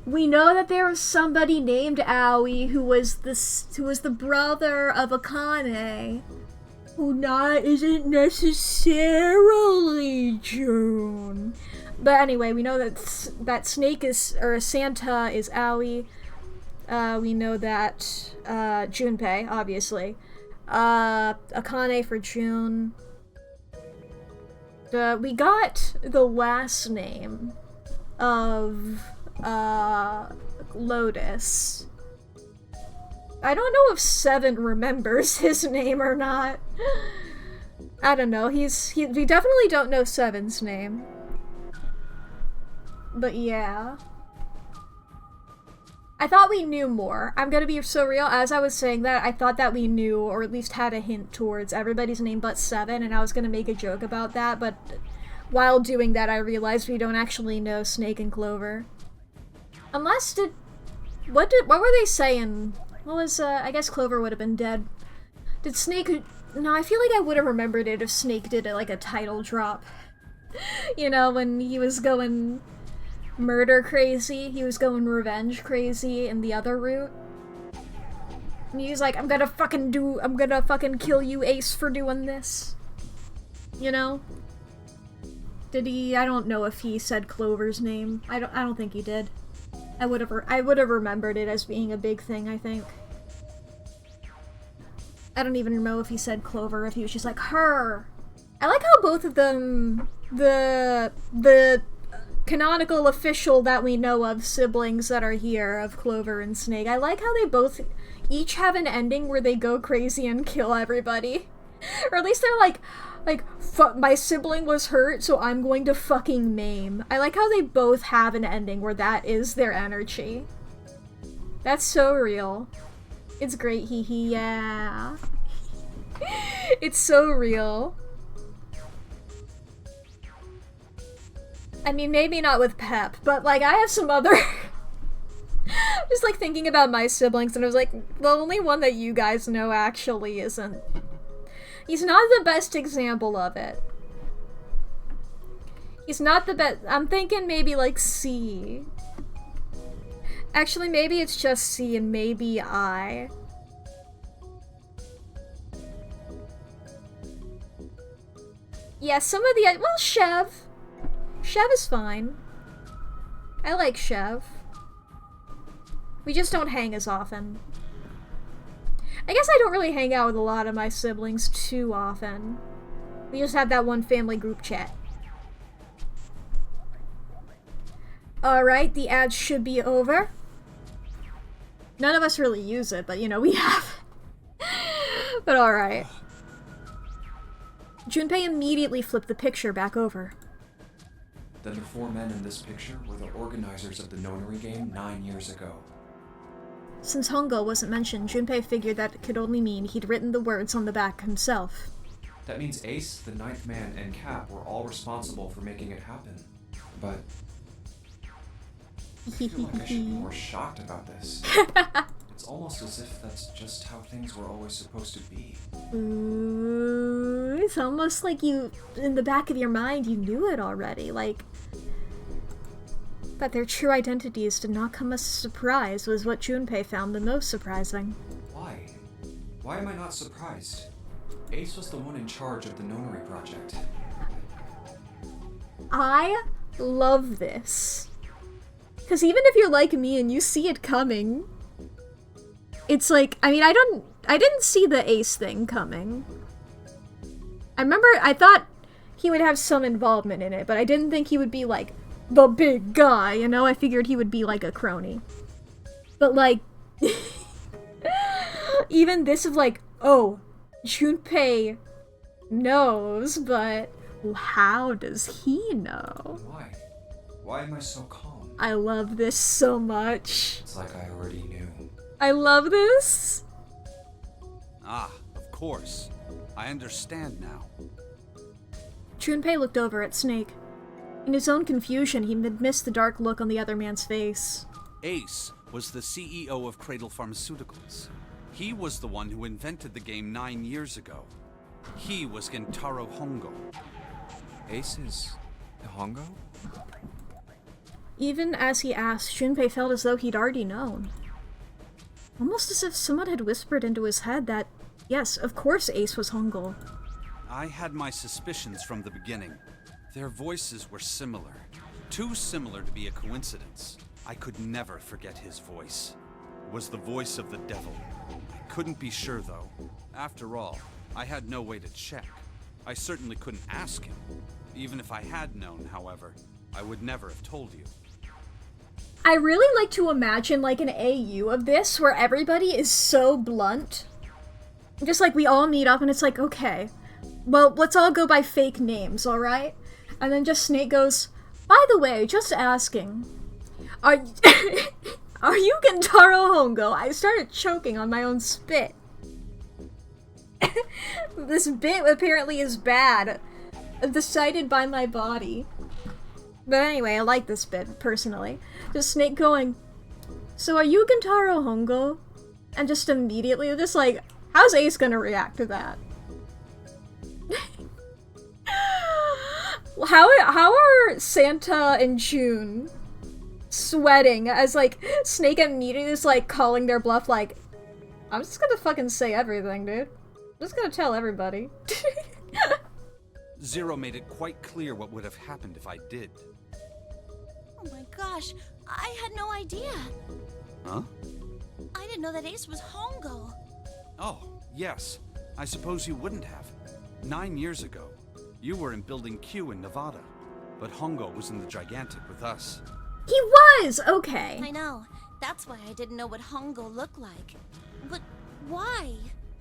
We know that there was somebody named Owie who was the brother of Akane, who isn't necessarily June. But anyway, we know that Snake or Santa is Owie. We know that Junpei, obviously. Akane for June. We got the last name of Lotus. I don't know if Seven remembers his name or not. I don't know. We definitely don't know Seven's name. But yeah. I thought we knew more. I'm gonna be so real. As I was saying that, I thought that we knew, or at least had a hint towards everybody's name but Seven, and I was gonna make a joke about that, but while doing that, I realized we don't actually know Snake and Clover. Unless what were they saying? What was, I guess Clover would have been dead. Did Snake, no, I feel like I would have remembered it if Snake did like a title drop. You know, when he was going murder crazy, he was going revenge crazy in the other route. And he was like, I'm gonna fucking kill you, Ace, for doing this. You know? Did he? I don't know if he said Clover's name. I don't think he did. I would have remembered it as being a big thing, I think. I don't even know if he said Clover, if he was just like, her. I like how both of them, the canonical official that we know of siblings that are here, of Clover and Snake, I like how they both each have an ending where they go crazy and kill everybody. Or at least they're like, my sibling was hurt, so I'm going to fucking maim. I like how they both have an ending where that is their energy. That's so real. It's great, hee hee, yeah. It's so real. I mean, maybe not with Pep, but like, I have some other... Just like thinking about my siblings, and I was like, the only one that you guys know actually isn't... He's not the best example of it. He's not the best. I'm thinking maybe like C. Actually, maybe it's just C and maybe I. Yeah, some of the... Well, Chev. Chev is fine. I like Chev. We just don't hang as often. I guess I don't really hang out with a lot of my siblings too often. We just have that one family group chat. Alright, the ad should be over. None of us really use it, but you know, we have. But alright. Junpei immediately flipped the picture back over. Then the 4 men in this picture were the organizers of the nonary game 9 years ago. Since Hongo wasn't mentioned, Junpei figured that it could only mean he'd written the words on the back himself. That means Ace, the 9th man, and Cap were all responsible for making it happen. But I feel like I should be more shocked about this. It's almost as if that's just how things were always supposed to be. Ooh, it's almost like you, in the back of your mind, you knew it already. Like, that their true identities did not come as a surprise was what Junpei found the most surprising. Why? Why am I not surprised? Ace was the one in charge of the nonary project. I love this. Because even if you're like me and you see it coming, it's like, I mean, I didn't see the Ace thing coming. I thought he would have some involvement in it, but I didn't think he would be like the big guy, you know? I figured he would be like a crony. But like, even this of like, oh, Junpei knows, but how does he know? Why? Why am I so calm? I love this so much. It's like I already knew. I love this. Ah, of course. I understand now. Junpei looked over at Snake. In his own confusion, he had missed the dark look on the other man's face. Ace was the CEO of Cradle Pharmaceuticals. He was the one who invented the game 9 years ago. He was Gentaro Hongo. Ace is Hongo? Even as he asked, Junpei felt as though he'd already known. Almost as if someone had whispered into his head that, yes, of course Ace was Hongo. I had my suspicions from the beginning. Their voices were similar. Too similar to be a coincidence. I could never forget his voice. It was the voice of the devil. I couldn't be sure, though. After all, I had no way to check. I certainly couldn't ask him. Even if I had known, however, I would never have told you. I really like to imagine like an AU of this where everybody is so blunt. Just like we all meet up and it's like, okay, well, let's all go by fake names, alright? And then just Snake goes, by the way, just asking, are you Gentaro Hongo? I started choking on my own spit. This bit apparently is bad. Decided by my body. But anyway, I like this bit, personally. Just Snake going, so are you Gentaro Hongo? And just immediately, just like, how's Ace gonna react to that? How are Santa and June sweating as, like, Snake immediately is, like, calling their bluff, like, I'm just gonna fucking say everything, dude. I'm just gonna tell everybody. Zero made it quite clear what would have happened if I did. Oh my gosh, I had no idea. Huh? I didn't know that Ace was Hongo. Oh, yes. I suppose you wouldn't have. 9 years ago, you were in Building Q in Nevada, but Hongo was in the Gigantic with us. He was! Okay. I know. That's why I didn't know what Hongo looked like. But why?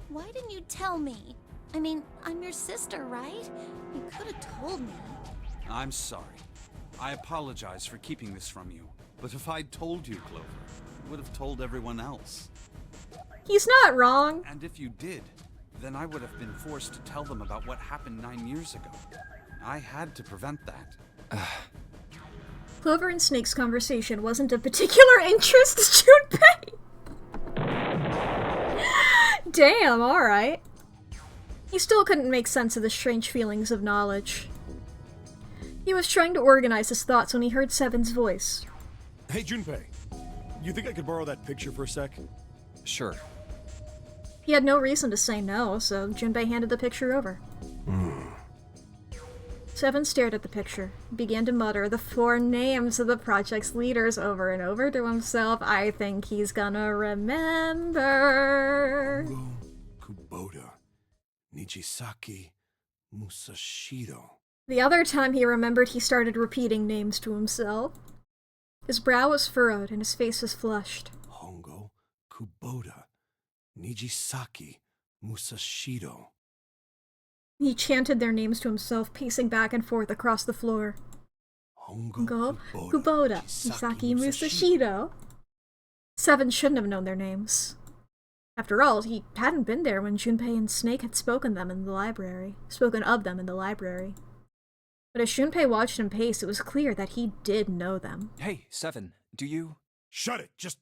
Why didn't you tell me? I mean, I'm your sister, right? You could have told me. I'm sorry. I apologize for keeping this from you. But if I'd told you, Clover, I would have told everyone else. He's not wrong. And if you did, then I would have been forced to tell them about what happened 9 years ago. I had to prevent that. Clover and Snake's conversation wasn't of particular interest to Junpei. Damn, alright. He still couldn't make sense of the strange feelings of knowledge. He was trying to organize his thoughts when he heard Seven's voice. Hey, Junpei. You think I could borrow that picture for a sec? Sure. He had no reason to say no, so Junpei handed the picture over. Seven stared at the picture, began to mutter the 4 names of the project's leaders over and over to himself. I think he's gonna remember. Hongo, Kubota, Nijisaki, Musashiro. The other time he remembered, he started repeating names to himself. His brow was furrowed and his face was flushed. Hongo, Kubota, Nijisaki, Musashiro. He chanted their names to himself, pacing back and forth across the floor. Hongo, Kubota, Nijisaki, Musashiro. Seven shouldn't have known their names. After all, he hadn't been there when Junpei and Snake had spoken of them in the library. But as Junpei watched him pace, it was clear that he did know them. Hey, Seven, do you... Shut it! Just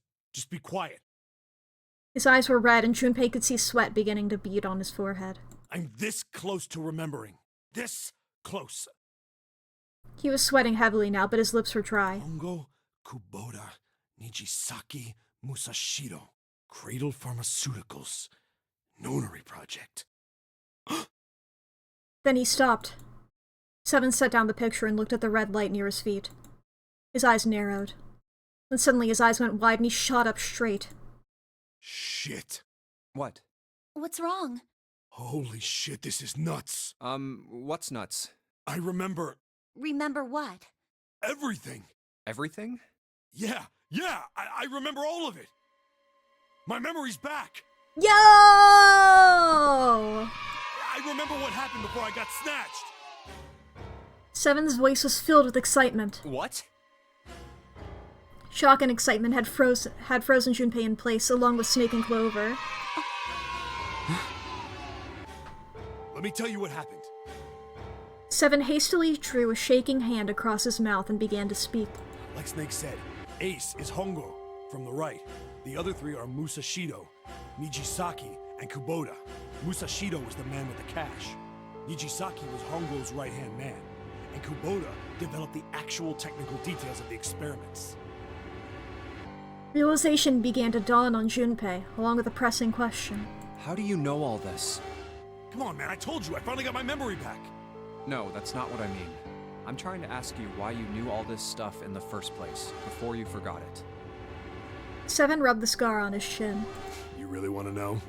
be quiet. His eyes were red, and Junpei could see sweat beginning to bead on his forehead. I'm this close to remembering. This close. He was sweating heavily now, but his lips were dry. Hongo, Kubota, Nijisaki, Musashiro. Cradle Pharmaceuticals. Nonary Project. Then he stopped. Seven set down the picture and looked at the red light near his feet. His eyes narrowed. Then suddenly his eyes went wide and he shot up straight. Shit. What? What's wrong? Holy shit, this is nuts. What's nuts? I remember... Remember what? everything. Everything? Yeah, I remember all of it. My memory's back. Yo! I remember what happened before I got snatched. Seven's voice was filled with excitement. What? Shock and excitement had frozen Junpei in place, along with Snake and Clover. Let me tell you what happened. Seven hastily drew a shaking hand across his mouth and began to speak. Like Snake said, Ace is Hongo from the right. The other three are Musashiro, Nijisaki, and Kubota. Musashiro was the man with the cash. Nijisaki was Hongo's right-hand man. And Kubota developed the actual technical details of the experiments. Realization began to dawn on Junpei, along with a pressing question. How do you know all this? Come on, man, I told you, I finally got my memory back. No, that's not what I mean. I'm trying to ask you why you knew all this stuff in the first place, before you forgot it. Seven rubbed the scar on his chin. You really want to know?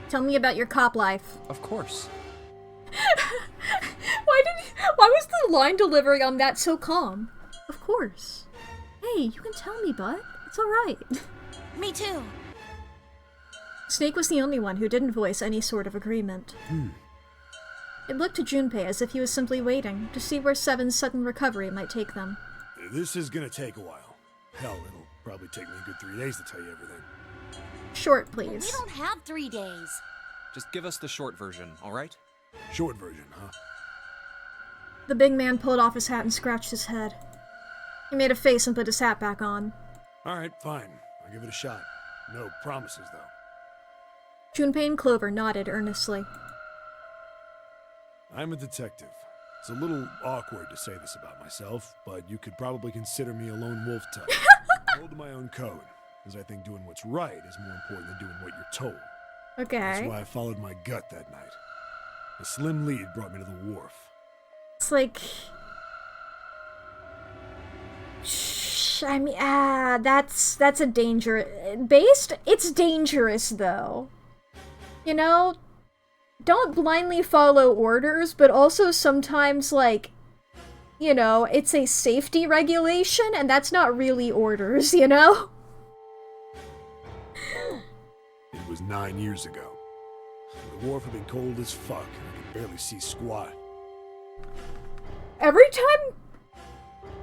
Tell me about your cop life. Of course. Why was the line delivery on that so calm? Of course. Hey, you can tell me, bud. It's alright. Me too. Snake was the only one who didn't voice any sort of agreement. It looked to Junpei as if he was simply waiting to see where Seven's sudden recovery might take them. This is gonna take a while. Hell, it'll probably take me a good 3 days to tell you everything. Short, We please. don't have 3 days. Just give us the short version, alright? Short version, huh? The big man pulled off his hat and scratched his head. He made a face and put his hat back on. Alright, fine. I'll give it a shot. No promises, though. Junpei and Clover nodded earnestly. I'm a detective. It's a little awkward to say this about myself, but you could probably consider me a lone wolf type. I hold to my own code, because I think doing what's right is more important than doing what you're told. Okay. That's why I followed my gut that night. A slim lead brought me to the wharf. It's like... that's a danger... It's dangerous, though. You know? Don't blindly follow orders, but also sometimes, like... You know, it's a safety regulation, and that's not really orders, you know? It was 9 years ago. The wharf had been cold as fuck, and I could barely see squat. Every time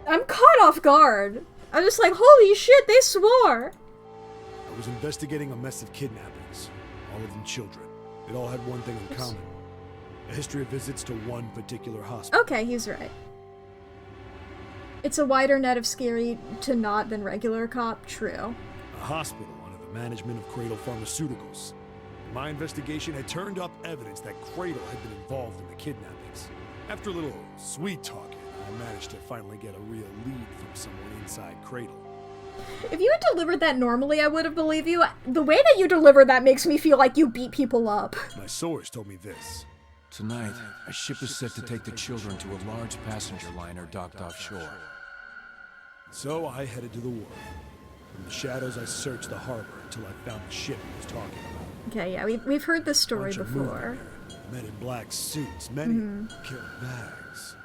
I'm caught off guard, I'm just like, holy shit, they swore! I was investigating a mess of kidnappings, all of them children. It all had one thing in common. A history of visits to one particular hospital. Okay, he's right. It's a wider net of scary to not than regular cop, true. A hospital under the management of Cradle Pharmaceuticals. My investigation had turned up evidence that Cradle had been involved in the kidnappings. After a little sweet talking, I managed to finally get a real lead from someone inside Cradle. If you had delivered that normally, I would have believed you. The way that you delivered that makes me feel like you beat people up. My source told me this. Tonight, a ship is set to take the children to a large passenger liner docked offshore. So I headed to the wharf. In the shadows, I searched the harbor until I found the ship he was talking about. Okay, yeah, we've heard this story Bunch of before. movement there. Men in black suits, many killed bags.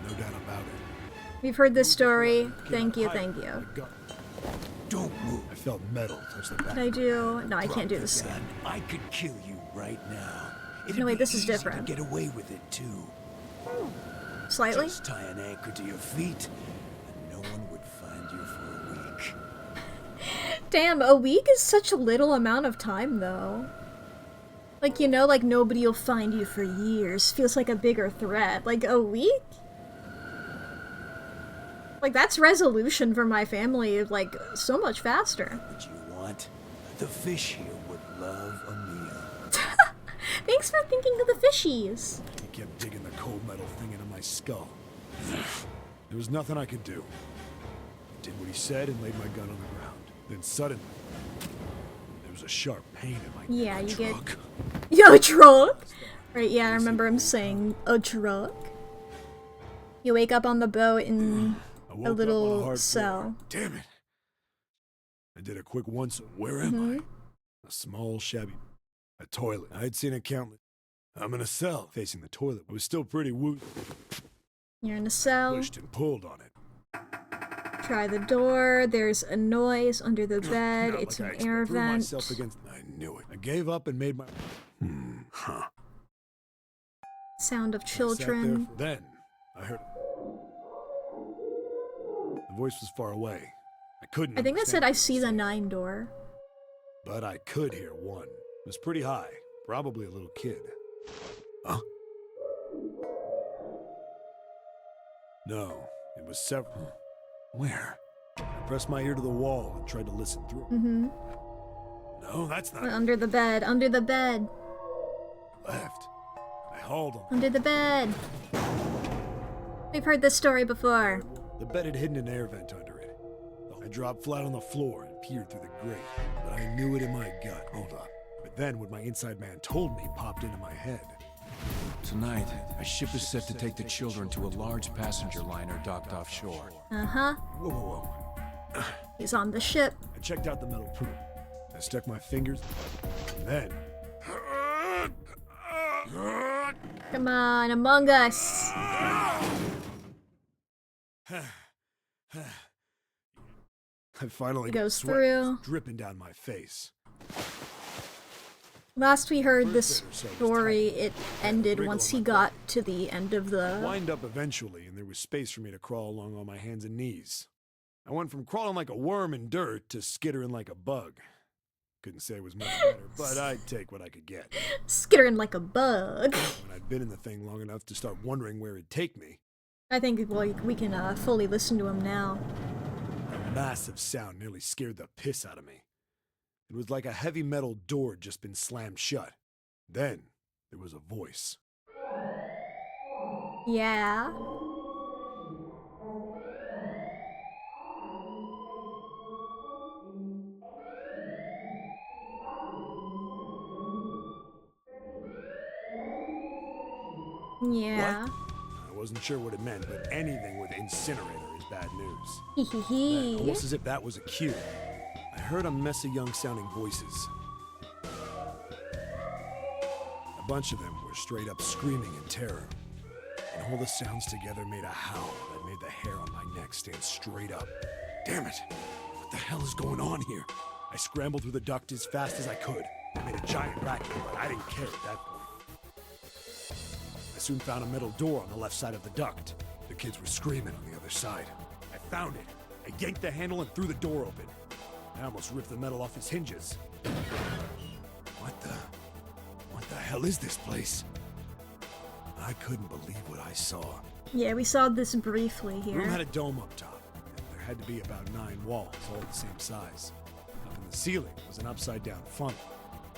No doubt about it. We've heard this story. Came Thank out you, hiding thank with you. my gun. Don't move. I felt metal touch the back. Can I do? No, I Drop can't do the this. gun. I could kill you right now. It'd No, wait, be this is easy different. To get away with it too. Slightly? Just tie an anchor to your feet, and no one would find you for a week. Damn, a week is such a little amount of time, though. Like, you know, like nobody will find you for years. Feels like a bigger threat. Like, a week? Like, that's resolution for my family, like, so much faster. What you want? The fish here would love a meal. Thanks for thinking of the fishies. He kept digging the cold metal thing into my skull. There was nothing I could do. I did what he said and laid my gun on the ground. Then suddenly, there was a sharp pain in my Yeah, neck. you get... Drunk. Yo, drunk? Right, yeah, I remember him saying, a drunk? You wake up on the boat in I a woke up on little hard cell. floor. Damn it! I did a quick once. Where am I? A small, shabby... A toilet. I'd seen it countless. I'm in a cell, facing the toilet. I was still pretty woozy. You're in a cell. Pushed and pulled on it. Try the door. There's a noise under the bed. Not It's like an air threw vent. myself against... I knew it. I gave up and made my... Sound of I sat children. there. Then, I heard... The voice was far away. I couldn't I think that said, understand I what it see was the saying, 9 door. But I could hear one. It was pretty high. Probably a little kid. Huh? No, it was several. Where? I pressed my ear to the wall and tried to listen through. No, that's not Under the bed. Under the bed. left. I hauled on. Under the bed. We've heard this story before. The bed had hidden an air vent under it. I dropped flat on the floor and peered through the grate, but I knew it in my gut. Hold up. But then what my inside man told me popped into my head. Tonight, a ship is set to take the children to a large passenger liner docked offshore. Uh-huh. Whoa, whoa, whoa. He's on the ship. I checked out the metal proof. I stuck my fingers, and then... Come on, Among Us. I finally It got goes sweat through. dripping down my face. Last we heard this First bit or so was story, tight. it I had a ended wriggle once on he my got to the end of the... Wind up eventually, and there was space for me to crawl along on my hands and knees. I went from crawling like a worm in dirt to skittering like a bug. Couldn't say it was much better, but I'd take what I could get. Skittering like a bug. When I'd been in the thing long enough to start wondering where it'd take me, I think we can fully listen to him now. a massive sound nearly scared the piss out of me. It was like a heavy metal door had just been slammed shut. Then, there was a voice. Yeah. Yeah. I wasn't sure what it meant, but anything with incinerator is bad news. Hee hee hee. Almost as if that was a cue. I heard a mess of young-sounding voices. A bunch of them were straight up screaming in terror. And all the sounds together made a howl that made the hair on my neck stand straight up. Damn it! What the hell is going on here? I scrambled through the duct as fast as I could. I made a giant racket, but I didn't care at that point. I soon found a metal door on the left side of the duct. The kids were screaming on the other side. I found it. I yanked the handle and threw the door open. I almost ripped the metal off its hinges. What the hell is this place? I couldn't believe what I saw. Yeah, we saw this briefly The room had here. a dome up top, and there had to be about 9 walls, all the same size. Up in the ceiling was an upside-down funnel,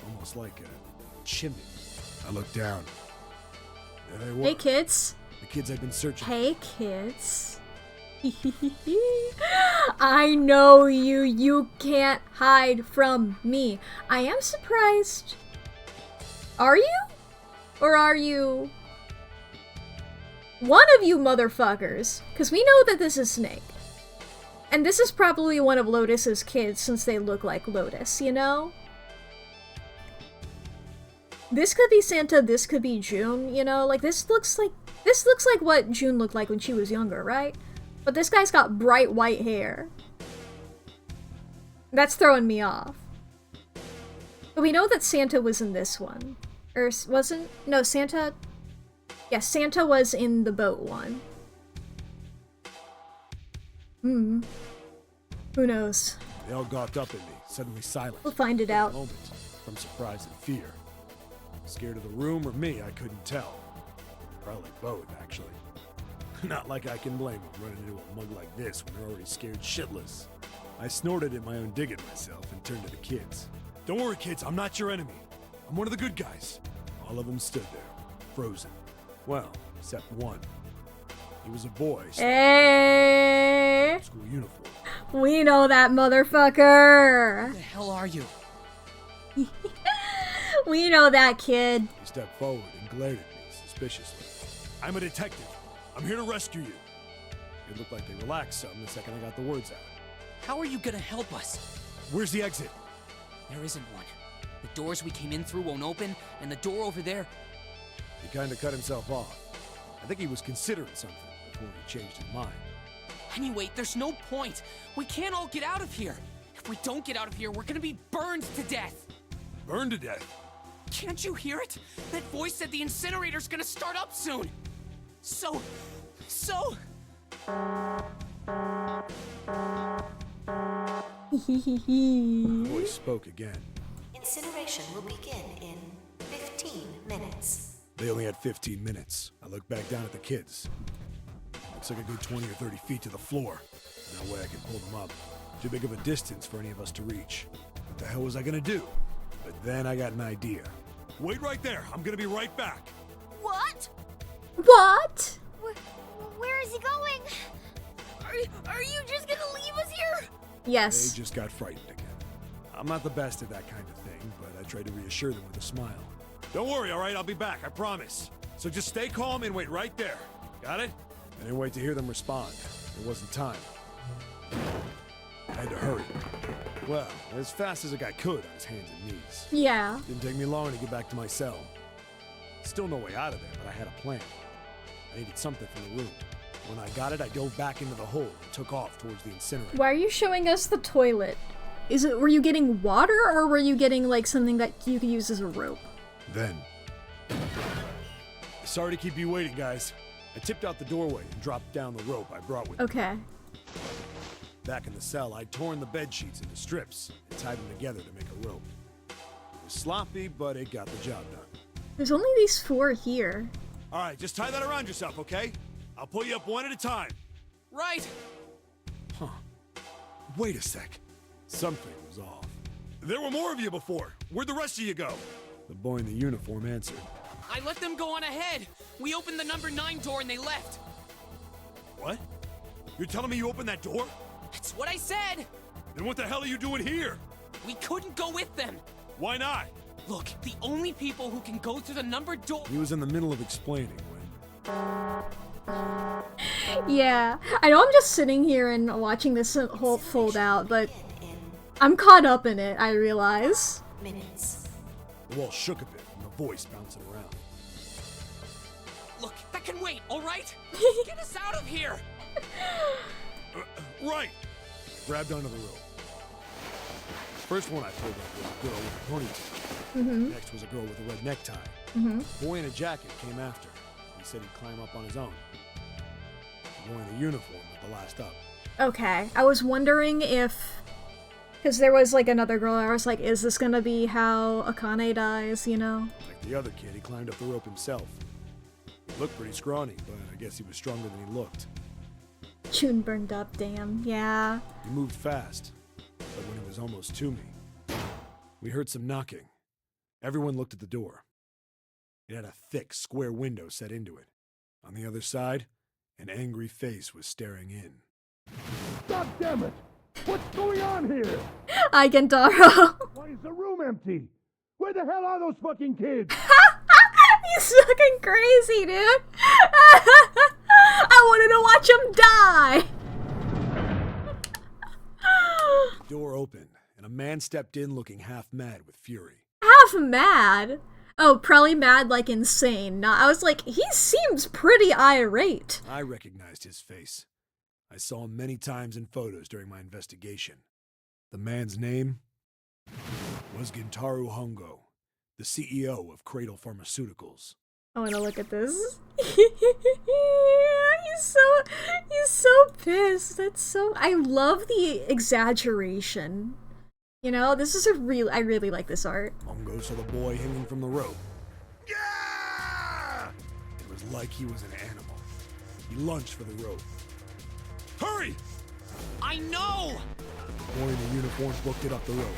almost like a chimney. I looked down. There they were. Hey, kids. The kids I'd been searching. Hey, kids. I know you. You can't hide from me. I am surprised. Are you? Or are you... One of you motherfuckers, because we know that this is Snake. And this is probably one of Lotus's kids since they look like Lotus, you know? This could be Santa, this could be June, you know? Like, this looks like what June looked like when she was younger, right? But this guy's got bright white hair. That's throwing me off. But we know that Santa was in this one. Or wasn't? No, Santa... Yeah, Santa was in the boat one. Who knows? They all gawked up at me, suddenly silent. We'll find it out. Moment, from surprise and fear. Scared of the room or me, I couldn't tell. Probably both, actually. Not like I can blame them running into a mug like this when they're already scared shitless. I snorted at my own dig at myself and turned to the kids. Don't worry, kids, I'm not your enemy. I'm one of the good guys. All of them stood there, frozen. Well, except one. He was a boy. Hey! School uniform. We know that motherfucker! Who the hell are you? We know that kid. He stepped forward and glared at me suspiciously. I'm a detective. I'm here to rescue you. It looked like they relaxed some the second I got the words out. How are you gonna help us? Where's the exit? There isn't one. The doors we came in through won't open, and the door over there... He kinda cut himself off. I think he was considering something before he changed his mind. Anyway, there's no point. We can't all get out of here. If we don't get out of here, we're gonna be burned to death. Burned to death? Can't you hear it? That voice said the incinerator's gonna start up soon. So... The voice spoke again. Incineration will begin in 15 minutes. They only had 15 minutes. I looked back down at the kids. Looks like a good 20 or 30 feet to the floor. No way I can pull them up. Too big of a distance for any of us to reach. What the hell was I gonna do? But then I got an idea. Wait right there. I'm gonna be right back. What? What? Where is he going? Are you just gonna leave us here? Yes. They just got frightened again. I'm not the best at that kind of thing, but I tried to reassure them with a smile. Don't worry, all right? I'll be back, I promise. So just stay calm and wait right there. Got it? I didn't wait to hear them respond. There wasn't time. I had to hurry. Well, as fast as a guy could on his hands and knees. Yeah. Didn't take me long to get back to my cell. Still no way out of there, but I had a plan. I needed something from the room. When I got it, I dove back into the hole and took off towards the incinerator. Why are you showing us the toilet? Were you getting water, or were you getting, like, something that you could use as a rope? Then. Sorry to keep you waiting, guys. I tipped out the doorway and dropped down the rope I brought with me. Okay. Back in the cell, I'd torn the bed sheets into strips and tied them together to make a rope. It was sloppy, but it got the job done. There's only these 4 here. All right, just tie that around yourself, okay? I'll pull you up one at a time. Right. Huh. Wait a sec. Something was off. There were more of you before. Where'd the rest of you go? The boy in the uniform answered. I let them go on ahead. We opened the number 9 door and they left. What? You're telling me you opened that door? That's what I said. Then what the hell are you doing here? We couldn't go with them. Why not? Look, the only people who can go through the numbered door... He was in the middle of explaining when... Yeah, I know I'm just sitting here and watching this whole fold out, but I'm caught up in it, I realize. Minutes. The wall shook a bit and the voice bouncing around. Look, that can wait, all right? Get us out of here! Right! Grabbed onto the rope. First one I pulled up was a girl with a ponytail. Next was a girl with a red necktie. A boy in a jacket came after. He said he'd climb up on his own. The boy in the uniform was the last up. Okay, I was wondering if... Because there was, like, another girl, I was like, is this gonna be how Akane dies, you know? Like the other kid, he climbed up the rope himself. He looked pretty scrawny, but I guess he was stronger than he looked. June burned up, damn, yeah. He moved fast, but when he was almost to me, we heard some knocking. Everyone looked at the door. It had a thick, square window set into it. On the other side, an angry face was staring in. God damn it! What's going on here? Hi, Gentaro. Why is the room empty? Where the hell are those fucking kids? He's fucking crazy, dude. I wanted to watch him die. door opened, and a man stepped in looking half mad with fury. Half mad? Oh, probably mad like insane. No, I was like, he seems pretty irate. I recognized his face. I saw him many times in photos during my investigation. The man's name was Gintaro Hongo, the CEO of Cradle Pharmaceuticals. I want to look at this. He's so pissed. That's so. I love the exaggeration. You know, this is I really like this art. Hongo saw the boy hanging from the rope. Yeah! It was like he was an animal. He lunged for the rope. Hurry! I know! The boy in the uniform booked it up the rope.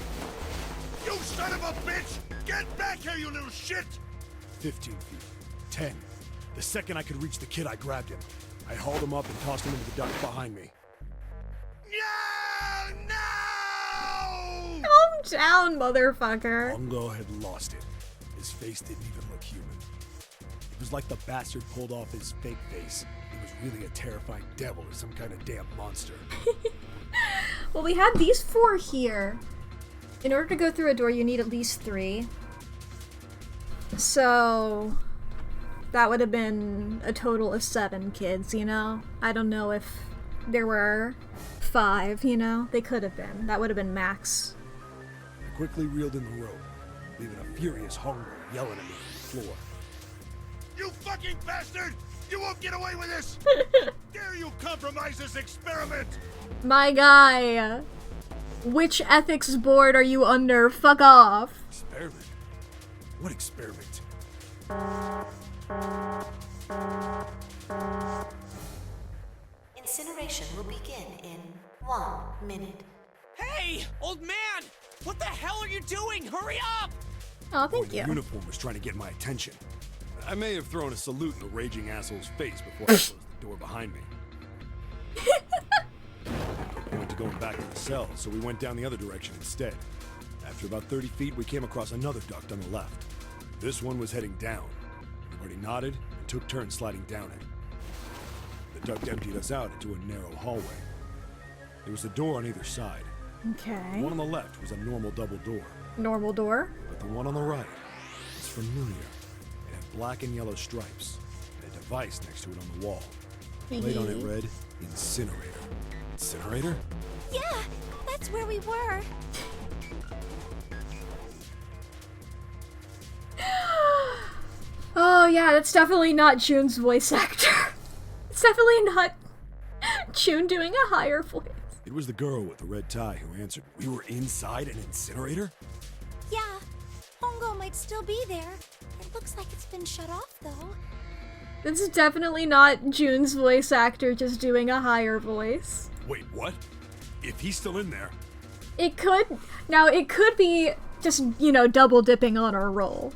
You son of a bitch! Get back here, you little shit! 15 feet. 10. The second I could reach the kid, I grabbed him. I hauled him up and tossed him into the duct behind me. No! Calm down, motherfucker. Hongo had lost it. His face didn't even look human. It was like the bastard pulled off his fake face. It was really a terrifying devil or some kind of damn monster. Well, we had these 4 here. In order to go through a door, you need at least 3. So that would have been a total of 7 kids, you know? I don't know if there were 5, you know? They could have been. That would have been max. I quickly reeled in the rope, leaving a furious Hongo yelling at me from the floor. You fucking bastard! You won't get away with this! Dare you compromise this experiment! My guy! Which ethics board are you under? Fuck off! Experiment? What experiment? Incineration will begin in 1 minute. Hey, old man! What the hell are you doing? Hurry up! Oh, thank you. The uniform was trying to get my attention. I may have thrown a salute in the raging asshole's face before I closed the door behind me. I went to going back to the cell, so we went down the other direction instead. After about 30 feet, we came across another duct on the left. This one was heading down. Everybody nodded and took turns sliding down it. The duct emptied us out into a narrow hallway. There was a door on either side. Okay. The one on the left was a normal double door. Normal door? But the one on the right was familiar. It had black and yellow stripes, and a device next to it on the wall. Laid on it read, Incinerator. Incinerator? Yeah, that's where we were. Oh yeah, that's definitely not June's voice actor. It's definitely not June doing a higher voice. It was the girl with the red tie who answered. We were inside an incinerator? Yeah, Hongo might still be there. It looks like it's been shut off, though. This is definitely not June's voice actor just doing a higher voice. Wait, what? If he's still in there... It could be just, you know, double dipping on our role.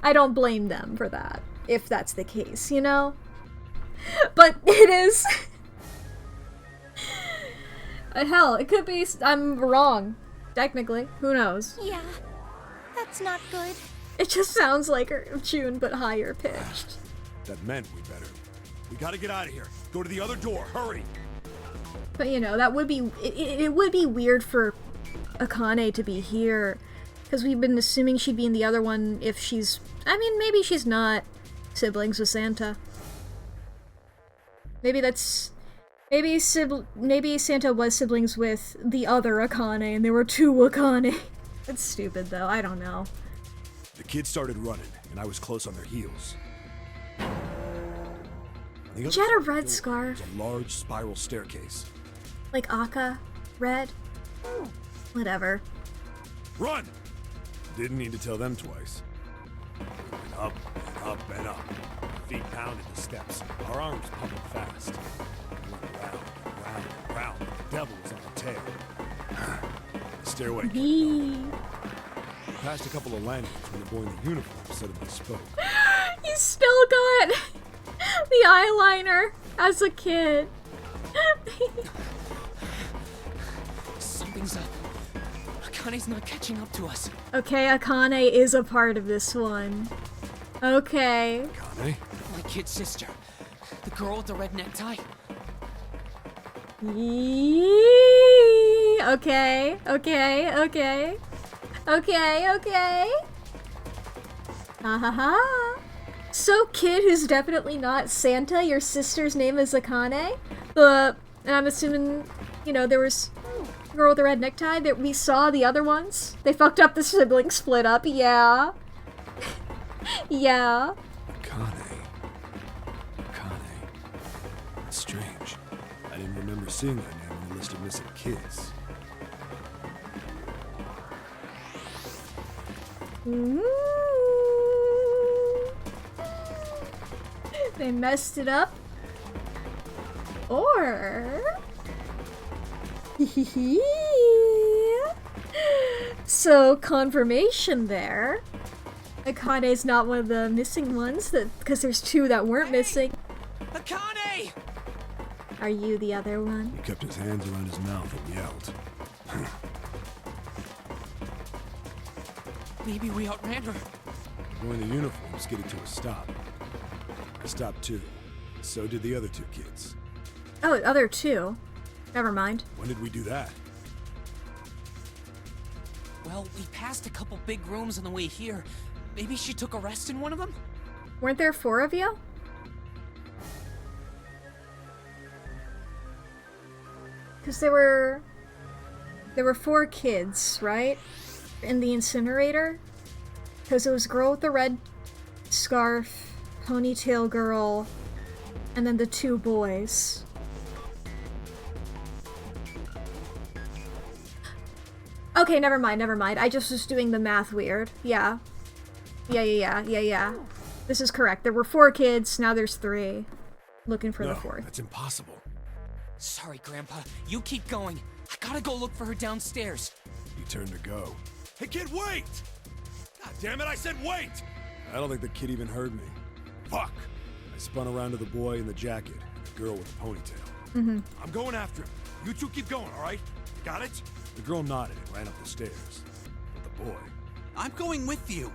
I don't blame them for that, if that's the case, you know? But it is... Hell, it could be I'm wrong, technically. Who knows? Yeah, that's not good. It just sounds like June, but higher pitched. That meant we better. We gotta get out of here. Go to the other door, hurry! But you know, that would be... It would be weird for Akane to be here, because we've been assuming she'd be in the other one if she's... I mean, maybe she's not siblings with Santa. Maybe that's... Maybe Santa was siblings with the other Akane, and there were 2 Akane. That's stupid, though. I don't know. The kids started running, and I was close on their heels. She had a red scarf. A large spiral staircase. Like Akka? Red? Whatever. Run! Didn't need to tell them twice. And up, and up, and up. Feet pounded the steps. Our arms pumping fast. We went round, and round, and round. The devil was on the tail. The stairway. We passed a couple of landings when the boy in the uniform suddenly spoke. You still got the eyeliner as a kid. Something's up. Akane's not catching up to us. Okay, Akane is a part of this one. Okay. Akane? My kid sister. The girl with the red necktie. Yee. Okay. Ha ha ha. So, kid who's definitely not Santa, your sister's name is Akane. And I'm assuming, you know, there was a girl with a red necktie that we saw the other ones. They fucked up the sibling split up, yeah. Yeah. Akane. That's strange. I didn't remember seeing that name on the list of missing kids. They messed it up. Or... So, confirmation there. Akane's not one of the missing ones, because there's two that weren't missing. Akane! Are you the other one? He kept his hands around his mouth and yelled. Maybe we outran her. Wearing the uniforms get it to a stop. I stopped too. So did the other two kids. Oh, other two. Never mind. When did we do that? Well, we passed a couple big rooms on the way here. Maybe she took a rest in one of them? Weren't there 4 of you? Because there were 4 kids, right? In the incinerator? Because it was girl with the red scarf, ponytail girl, and then the 2 boys. Okay, never mind. I just was doing the math weird. Yeah. This is correct. There were 4 kids, now there's 3. Looking for the 4th. That's impossible. Sorry, Grandpa. You keep going. I gotta go look for her downstairs. You turned to go. Hey, kid, wait! God damn it, I said wait! I don't think the kid even heard me. Fuck! I spun around to the boy in the jacket, the girl with the ponytail. I'm going after him. You two keep going, alright? You got it? The girl nodded and ran up the stairs. But the boy... I'm going with you.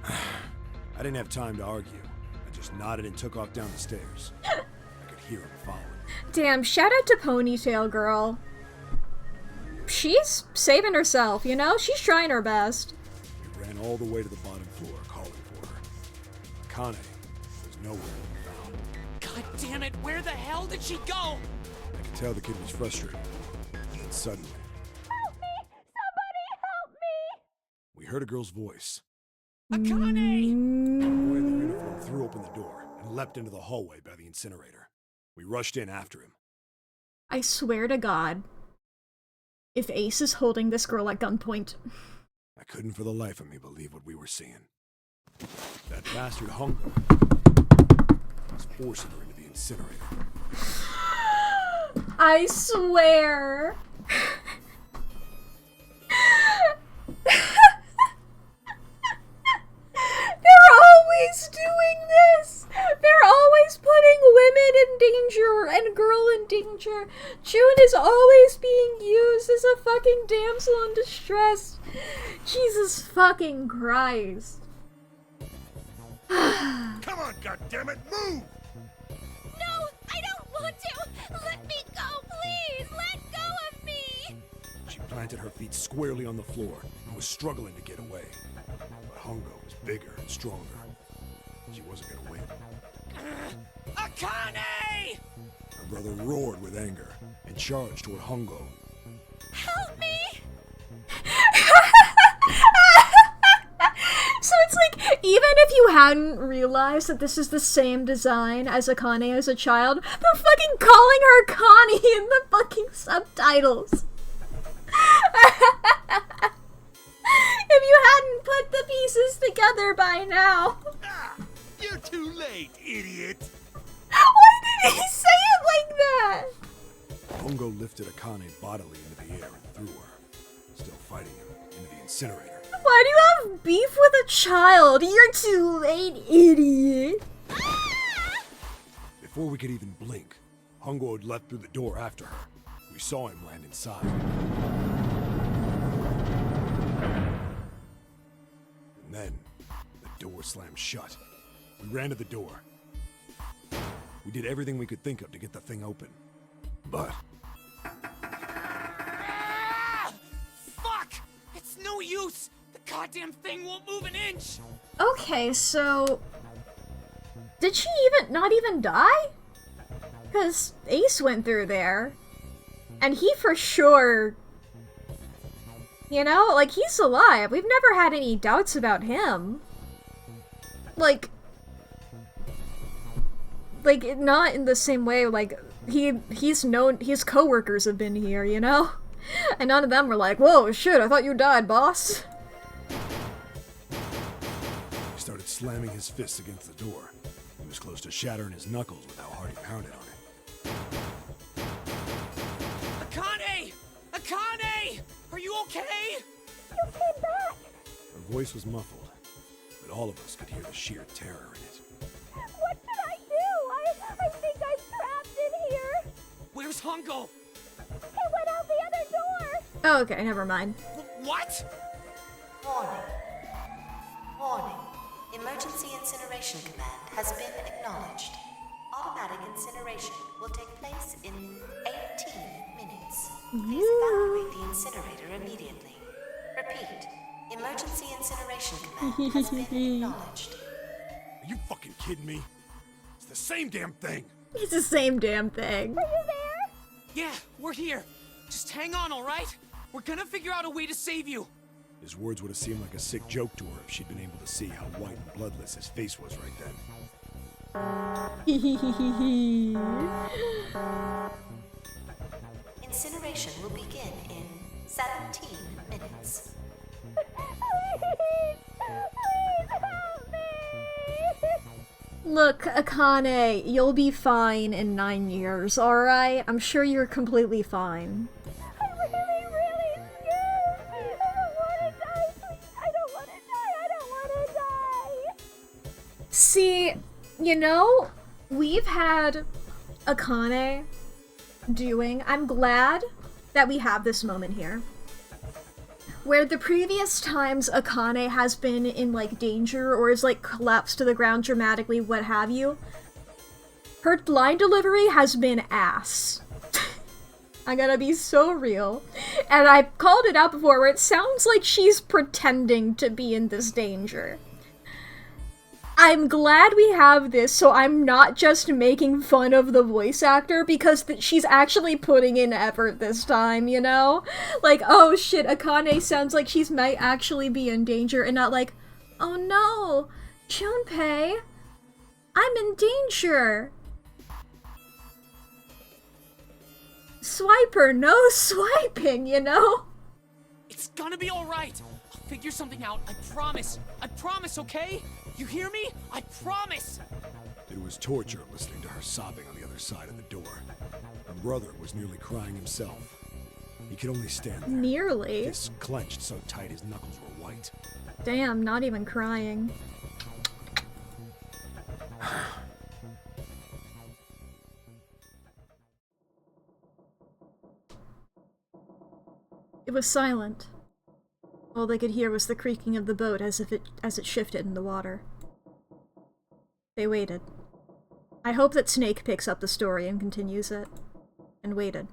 I didn't have time to argue. I just nodded and took off down the stairs. I could hear him following. Damn, shout out to Ponytail Girl. She's saving herself, you know? She's trying her best. We ran all the way to the bottom floor, calling for her. Akane was nowhere to be found. God damn it, where the hell did she go? I could tell the kid was frustrated. And then suddenly... Help me! Somebody help me! We heard a girl's voice. Akane! The boy in the uniform threw open the door and leapt into the hallway by the incinerator. We rushed in after him. I swear to God, if Ace is holding this girl at gunpoint... I couldn't for the life of me believe what we were seeing. That bastard Hungo was forcing her into the incinerator. I swear... They're always doing this! They're always putting women in danger and girl in danger. June is always being used as a fucking damsel in distress. Jesus fucking Christ. Come on, goddammit, move! No, I don't want to! Let me go, please! Let go of me! She planted her feet squarely on the floor and was struggling to get away. But Hungo was bigger and stronger. She wasn't gonna win. Akane! Her brother roared with anger and charged toward Hungo. Help me! So it's like, even if you hadn't realized that this is the same design as Akane as a child, they're fucking calling her Connie in the fucking subtitles. If you hadn't put the pieces together by now. Ah, you're too late, idiot! Why did he say it like that? Hungo lifted Akane bodily into the air and threw her, still fighting him, into the incinerator. Why do you have beef with a child? You're too late, idiot. Before we could even blink, Hungo had leapt through the door after her. We saw him land inside. And then, the door slammed shut. We ran to the door. We did everything we could think of to get the thing open. But... use. The goddamn thing won't move an inch. Okay, so... Did she not even die? Because Ace went through there. And he for sure... You know, like, he's alive. We've never had any doubts about him. Like, not in the same way, like, he's known, his coworkers have been here, you know? And none of them were like, whoa, shit, I thought you died, boss. He started slamming his fists against the door. He was close to shattering his knuckles with how hard he pounded on it. Akane! Akane! Are you okay? You came back! Her voice was muffled, but all of us could hear the sheer terror in it. What should I do? I think I'm trapped in here. Where's Hongo? He went out the other door. Oh, okay, never mind. What? Warning. Warning. Emergency incineration command has been acknowledged. Automatic incineration will take place in 18 minutes. Please evacuate the incinerator immediately. Repeat. Emergency incineration command has been acknowledged. Are you fucking kidding me? It's the same damn thing. It's the same damn thing. Are you there? Yeah, we're here. Just hang on, alright? We're gonna figure out a way to save you. His words would have seemed like a sick joke to her if she'd been able to see how white and bloodless his face was right then. Incineration will begin in 17 minutes. Please help me! Look, Akane, you'll be fine in 9 years, alright? I'm sure you're completely fine. I'm really scared. I don't want to die, please. I don't want to die. See, you know, we've had Akane doing... I'm glad that we have this moment here. Where the previous times Akane has been in, like, danger or is, like, collapsed to the ground dramatically, what have you, her line delivery has been ass. I gotta be so real. And I've called it out before where it sounds like she's pretending to be in this danger. I'm glad we have this so I'm not just making fun of the voice actor because she's actually putting in effort this time, you know? Like, oh shit, Akane sounds like she might actually be in danger and not like, oh no, Junpei, I'm in danger. Swiper, no swiping, you know? It's gonna be alright. I'll figure something out. I promise. I promise, okay? You hear me? I promise! It was torture listening to her sobbing on the other side of the door. Her brother was nearly crying himself. He could only stand there. Nearly? Fists clenched so tight his knuckles were white. Damn, not even crying. It was silent. All they could hear was the creaking of the boat as it shifted in the water. They waited. I hope that Snake picks up the story and continues it. And waited.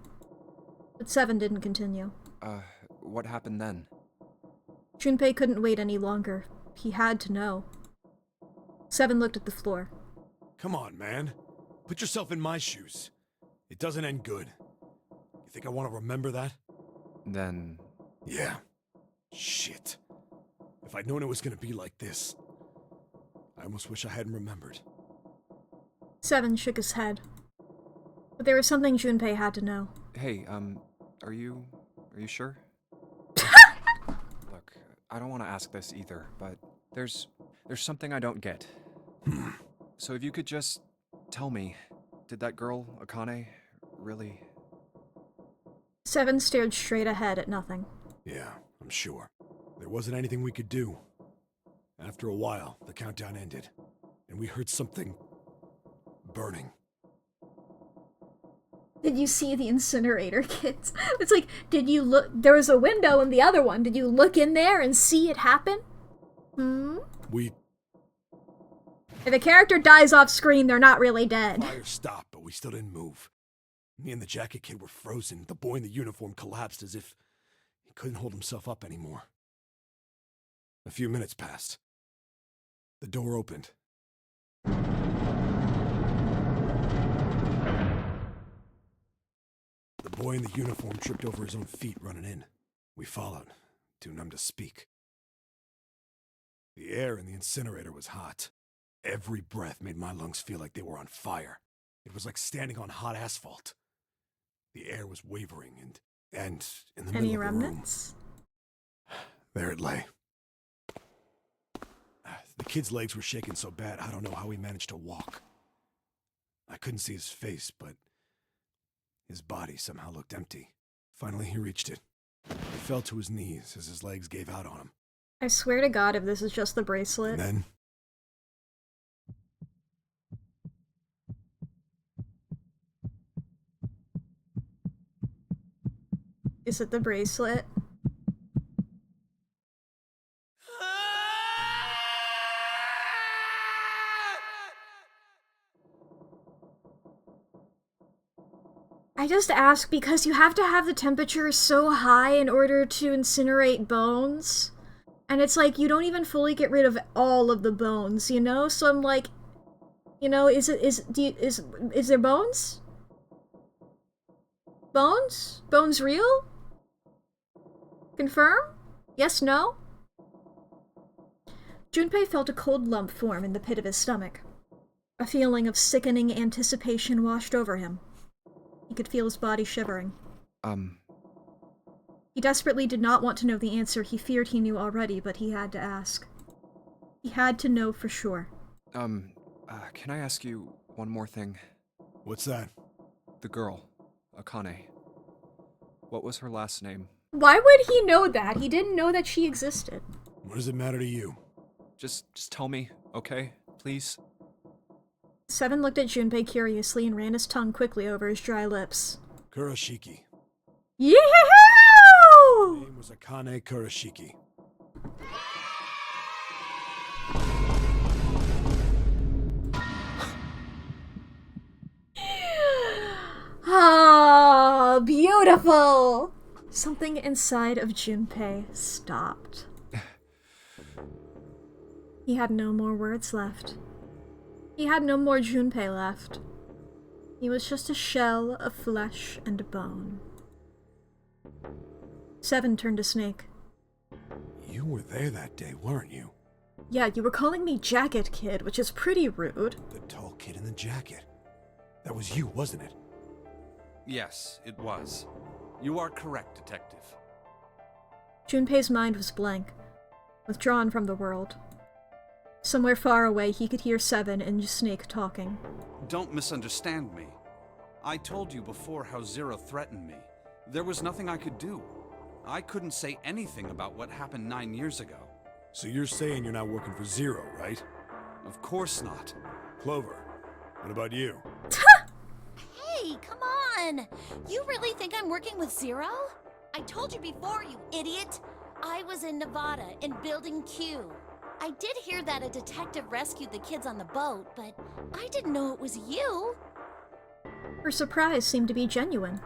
But Seven didn't continue. What happened then? Junpei couldn't wait any longer. He had to know. Seven looked at the floor. Come on, man. Put yourself in my shoes. It doesn't end good. You think I want to remember that? Then... Yeah. Shit. If I'd known it was gonna be like this, I almost wish I hadn't remembered. Seven shook his head. But there was something Junpei had to know. Hey, are you sure? Look, I don't want to ask this either, but there's something I don't get. So if you could just tell me, did that girl, Akane, really... Seven stared straight ahead at nothing. Yeah, I'm sure. There wasn't anything we could do. After a while, the countdown ended, and we heard something... burning. Did you see the incinerator, kids? It's like, did you look... There was a window in the other one. Did you look in there and see it happen? We... If a character dies off screen, they're not really dead. Fire stopped, but we still didn't move. Me and the jacket kid were frozen. The boy in the uniform collapsed as if he couldn't hold himself up anymore. A few minutes passed. The door opened. The boy in the uniform tripped over his own feet running in. We followed, too numb to speak. The air in the incinerator was hot. Every breath made my lungs feel like they were on fire. It was like standing on hot asphalt. The air was wavering, and in the Any middle of remnants? the room, there it lay. The kid's legs were shaking so bad, I don't know how he managed to walk. I couldn't see his face, but his body somehow looked empty. Finally, he reached it. He fell to his knees as his legs gave out on him. I swear to God, if this is just the bracelet. And then... Is it the bracelet? I just ask because you have to have the temperature so high in order to incinerate bones. And it's like, you don't even fully get rid of all of the bones, you know? So I'm like, you know, is there bones? Bones? Bones real? Confirm? Yes, no? Junpei felt a cold lump form in the pit of his stomach. A feeling of sickening anticipation washed over him. He could feel his body shivering. He desperately did not want to know the answer he feared he knew already, but he had to ask. He had to know for sure. Can I ask you one more thing? What's that? The girl, Akane. What was her last name? Why would he know that? He didn't know that she existed. What does it matter to you? Just tell me, okay? Please? Seven looked at Junpei curiously and ran his tongue quickly over his dry lips. Kurashiki. Yee-hoo! Her name was Akane Kurashiki. Ah, beautiful! Something inside of Junpei stopped. He had no more words left. He had no more Junpei left. He was just a shell of flesh and bone. Seven turned to Snake. You were there that day, weren't you? Yeah, you were calling me Jacket Kid, which is pretty rude. The tall kid in the jacket. That was you, wasn't it? Yes, it was. You are correct, Detective. Junpei's mind was blank, withdrawn from the world. Somewhere far away, he could hear Seven and Snake talking. Don't misunderstand me. I told you before how Zero threatened me. There was nothing I could do. I couldn't say anything about what happened 9 years ago. So you're saying you're not working for Zero, right? Of course not. Clover, what about you? Hey, come on! You really think I'm working with Zero? I told you before, you idiot! I was in Nevada, in Building Q. I did hear that a detective rescued the kids on the boat, but I didn't know it was you. Her surprise seemed to be genuine.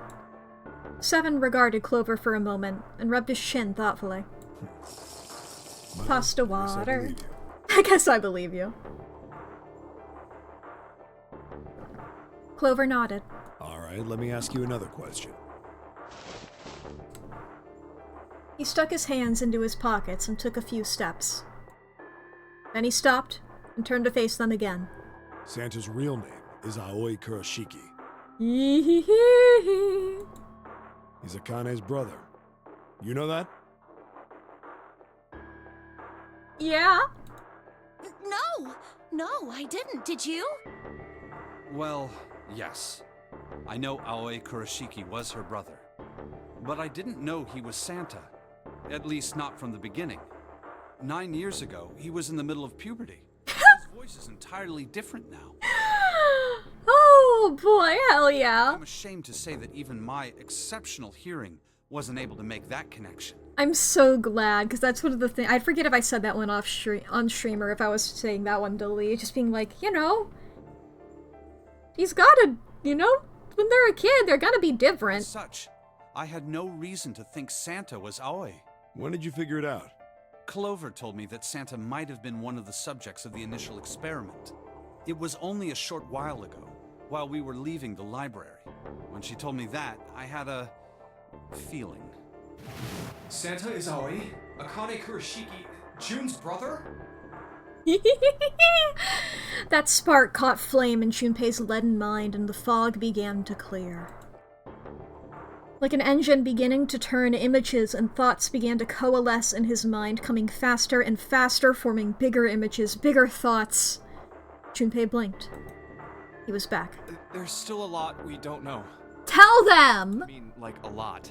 Seven regarded Clover for a moment and rubbed his chin thoughtfully. Well, Pasta water. I guess I believe you. Clover nodded. Alright, let me ask you another question. He stuck his hands into his pockets and took a few steps. Then he stopped and turned to face them again. Santa's real name is Aoi Kurashiki. He's He's Akane's brother. You know that? Yeah? No, I didn't. Did you? Well, yes. I know Aoi Kurashiki was her brother. But I didn't know he was Santa. At least not from the beginning. 9 years ago, he was in the middle of puberty. His voice is entirely different now. Oh boy, hell yeah. I'm ashamed to say that even my exceptional hearing wasn't able to make that connection. I'm so glad, because that's one of the things. I'd forget if I said that one on stream or if I was saying that one to Lee. Just being like, you know, he's gotta, you know, when they're a kid, they're gonna be different. As such, I had no reason to think Santa was Aoi. When did you figure it out? Clover told me that Santa might have been one of the subjects of the initial experiment. It was only a short while ago, while we were leaving the library. When she told me that, I had a feeling. Santa is Aoi, Akane Kurashiki, June's brother? That spark caught flame in Junpei's leaden mind, and the fog began to clear. Like an engine beginning to turn, images and thoughts began to coalesce in his mind, coming faster and faster, forming bigger images, bigger thoughts. Junpei blinked. He was back. There's still a lot we don't know. Tell them! I mean, like, a lot.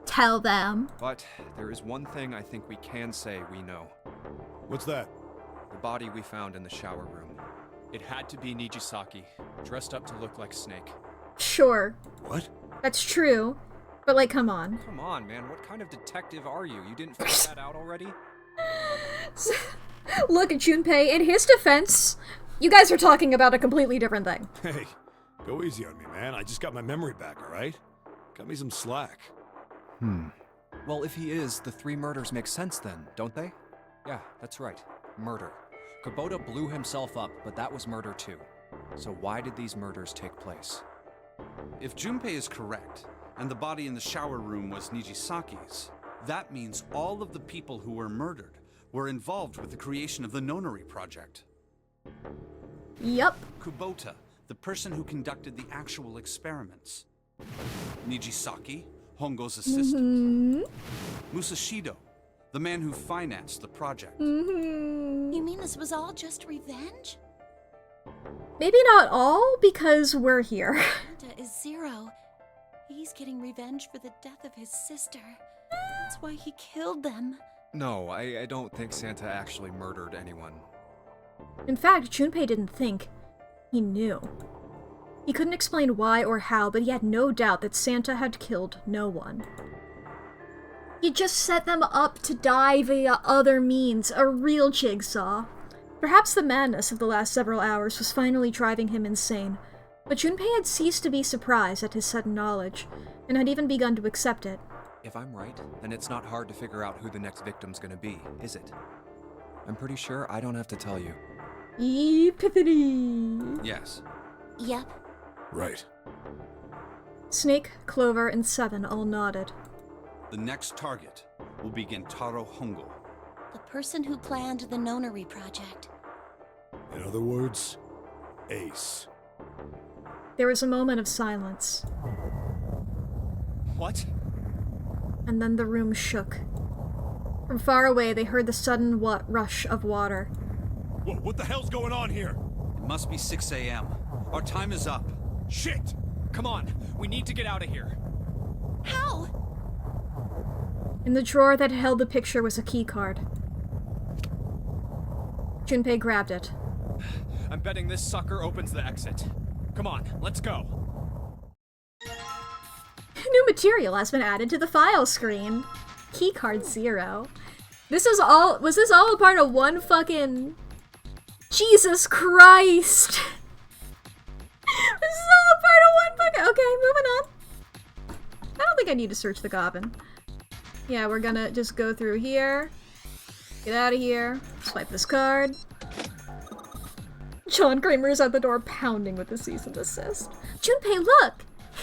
Tell them. But there is one thing I think we can say we know. What's that? The body we found in the shower room. It had to be Nijisaki, dressed up to look like Snake. Sure. What? That's true. But, like, come on. Come on, man. What kind of detective are you? You didn't figure that out already? Look at Junpei. In his defense, you guys are talking about a completely different thing. Hey, go easy on me, man. I just got my memory back, alright? Cut me some slack. Well, if he is, the 3 murders make sense then, don't they? Yeah, that's right. Murder. Kubota blew himself up, but that was murder too. So why did these murders take place? If Junpei is correct, and the body in the shower room was Nijisaki's, that means all of the people who were murdered were involved with the creation of the Nonary Project. Yup. Kubota, the person who conducted the actual experiments. Nijisaki, Hongo's assistant. Musashido, the man who financed the project. You mean this was all just revenge? Maybe not all, because we're here. Santa is Zero. He's getting revenge for the death of his sister. That's why he killed them. No, I don't think Santa actually murdered anyone. In fact, Junpei didn't think. He knew. He couldn't explain why or how, but he had no doubt that Santa had killed no one. He just set them up to die via other means, a real jigsaw. Perhaps the madness of the last several hours was finally driving him insane, but Junpei had ceased to be surprised at his sudden knowledge, and had even begun to accept it. If I'm right, then it's not hard to figure out who the next victim's gonna be, is it? I'm pretty sure I don't have to tell you. Epiphany! Yes. Yep. Right. Snake, Clover, and Seven all nodded. The next target will be Gentaro Hongo. The person who planned the Nonary Project. In other words, Ace. There was a moment of silence, What? and then the room shook. From far away, they heard the sudden rush of water. Whoa, what the hell's going on here? It must be 6 a.m. Our time is up. Shit! Come on, we need to get out of here. How? In the drawer that held the picture was a key card. Junpei grabbed it. I'm betting this sucker opens the exit. Come on, let's go. New material has been added to the file screen. Keycard 0. Was this all a part of one fucking... Jesus Christ! This is all a part of one fucking... Okay, moving on. I don't think I need to search the Goblin. Yeah, we're gonna just go through here. Get out of here. Swipe this card. John Kramer's at the door pounding with the cease and desist. Junpei, look!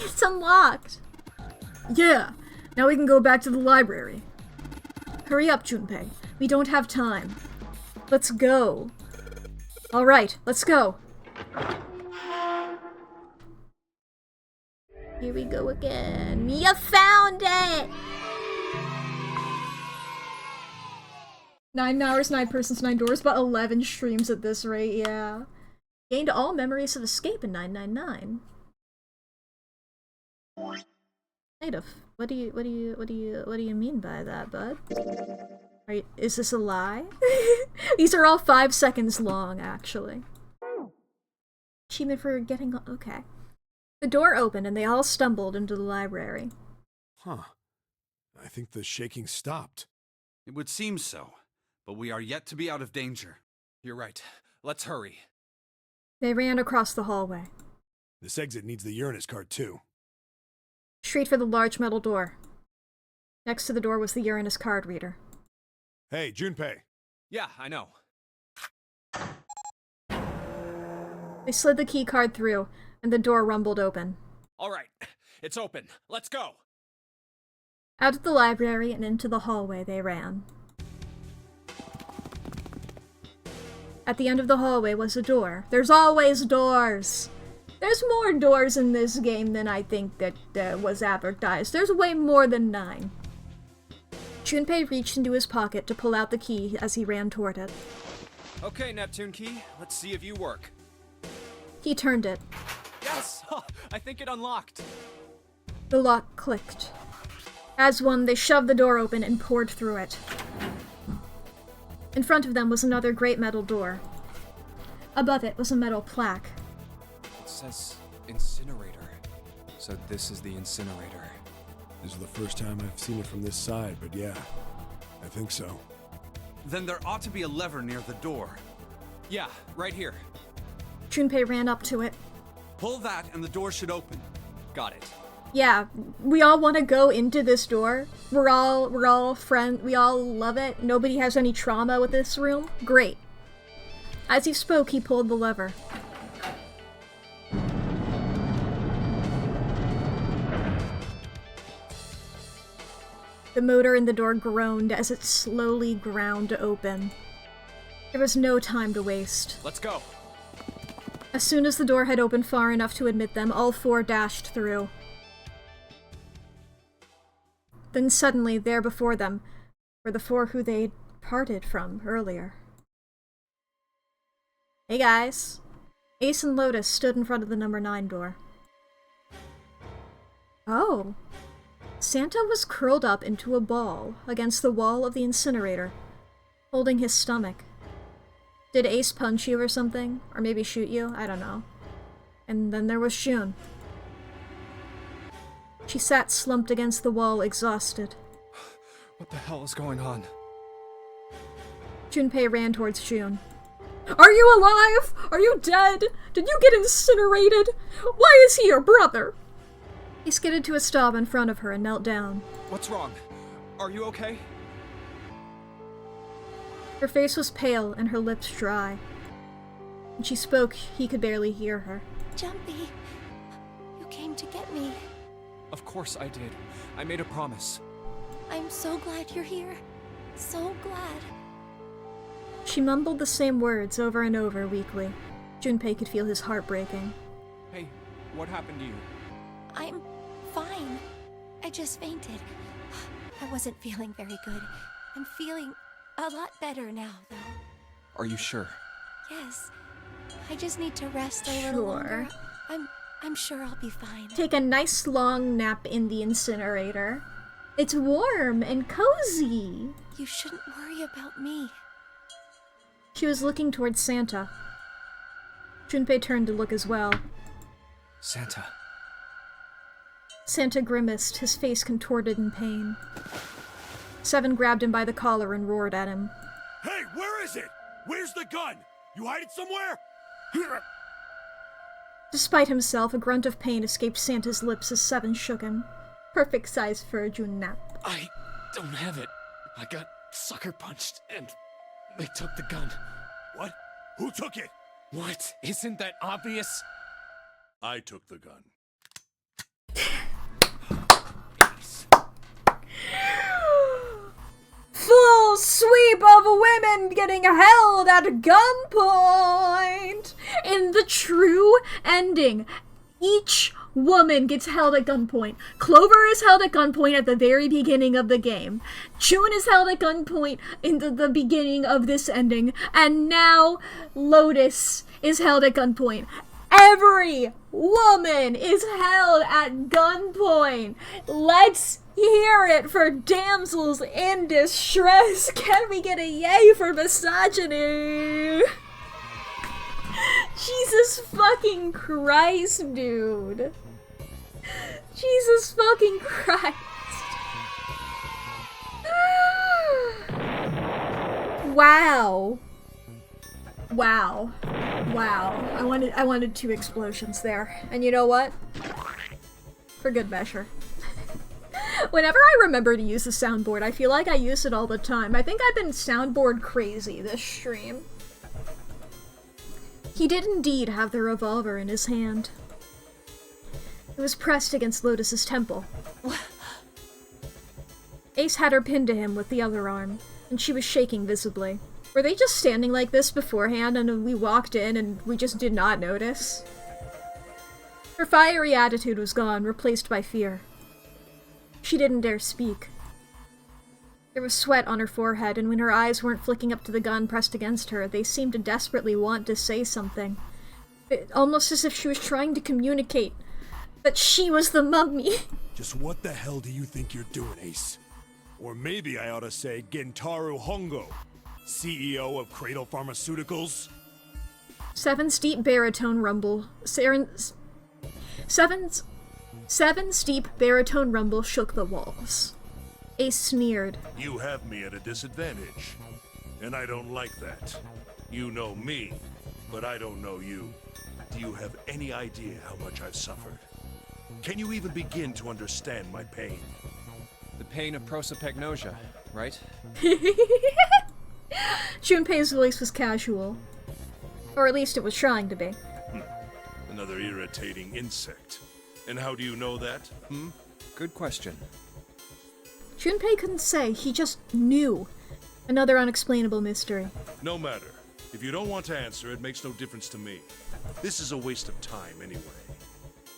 It's unlocked! Yeah, now we can go back to the library. Hurry up, Junpei. We don't have time. Let's go. Alright, let's go. Here we go again. You found it! 9 hours, 9 persons, 9 doors, but 11 streams at this rate, yeah. Gained all memories of escape in 999. Native, what do you mean by that, bud? Is this a lie? These are all 5 seconds long, actually. Achievement for getting okay. The door opened and they all stumbled into the library. Huh. I think the shaking stopped. It would seem so, but we are yet to be out of danger. You're right. Let's hurry. They ran across the hallway. This exit needs the Uranus card too. Straight for the large metal door. Next to the door was the Uranus card reader. Hey, Junpei. Yeah, I know. They slid the key card through, and the door rumbled open. All right, it's open. Let's go. Out of the library and into the hallway they ran. At the end of the hallway was a door. There's always doors! There's more doors in this game than I think that was advertised. There's way more than 9. Junpei reached into his pocket to pull out the key as he ran toward it. Okay, Neptune Key, let's see if you work. He turned it. Yes! I think it unlocked. The lock clicked. As one, they shoved the door open and poured through it. In front of them was another great metal door. Above it was a metal plaque. It says incinerator. So this is the incinerator. This is the first time I've seen it from this side, but yeah, I think so. Then there ought to be a lever near the door. Yeah, right here. Junpei ran up to it. Pull that and the door should open. Got it. Yeah, we all want to go into this door. We're all friends. We all love it. Nobody has any trauma with this room. Great. As he spoke, he pulled the lever. The motor in the door groaned as it slowly ground open. There was no time to waste. Let's go. As soon as the door had opened far enough to admit them, all 4 dashed through. Then suddenly, there before them, were the 4 who they'd parted from earlier. Hey guys. Ace and Lotus stood in front of the number 9 door. Oh. Santa was curled up into a ball against the wall of the incinerator, holding his stomach. Did Ace punch you or something? Or maybe shoot you? I don't know. And then there was June. She sat slumped against the wall, exhausted. What the hell is going on? Junpei ran towards June. Are you alive? Are you dead? Did you get incinerated? Why is he your brother? He skidded to a stop in front of her and knelt down. What's wrong? Are you okay? Her face was pale and her lips dry. When she spoke, he could barely hear her. Jumpy, you came to get me. Of course I did. I made a promise. I'm so glad you're here. So glad. She mumbled the same words over and over weakly. Junpei could feel his heart breaking. Hey, what happened to you? I'm fine. I just fainted. I wasn't feeling very good. I'm feeling a lot better now, though. Are you sure? Yes. I just need to rest a little longer. I'm sure I'll be fine. Take a nice long nap in the incinerator. It's warm and cozy. You shouldn't worry about me. She was looking towards Santa. Junpei turned to look as well. Santa. Santa grimaced, his face contorted in pain. Seven grabbed him by the collar and roared at him. Hey, where is it? Where's the gun? You hide it somewhere? Despite himself, a grunt of pain escaped Santa's lips as Seven shook him. Perfect size for a June nap. I don't have it. I got sucker punched and they took the gun. What? Who took it? What? Isn't that obvious? I took the gun. Full sweep of women getting held at gunpoint! In the true ending, each woman gets held at gunpoint. Clover is held at gunpoint at the very beginning of the game. June is held at gunpoint in the beginning of this ending. And now Lotus is held at gunpoint. Every woman is held at gunpoint. Let's hear it for damsels in distress. Can we get a yay for misogyny? Jesus fucking Christ, dude. Jesus fucking Christ. Wow. Wow. Wow. I wanted 2 explosions there. And you know what? For good measure. Whenever I remember to use the soundboard, I feel like I use it all the time. I think I've been soundboard crazy this stream. He did indeed have the revolver in his hand. It was pressed against Lotus's temple. Ace had her pinned to him with the other arm, and she was shaking visibly. Were they just standing like this beforehand and we walked in and we just did not notice? Her fiery attitude was gone, replaced by fear. She didn't dare speak. There was sweat on her forehead, and when her eyes weren't flicking up to the gun pressed against her, they seemed to desperately want to say something. Almost as if she was trying to communicate that she was the mummy. Just what the hell do you think you're doing, Ace? Or maybe I ought to say Gentaro Hongo, CEO of Cradle Pharmaceuticals? Seven's deep baritone rumble. Seven's deep baritone rumble shook the walls. Ace sneered. You have me at a disadvantage, and I don't like that. You know me, but I don't know you. Do you have any idea how much I've suffered? Can you even begin to understand my pain? The pain of prosopagnosia, right? Junpei's voice was casual. Or at least it was trying to be. Another irritating insect. And how do you know that, Good question. Junpei couldn't say, he just knew. Another unexplainable mystery. No matter. If you don't want to answer, it makes no difference to me. This is a waste of time anyway.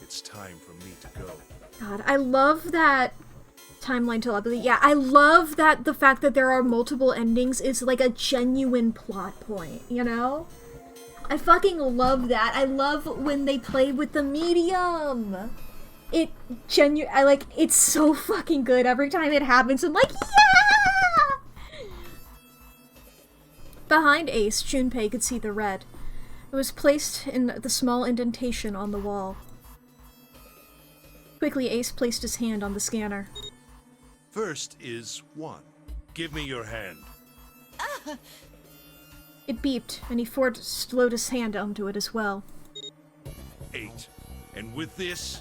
It's time for me to go. God, I love that timeline telepathy. Yeah, I love that the fact that there are multiple endings is like a genuine plot point, you know? I fucking love that. I love when they play with the medium. It's so fucking good every time it happens. I'm like, yeah! Behind Ace, Junpei could see the red. It was placed in the small indentation on the wall. Quickly, Ace placed his hand on the scanner. First is 1. Give me your hand. It beeped, and he forced Lotus' hand onto it as well. 8. And with this...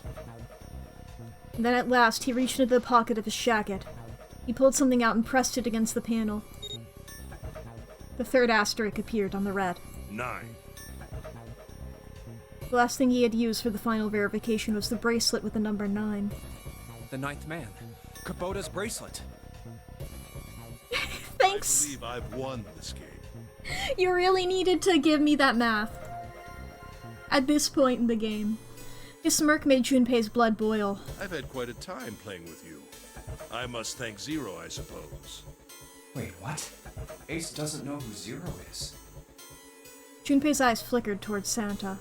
And then at last, he reached into the pocket of his jacket. He pulled something out and pressed it against the panel. The third asterisk appeared on the red. 9. The last thing he had used for the final verification was the bracelet with the number 9. The ninth man. Kubota's bracelet. Thanks! I believe I've won this game. You really needed to give me that math. At this point in the game. His smirk made Junpei's blood boil. I've had quite a time playing with you. I must thank Zero, I suppose. Wait, what? Ace doesn't know who Zero is. Junpei's eyes flickered towards Santa.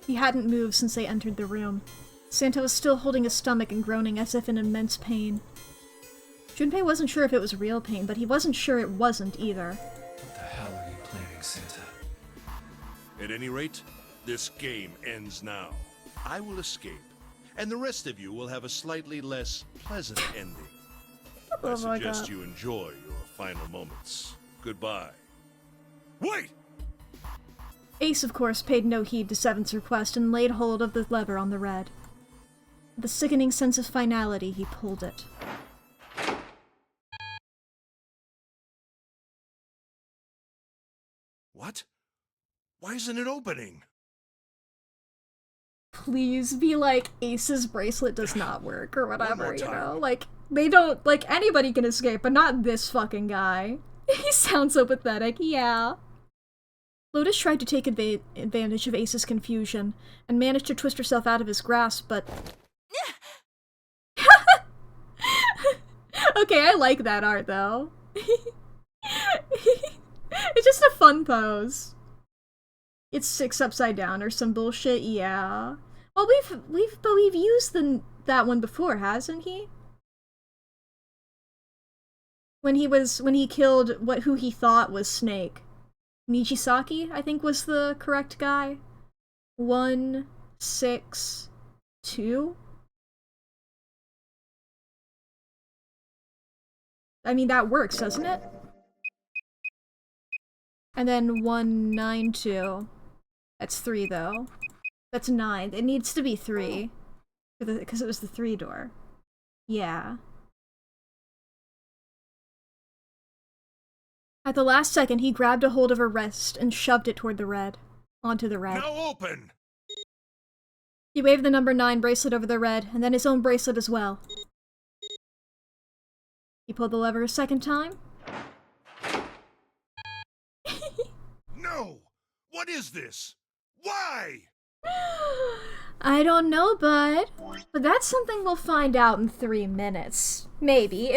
He hadn't moved since they entered the room. Santa was still holding his stomach and groaning as if in immense pain. Junpei wasn't sure if it was real pain, but he wasn't sure it wasn't either. What the hell are you planning, Santa? At any rate, this game ends now. I will escape, and the rest of you will have a slightly less pleasant ending. I suggest you enjoy your final moments. Goodbye. Wait! Ace, of course, paid no heed to Seven's request and laid hold of the lever on the red. With a sickening sense of finality, he pulled it. What? Why isn't it opening? Please be like, Ace's bracelet does not work, or whatever, you know? Like, they don't, like, anybody can escape, but not this fucking guy. He sounds so pathetic, yeah. Lotus tried to take advantage of Ace's confusion, and managed to twist herself out of his grasp, but... Okay, I like that art, though. It's just a fun pose. It's 6 upside down or some bullshit, yeah. Well, we've used that one before, hasn't he? When he killed who he thought was Snake. Nijisaki, I think, was the correct guy. 1, 6, 2. I mean, that works, doesn't it? And then 1, 9, 2. That's 3, though. That's 9. It needs to be 3. Because it was the 3-door. Yeah. At the last second, he grabbed a hold of her wrist and shoved it toward the red. Onto the red. Now open! He waved the number 9 bracelet over the red, and then his own bracelet as well. He pulled the lever a second time. No! What is this? Why? I don't know, bud. But that's something we'll find out in 3 minutes. Maybe.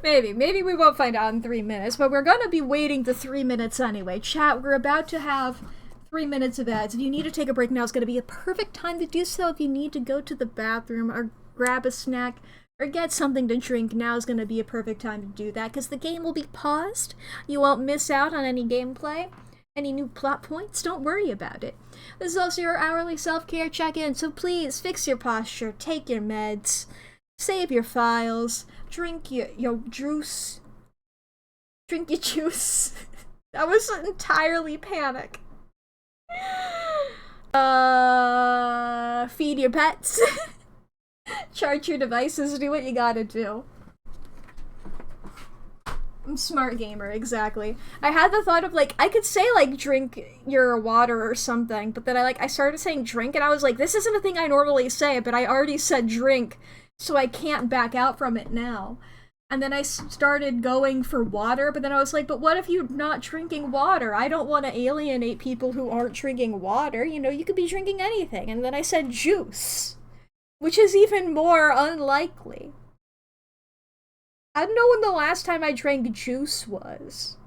Maybe we won't find out in 3 minutes, but we're gonna be waiting the 3 minutes anyway. Chat, we're about to have 3 minutes of ads. If you need to take a break, now is gonna be a perfect time to do so. If you need to go to the bathroom or grab a snack or get something to drink, now is gonna be a perfect time to do that, because the game will be paused. You won't miss out on any gameplay. Any new plot points? Don't worry about it. This is also your hourly self-care check-in, so please fix your posture, take your meds, save your files, drink your juice. Drink your juice. That was entirely panic. Feed your pets. Charge your devices, do what you gotta do. I'm smart gamer, exactly. I had the thought of, like, I could say, like, drink your water or something, but then I started saying drink, and I was like, this isn't a thing I normally say, but I already said drink, so I can't back out from it now. And then I started going for water, but then I was like, but what if you're not drinking water? I don't want to alienate people who aren't drinking water, you know, you could be drinking anything. And then I said juice, which is even more unlikely. I don't know when the last time I drank juice was.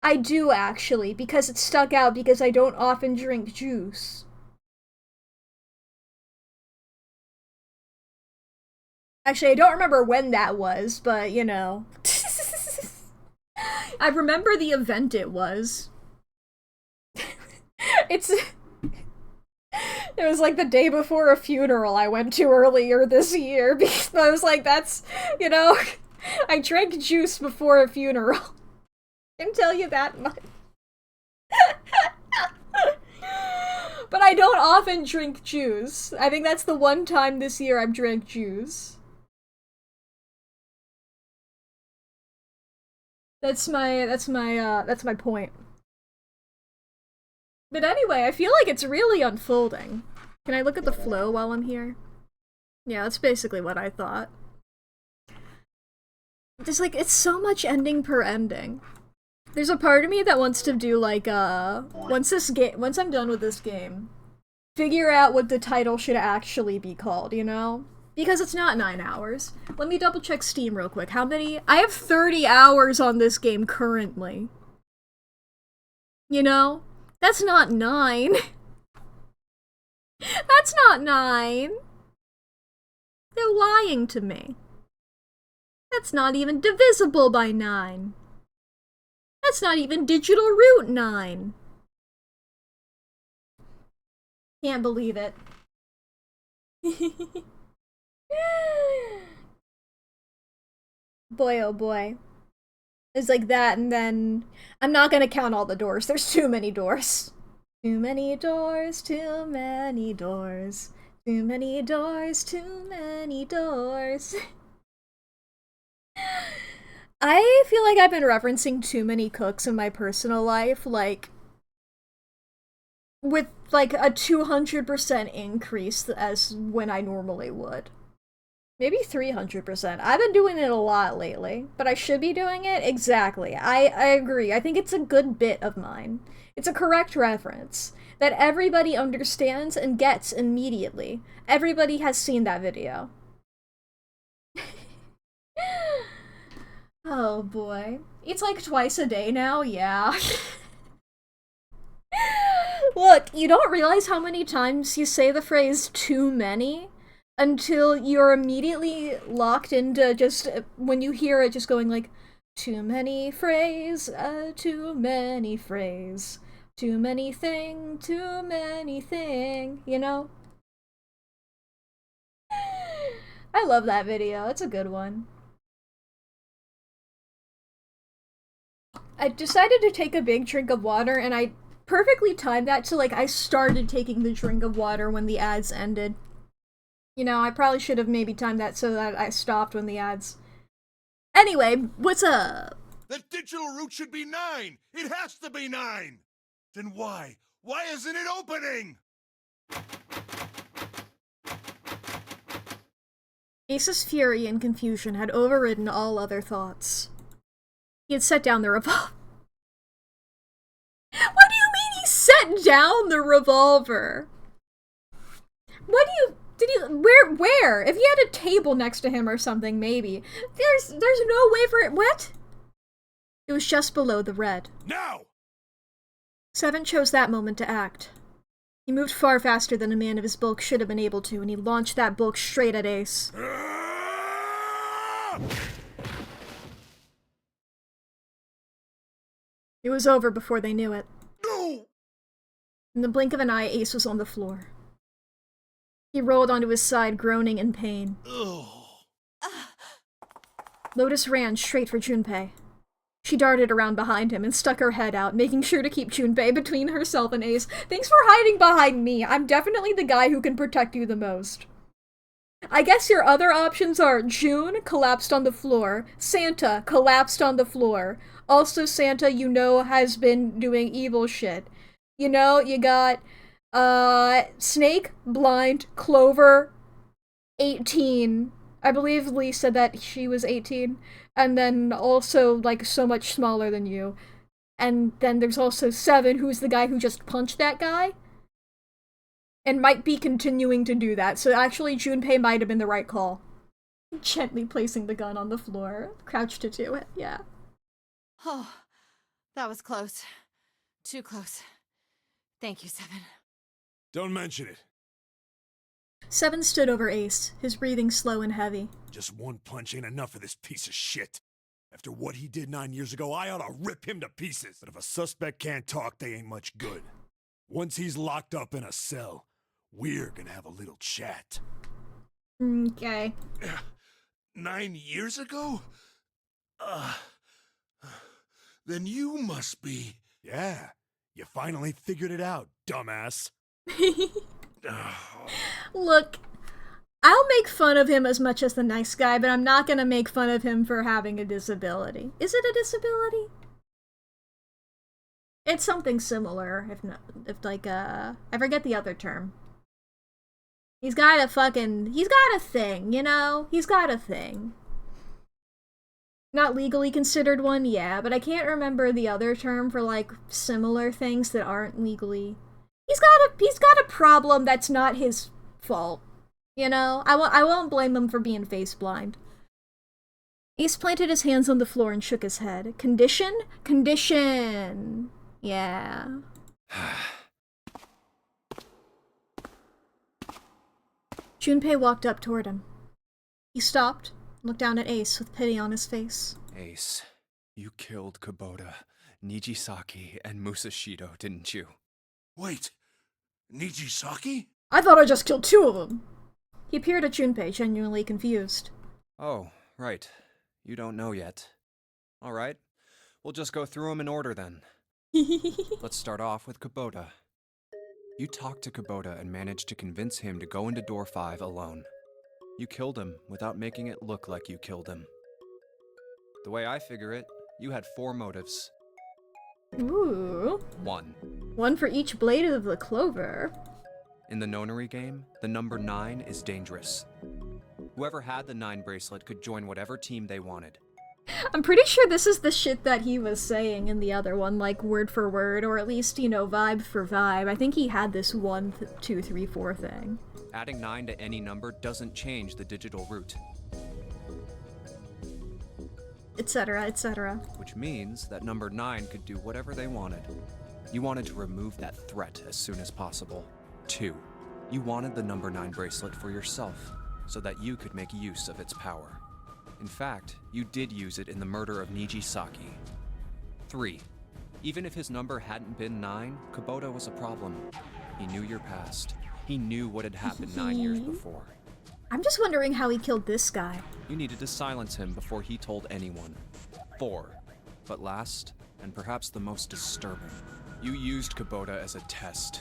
I do, actually, because it stuck out because I don't often drink juice. Actually, I don't remember when that was, but, you know. I remember the event it was. It was like the day before a funeral I went to earlier this year, because I was like, that's, you know... I drank juice before a funeral. I can tell you that much. But I don't often drink juice. I think that's the one time this year I've drank juice. That's my point. But anyway, I feel like it's really unfolding. Can I look at the flow while I'm here? Yeah, that's basically what I thought. Just like, it's so much ending per ending. There's a part of me that wants to do like, once I'm done with this game, figure out what the title should actually be called, you know? Because it's not 9 hours. Let me double check Steam real quick. How many? I have 30 hours on this game currently. You know? That's not 9. That's not 9. They're lying to me. That's not even divisible by 9. That's not even digital root 9. Can't believe it. Boy, oh boy. It's like that, and then... I'm not gonna count all the doors. There's too many doors. Too many doors, too many doors. Too many doors, too many doors. I feel like I've been referencing too many cooks in my personal life, like, with, like, a 200% increase as when I normally would. Maybe 300%. I've been doing it a lot lately, but I should be doing it? Exactly. I agree. I think it's a good bit of mine. It's a correct reference that everybody understands and gets immediately. Everybody has seen that video. Oh boy. It's like twice a day now, yeah. Look, you don't realize how many times you say the phrase too many until you're immediately locked into just, when you hear it, just going like, too many phrase, too many phrase, too many thing, you know? I love that video, it's a good one. I decided to take a big drink of water, and I perfectly timed that to, like, I started taking the drink of water when the ads ended. You know, I probably should have maybe timed that so that I stopped when the ads... Anyway, what's up? The digital route should be 9! It has to be 9! Then why? Why isn't it opening? Ace's fury and confusion had overridden all other thoughts. He had set down the revolver. What do you mean he set down the revolver? What do you... Did he... Where? If he had a table next to him or something, maybe. There's no way for it... What? It was just below the red. Now! Seven chose that moment to act. He moved far faster than a man of his bulk should have been able to, and he launched that bulk straight at Ace. It was over before they knew it. No! In the blink of an eye, Ace was on the floor. He rolled onto his side, groaning in pain. Lotus ran straight for Junpei. She darted around behind him and stuck her head out, making sure to keep Junpei between herself and Ace. Thanks for hiding behind me. I'm definitely the guy who can protect you the most. I guess your other options are June collapsed on the floor, Santa collapsed on the floor. Also, Santa, you know, has been doing evil shit. You know, you got, Snake, Blind, Clover, 18. I believe Lee said that she was 18. And then also, like, so much smaller than you. And then there's also Seven, who's the guy who just punched that guy. And might be continuing to do that, so actually Junpei might have been the right call. Gently placing the gun on the floor, crouched to do it, yeah. Oh, that was close. Too close. Thank you, Seven. Don't mention it. Seven stood over Ace, his breathing slow and heavy. Just one punch ain't enough for this piece of shit. After what he did 9 years ago, I ought to rip him to pieces. But if a suspect can't talk, they ain't much good. Once he's locked up in a cell, we're gonna have a little chat. Okay. 9 years ago? Then you must be... Yeah, you finally figured it out, dumbass. Look, I'll make fun of him as much as the nice guy, but I'm not gonna make fun of him for having a disability. Is it a disability? It's something similar, I forget the other term. He's got a thing, you know? He's got a thing. Not legally considered one, yeah, but I can't remember the other term for, like, similar things that aren't legally... He's got a problem that's not his fault, you know? I won't blame him for being face blind. Ace planted his hands on the floor and shook his head. Condition? Condition! Yeah. Junpei walked up toward him. He stopped, looked down at Ace with pity on his face. Ace, you killed Kubota, Nijisaki, and Musashido, didn't you? Wait, Nijisaki? I thought I just killed 2 of them! He peered at Junpei, genuinely confused. Oh, right. You don't know yet. Alright, we'll just go through them in order then. Let's start off with Kubota. You talked to Kubota and managed to convince him to go into door 5 alone. You killed him without making it look like you killed him. The way I figure it, you had 4 motives. Ooh. 1. One for each blade of the clover. In the nonary game, the number 9 is dangerous. Whoever had the 9 bracelet could join whatever team they wanted. I'm pretty sure this is the shit that he was saying in the other one, like word for word, or at least, you know, vibe for vibe. I think he had this 1, 2, 3, 4 thing. Adding 9 to any number doesn't change the digital route. Etc., etc. Which means that number 9 could do whatever they wanted. You wanted to remove that threat as soon as possible. 2. You wanted the number 9 bracelet for yourself, so that you could make use of its power. In fact, you did use it in the murder of Nijisaki. 3. Even if his number hadn't been 9, Kubota was a problem. He knew your past. He knew what had happened 9 years before. I'm just wondering how he killed this guy. You needed to silence him before he told anyone. 4. But last, and perhaps the most disturbing, you used Kubota as a test.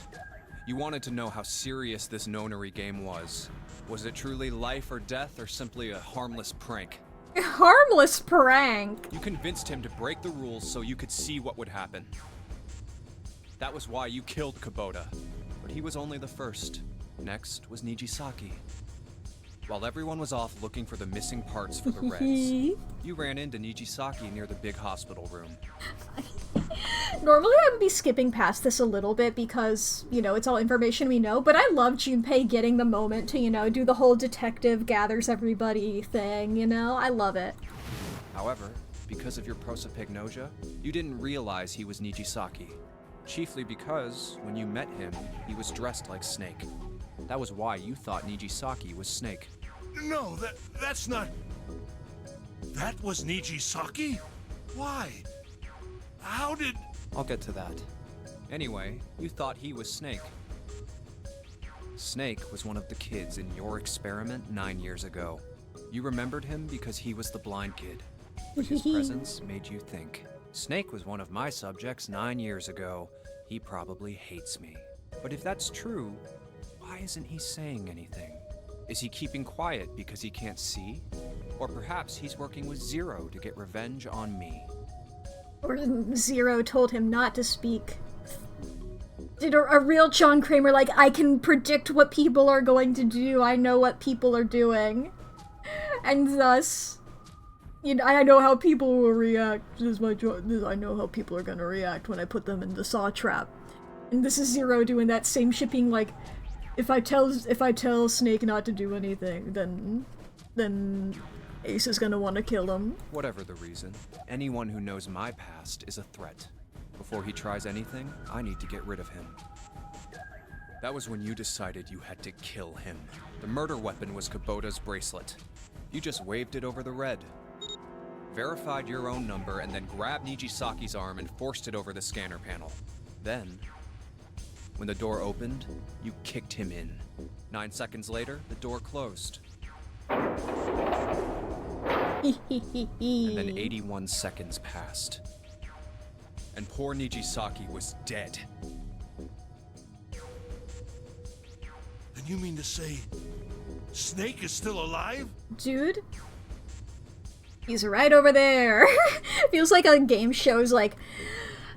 You wanted to know how serious this nonary game was. Was it truly life or death, or simply a harmless prank? Harmless prank? You convinced him to break the rules so you could see what would happen. That was why you killed Kubota. But he was only the first. Next was Nijisaki. While everyone was off looking for the missing parts for the Reds, you ran into Nijisaki near the big hospital room. Normally I would be skipping past this a little bit because, you know, it's all information we know, but I love Junpei getting the moment to, you know, do the whole detective gathers everybody thing, you know? I love it. However, because of your prosopagnosia, you didn't realize he was Nijisaki. Chiefly because, when you met him, he was dressed like Snake. That was why you thought Nijisaki was Snake. No, that's not... That was Nijisaki? Why? How did... I'll get to that. Anyway, you thought he was Snake. Snake was one of the kids in your experiment 9 years ago. You remembered him because he was the blind kid. But his presence made you think. Snake was one of my subjects 9 years ago. He probably hates me. But if that's true, why isn't he saying anything? Is he keeping quiet because he can't see? Or perhaps he's working with Zero to get revenge on me. Or Zero told him not to speak. Did a real John Kramer, like, I can predict what people are going to do, I know what people are doing. And thus, you know, I know how people will react. I know how people are gonna react when I put them in the saw trap. And this is Zero doing that same shipping, like, if I tell Snake not to do anything, then Ace is gonna want to kill him. Whatever the reason, anyone who knows my past is a threat. Before he tries anything, I need to get rid of him. That was when you decided you had to kill him. The murder weapon was Kubota's bracelet. You just waved it over the red. Verified your own number and then grabbed Nijisaki's arm and forced it over the scanner panel. Then, when the door opened, you kicked him in. 9 seconds later, the door closed. And then 81 seconds passed. And poor Nijisaki was dead. And you mean to say Snake is still alive? Dude? He's right over there. Feels like a game show's like,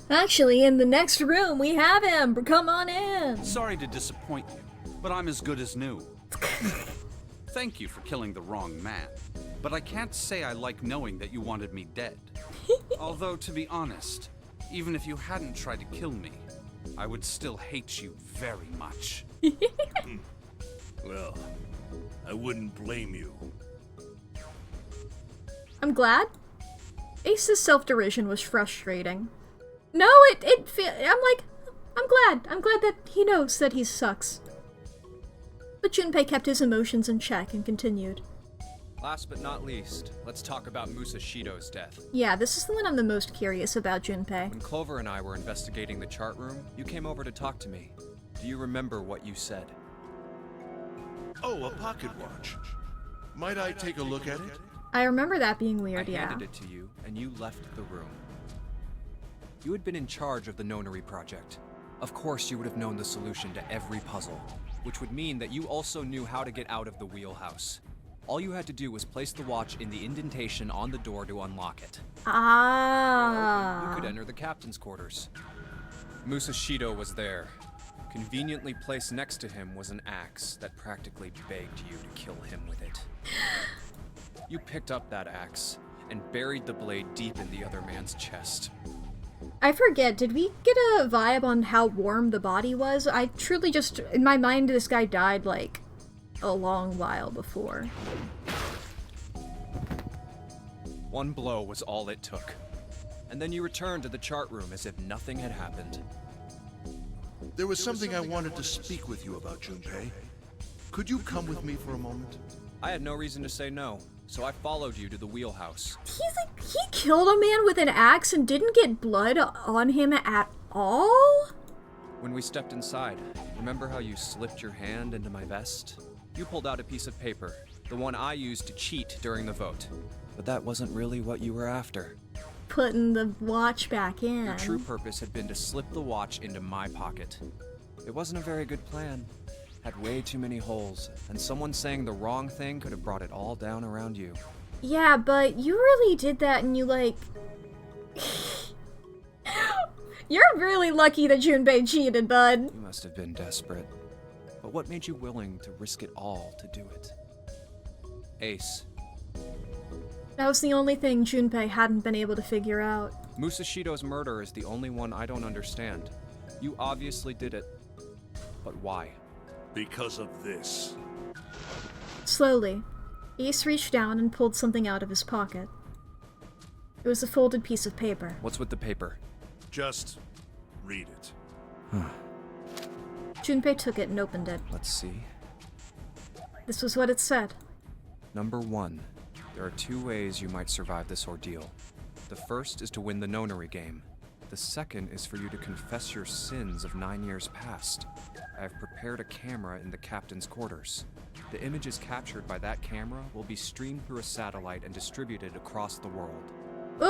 actually, in the next room, we have him. Come on in. Sorry to disappoint you, but I'm as good as new. Thank you for killing the wrong man, but I can't say I like knowing that you wanted me dead. Although, to be honest, even if you hadn't tried to kill me, I would still hate you very much. Well, I wouldn't blame you. I'm glad. Ace's self-derision was frustrating. No, I'm glad that he knows that he sucks. But Junpei kept his emotions in check and continued. Last but not least, let's talk about Musashido's death. Yeah, this is the one I'm the most curious about, Junpei. When Clover and I were investigating the chart room, you came over to talk to me. Do you remember what you said? Oh, a pocket watch. Might I take a look at it? I remember that being weird, I handed it to you, and you left the room. You had been in charge of the Nonary project. Of course you would have known the solution to every puzzle, which would mean that you also knew how to get out of the wheelhouse. All you had to do was place the watch in the indentation on the door to unlock it. Ah. You could enter the captain's quarters. Musashido was there. Conveniently placed next to him was an axe that practically begged you to kill him with it. You picked up that axe and buried the blade deep in the other man's chest. I forget, did we get a vibe on how warm the body was? I truly just, in my mind, this guy died like a long while before. One blow was all it took. And then you returned to the chart room as if nothing had happened. There was something I wanted to speak with you about, Junpei. Could you come with me for a moment? I had no reason to say no, so I followed you to the wheelhouse. He killed a man with an axe and didn't get blood on him at all? When we stepped inside, remember how you slipped your hand into my vest? You pulled out a piece of paper, the one I used to cheat during the vote. But that wasn't really what you were after. Putting the watch back in. Your true purpose had been to slip the watch into my pocket. It wasn't a very good plan. Had way too many holes, and someone saying the wrong thing could have brought it all down around you. Yeah, but you really did that and you, like... You're really lucky that Junpei cheated, bud. You must have been desperate. But what made you willing to risk it all to do it? Ace. That was the only thing Junpei hadn't been able to figure out. Musashido's murder is the only one I don't understand. You obviously did it. But why? Because of this. Slowly, Ace reached down and pulled something out of his pocket. It was a folded piece of paper. What's with the paper? Just read it. Junpei took it and opened it. Let's see. This was what it said. Number 1. There are 2 ways you might survive this ordeal. The first is to win the nonary game. The second is for you to confess your sins of 9 years past. I have prepared a camera in the captain's quarters. The images captured by that camera will be streamed through a satellite and distributed across the world. Ooh!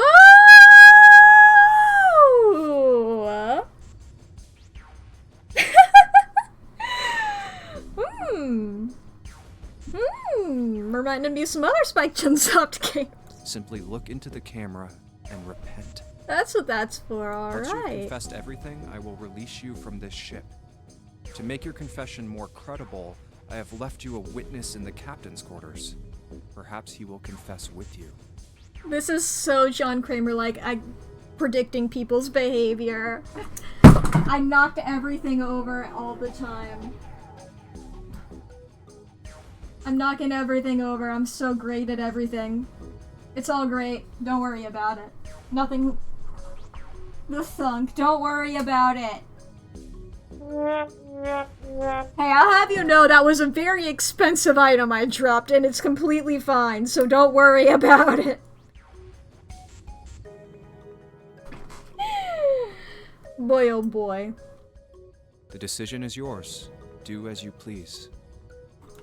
Reminded me of some other Spike Chunsoft games. Simply look into the camera and repent. That's what that's for, Once you've alright. confessed everything, I will release you from this ship. To make your confession more credible, I have left you a witness in the captain's quarters. Perhaps he will confess with you. This is so John Kramer-like, predicting people's behavior. I knocked everything over all the time. I'm knocking everything over. I'm so great at everything. It's all great. Don't worry about it. Nothing... The thunk. Don't worry about it. Hey, I'll have you know that was a very expensive item I dropped, and it's completely fine, so don't worry about it. Boy, oh boy. The decision is yours. Do as you please.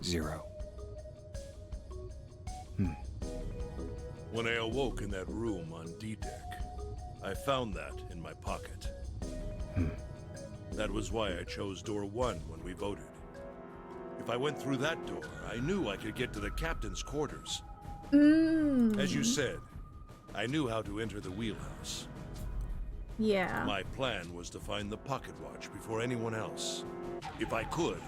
0. When I awoke in that room on D-Deck, I found that in my pocket. That was why I chose door 1 when we voted. If I went through that door, I knew I could get to the captain's quarters. As you said, I knew how to enter the wheelhouse. Yeah. My plan was to find the pocket watch before anyone else. If I could,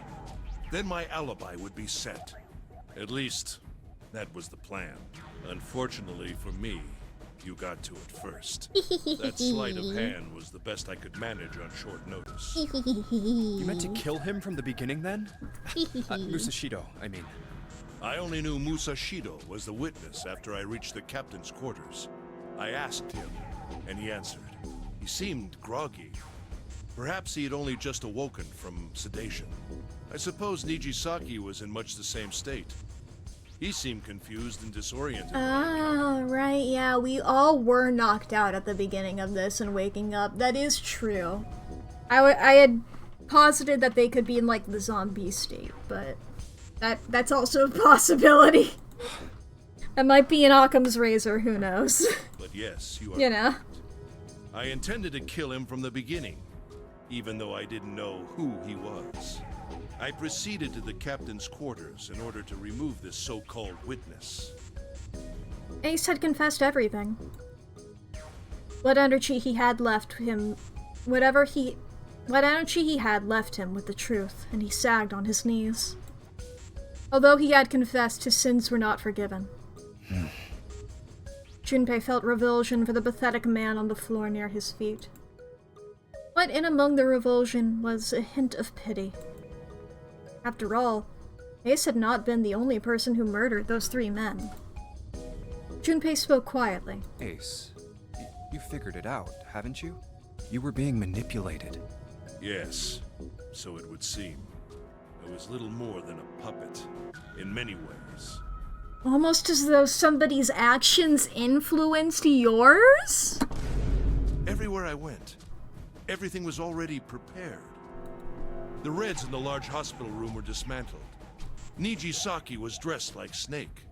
then my alibi would be set. At least, that was the plan. Unfortunately for me, you got to it first. That sleight of hand was the best I could manage on short notice. You meant to kill him from the beginning then? Musashido, I mean. I only knew Musashido was the witness after I reached the captain's quarters. I asked him, and he answered. He seemed groggy. Perhaps he had only just awoken from sedation. I suppose Nijisaki was in much the same state. He seemed confused and disoriented. Oh, right, yeah, we all were knocked out at the beginning of this and waking up. That is true. I had posited that they could be in, like, the zombie state, but that's also a possibility. That might be an Occam's razor, who knows? But yes, you are. You know. I intended to kill him from the beginning, even though I didn't know who he was. I proceeded to the captain's quarters in order to remove this so-called witness. Ace had confessed everything. What energy he had left him, what energy he had left him with the truth, and he sagged on his knees. Although he had confessed, his sins were not forgiven. Junpei felt revulsion for the pathetic man on the floor near his feet. But in among the revulsion was a hint of pity. After all, Ace had not been the only person who murdered those 3 men. Junpei spoke quietly. Ace, you figured it out, haven't you? You were being manipulated. Yes, so it would seem. I was little more than a puppet, in many ways. Almost as though somebody's actions influenced yours? Everywhere I went, everything was already prepared. The Reds in the large hospital room were dismantled. Nijisaki was dressed like Snake.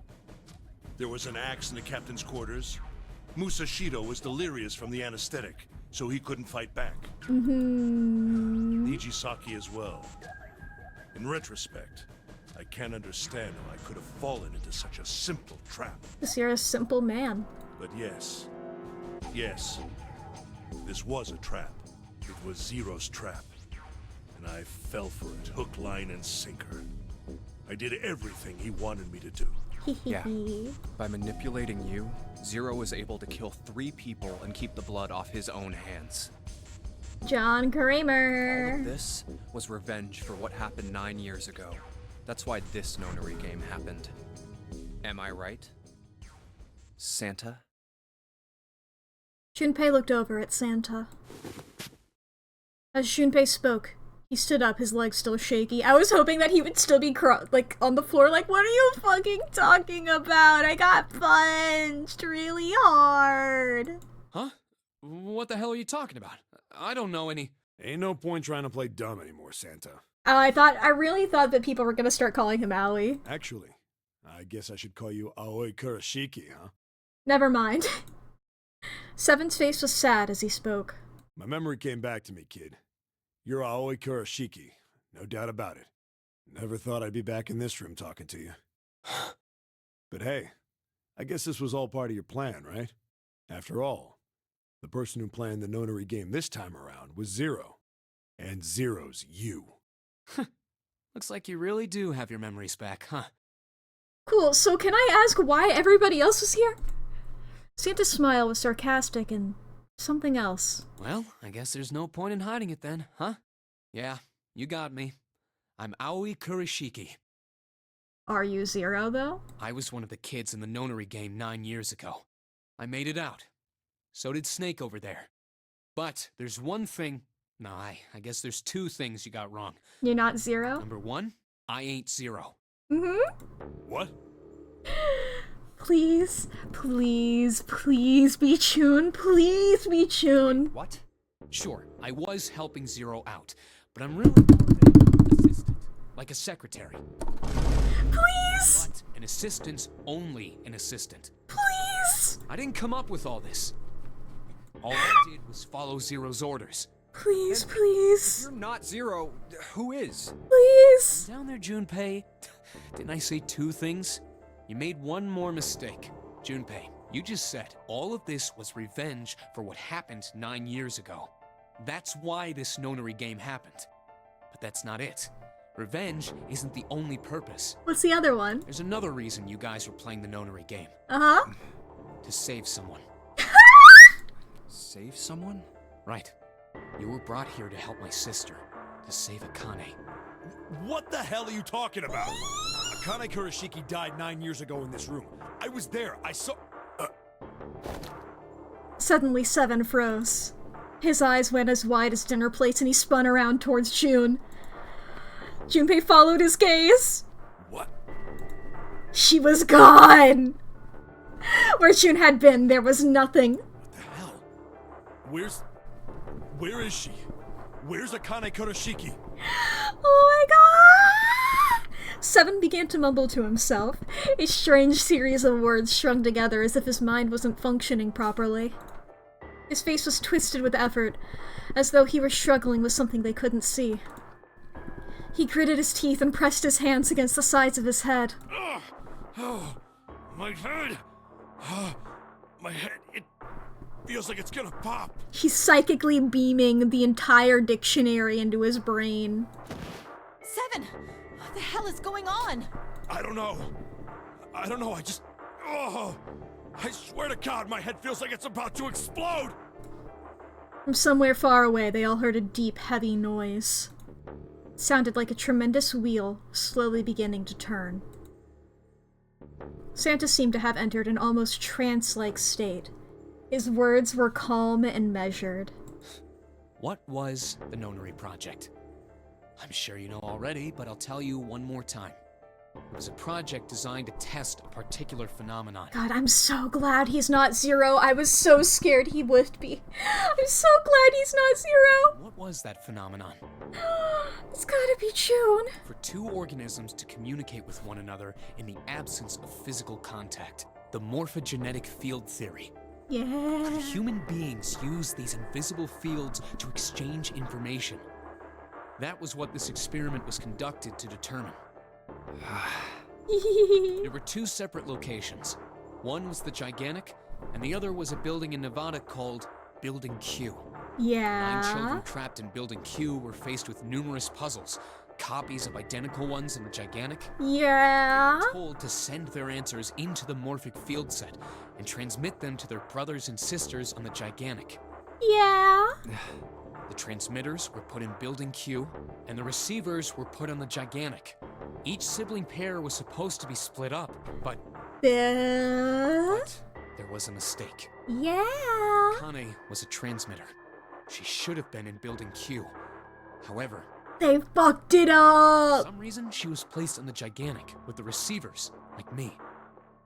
There was an axe in the captain's quarters. Musashido was delirious from the anesthetic, so he couldn't fight back. Nijisaki as well. In retrospect, I can't understand how I could have fallen into such a simple trap. Because you're a simple man. But yes, this was a trap. It was Zero's trap. And I fell for it, hook, line, and sinker. I did everything he wanted me to do. Yeah. By manipulating you, Zero was able to kill 3 people and keep the blood off his own hands. John Kramer. All of this was revenge for what happened 9 years ago. That's why this nonary game happened. Am I right? Santa? Junpei looked over at Santa. As Junpei spoke, he stood up, his legs still shaky. I was hoping that he would still be on the floor like, what are you fucking talking about? I got punched really hard. Huh? What the hell are you talking about? I don't know any... Ain't no point trying to play dumb anymore, Santa. Oh, I really thought that people were gonna start calling him Aoi. Actually, I guess I should call you Aoi Kurashiki, huh? Never mind. Seven's face was sad as he spoke. My memory came back to me, kid. You're Aoi Kurashiki, no doubt about it. Never thought I'd be back in this room talking to you. But hey, I guess this was all part of your plan, right? After all, the person who planned the nonary game this time around was Zero. And Zero's you. Looks like you really do have your memories back, huh? Cool, so can I ask why everybody else was here? Santa's smile was sarcastic and something else. Well, I guess there's no point in hiding it then, huh? Yeah, you got me. I'm Aoi Kurashiki. Are you Zero, though? I was one of the kids in the nonary game 9 years ago. I made it out. So did Snake over there. But there's one thing... No, I guess there's 2 things you got wrong. You're not Zero? Number 1, I ain't Zero. What? Please, please, please be Chun. Please be Chun. What? Sure, I was helping Zero out, but I'm really more than an assistant. Like a secretary. Please! But an assistant's only an assistant. Please! I didn't come up with all this. All I did was follow Zero's orders. Please, please. If you're not Zero, who is? Please. Down there, Junpei. Didn't I say 2 things? You made one more mistake. Junpei, you just said all of this was revenge for what happened 9 years ago. That's why this nonary game happened. But that's not it. Revenge isn't the only purpose. What's the other one? There's another reason you guys were playing the nonary game. Uh-huh. To save someone. Save someone? Right. You were brought here to help my sister, to save Akane. What the hell are you talking about? Akane Kurashiki died 9 years ago in this room. I was there. I saw... Suddenly, Seven froze. His eyes went as wide as dinner plates and he spun around towards June. Junpei followed his gaze. What? She was gone! Where June had been, there was nothing. What the hell? Where is she? Where's Akane Kurashiki? Oh my god! Seven began to mumble to himself, a strange series of words strung together as if his mind wasn't functioning properly. His face was twisted with effort, as though he were struggling with something they couldn't see. He gritted his teeth and pressed his hands against the sides of his head. Oh, my head! My head, it feels like it's gonna pop. He's psychically beaming the entire dictionary into his brain. Seven! What the hell is going on? I don't know, I just... Oh! I swear to God, my head feels like it's about to explode! From somewhere far away, they all heard a deep, heavy noise. It sounded like a tremendous wheel slowly beginning to turn. Santa seemed to have entered an almost trance-like state. His words were calm and measured. What was the Nonary Project? I'm sure you know already, but I'll tell you one more time. It was a project designed to test a particular phenomenon. God, I'm so glad he's not Zero. I was so scared he would be. I'm so glad he's not Zero. What was that phenomenon? It's gotta be June. For 2 organisms to communicate with one another in the absence of physical contact. The morphogenetic field theory. Yeah. Human beings use these invisible fields to exchange information. That was what this experiment was conducted to determine. There were 2 separate locations. One was the Gigantic, and the other was a building in Nevada called Building Q. Yeah. 9 children trapped in Building Q were faced with numerous puzzles, copies of identical ones in the Gigantic. Yeah. They were told to send their answers into the morphic field set and transmit them to their brothers and sisters on the Gigantic. Yeah. The transmitters were put in Building Q, and the receivers were put on the Gigantic. Each sibling pair was supposed to be split up, but there was a mistake. Yeah. Kane was a transmitter. She should have been in Building Q. However, they fucked it up! For some reason, she was placed on the Gigantic with the receivers, like me.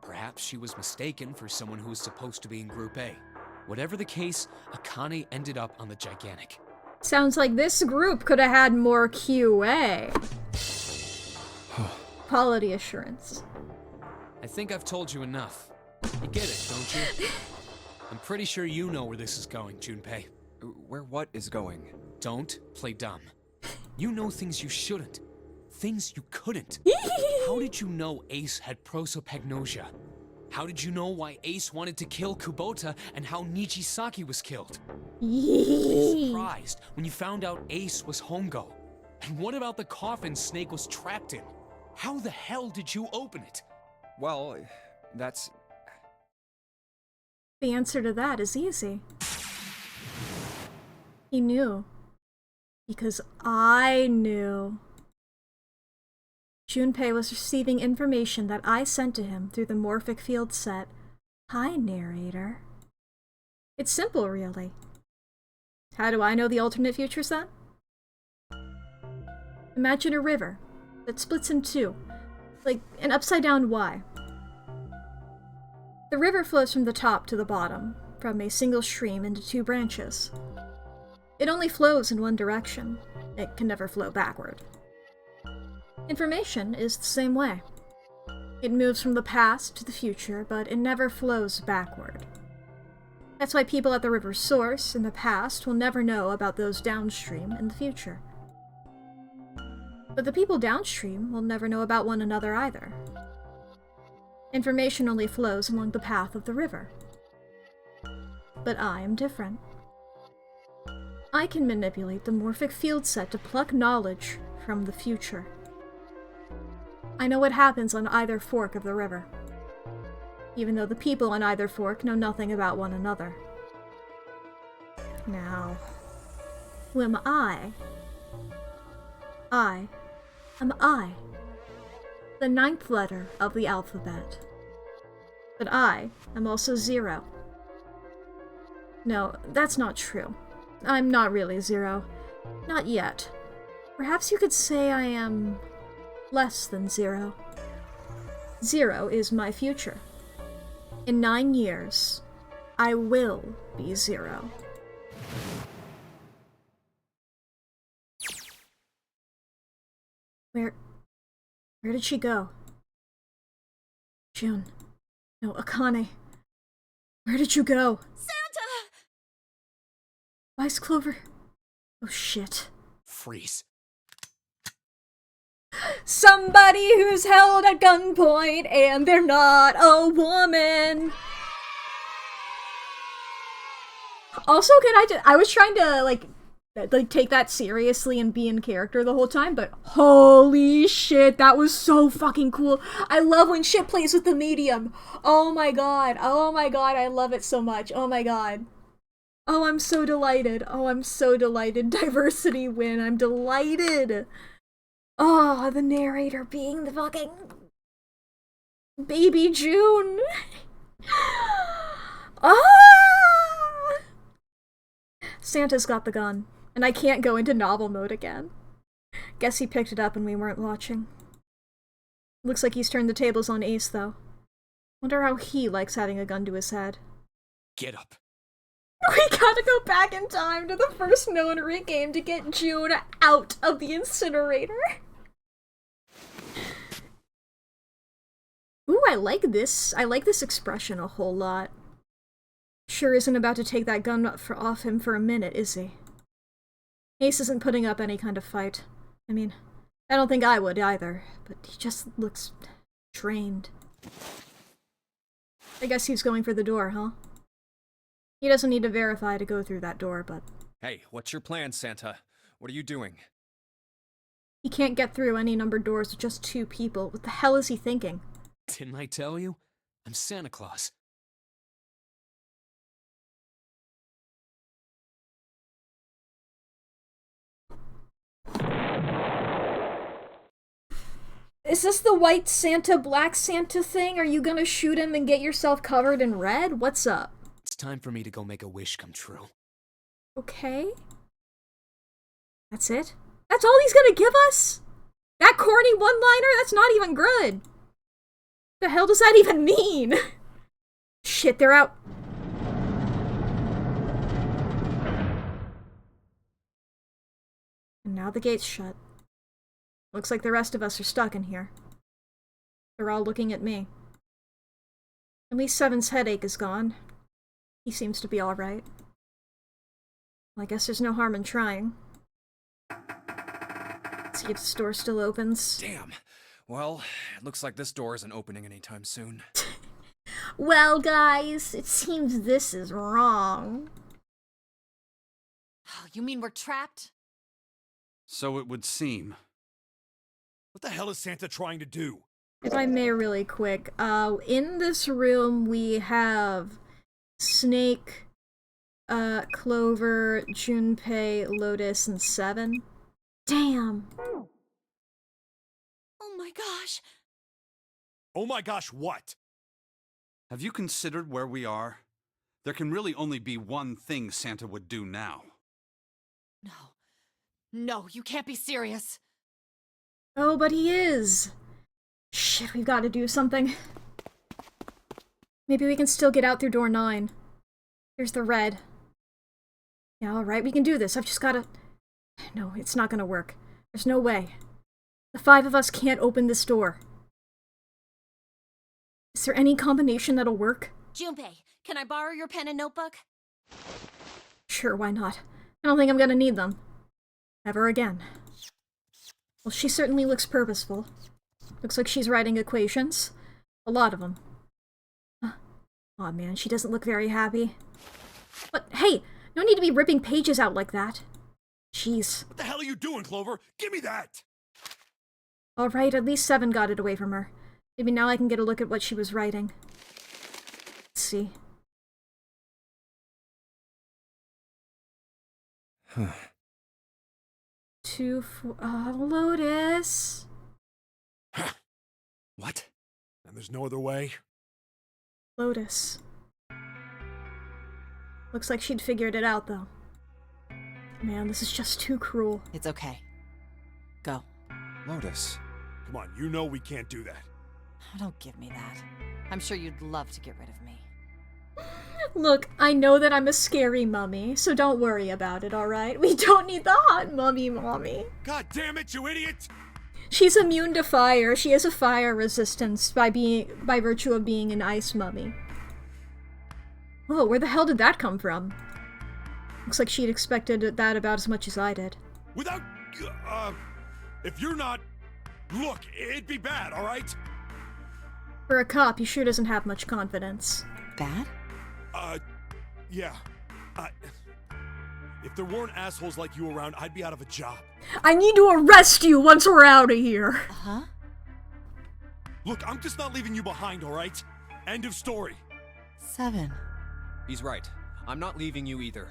Perhaps she was mistaken for someone who was supposed to be in Group A. Whatever the case, Akane ended up on the Gigantic. Sounds like this group could have had more QA. Quality assurance. I think I've told you enough. You get it, don't you? I'm pretty sure you know where this is going, Junpei. Where what is going? Don't play dumb. You know things you shouldn't. Things you couldn't. How did you know Ace had prosopagnosia? How did you know why Ace wanted to kill Kubota and how Nijisaki was killed? Were you surprised when you found out Ace was Hongo? And what about the coffin Snake was trapped in? How the hell did you open it? Well, that's... The answer to that is easy. He knew. Because I knew. Junpei was receiving information that I sent to him through the morphic field set. Hi, narrator. It's simple, really. How do I know the alternate future set? Imagine a river that splits in 2, like an upside-down Y. The river flows from the top to the bottom, from a single stream into 2 branches. It only flows in one direction. It can never flow backward. Information is the same way. It moves from the past to the future, but it never flows backward. That's why people at the river's source in the past will never know about those downstream in the future. But the people downstream will never know about one another either. Information only flows along the path of the river. But I am different. I can manipulate the morphic field set to pluck knowledge from the future. I know what happens on either fork of the river, even though the people on either fork know nothing about one another. Now, who am I? I am I, the 9th letter of the alphabet. But I am also 0. No, that's not true. I'm not really 0. Not yet. Perhaps you could say I am less than 0. 0 is my future. In 9 years, I will be 0. Where did she go? June. No, Akane. Where did you go? Santa! Why's Clover? Oh shit. Freeze. Somebody who's held at gunpoint and they're not a woman. Also, I was trying to like take that seriously and be in character the whole time, but holy shit, that was so fucking cool. I love when shit plays with the medium. Oh my god, I love it so much. Oh my god. Oh, I'm so delighted. Oh, I'm so delighted. Diversity win. I'm delighted. Oh, the narrator being the fucking baby June. Ah! Santa's got the gun, and I can't go into novel mode again. Guess he picked it up when we weren't watching. Looks like he's turned the tables on Ace, though. Wonder how he likes having a gun to his head. Get up. We gotta go back in time to the first known game to get June out of the incinerator. Ooh, I like this expression a whole lot. sure isn't about to take that gun off him for a minute, is he? Ace isn't putting up any kind of fight. I mean, I don't think I would either, but he just looks drained. I guess he's going for the door, huh? He doesn't need to verify to go through that door, but... Hey, what's your plan, Santa? What are you doing? He can't get through any numbered doors with just 2 people. What the hell is he thinking? Didn't I tell you? I'm Santa Claus. Is this the white Santa, black Santa thing? Are you gonna shoot him and get yourself covered in red? What's up? It's time for me to go make a wish come true. Okay. That's it? That's all he's gonna give us? That corny one-liner? That's not even good. The hell does that even mean? Shit, they're out. And now the gate's shut. Looks like the rest of us are stuck in here. They're all looking at me. At least Seven's headache is gone. He seems to be alright. Well, I guess there's no harm in trying. Let's see if the store still opens. Damn. Well, it looks like this door isn't opening anytime soon. Well, guys, it seems this is wrong. Oh, you mean we're trapped? So it would seem. What the hell is Santa trying to do? If I may really quick, in this room we have Snake, Clover, Junpei, Lotus, and Seven. Damn. Oh my gosh. Oh my gosh, what? Have you considered where we are? There can really only be one thing Santa would do now. No. No, you can't be serious. Oh, but he is. Shit, we've got to do something. Maybe we can still get out through door 9. Here's the red. Yeah, alright, we can do this. I've just gotta... No, it's not gonna work. There's no way. The 5 of us can't open this door. Is there any combination that'll work? Junpei, can I borrow your pen and notebook? Sure, why not? I don't think I'm gonna need them. Ever again. Well, she certainly looks purposeful. Looks like she's writing equations. A lot of them. Aw, man, she doesn't look very happy. But, hey, no need to be ripping pages out like that. Jeez. What the hell are you doing, Clover? Give me that! Alright, at least 7 got it away from her. Maybe now I can get a look at what she was writing. Let's see. Lotus. What? And there's no other way? Lotus. Looks like she'd figured it out, though. Man, this is just too cruel. It's okay. Go. Lotus. Come on, you know we can't do that. Oh, don't give me that. I'm sure you'd love to get rid of me. Look, I know that I'm a scary mummy, so don't worry about it, alright? We don't need the hot mummy mommy. God damn it, you idiot! She's immune to fire. She has a fire resistance by virtue of being an ice mummy. Oh, where the hell did that come from? Looks like she'd expected that about as much as I did. Without... if you're not... Look, it'd be bad, alright? For a cop, he sure doesn't have much confidence. Bad? Yeah. If there weren't assholes like you around, I'd be out of a job. I need to arrest you once we're out of here! Uh-huh. Look, I'm just not leaving you behind, alright? End of story. 7. He's right. I'm not leaving you either.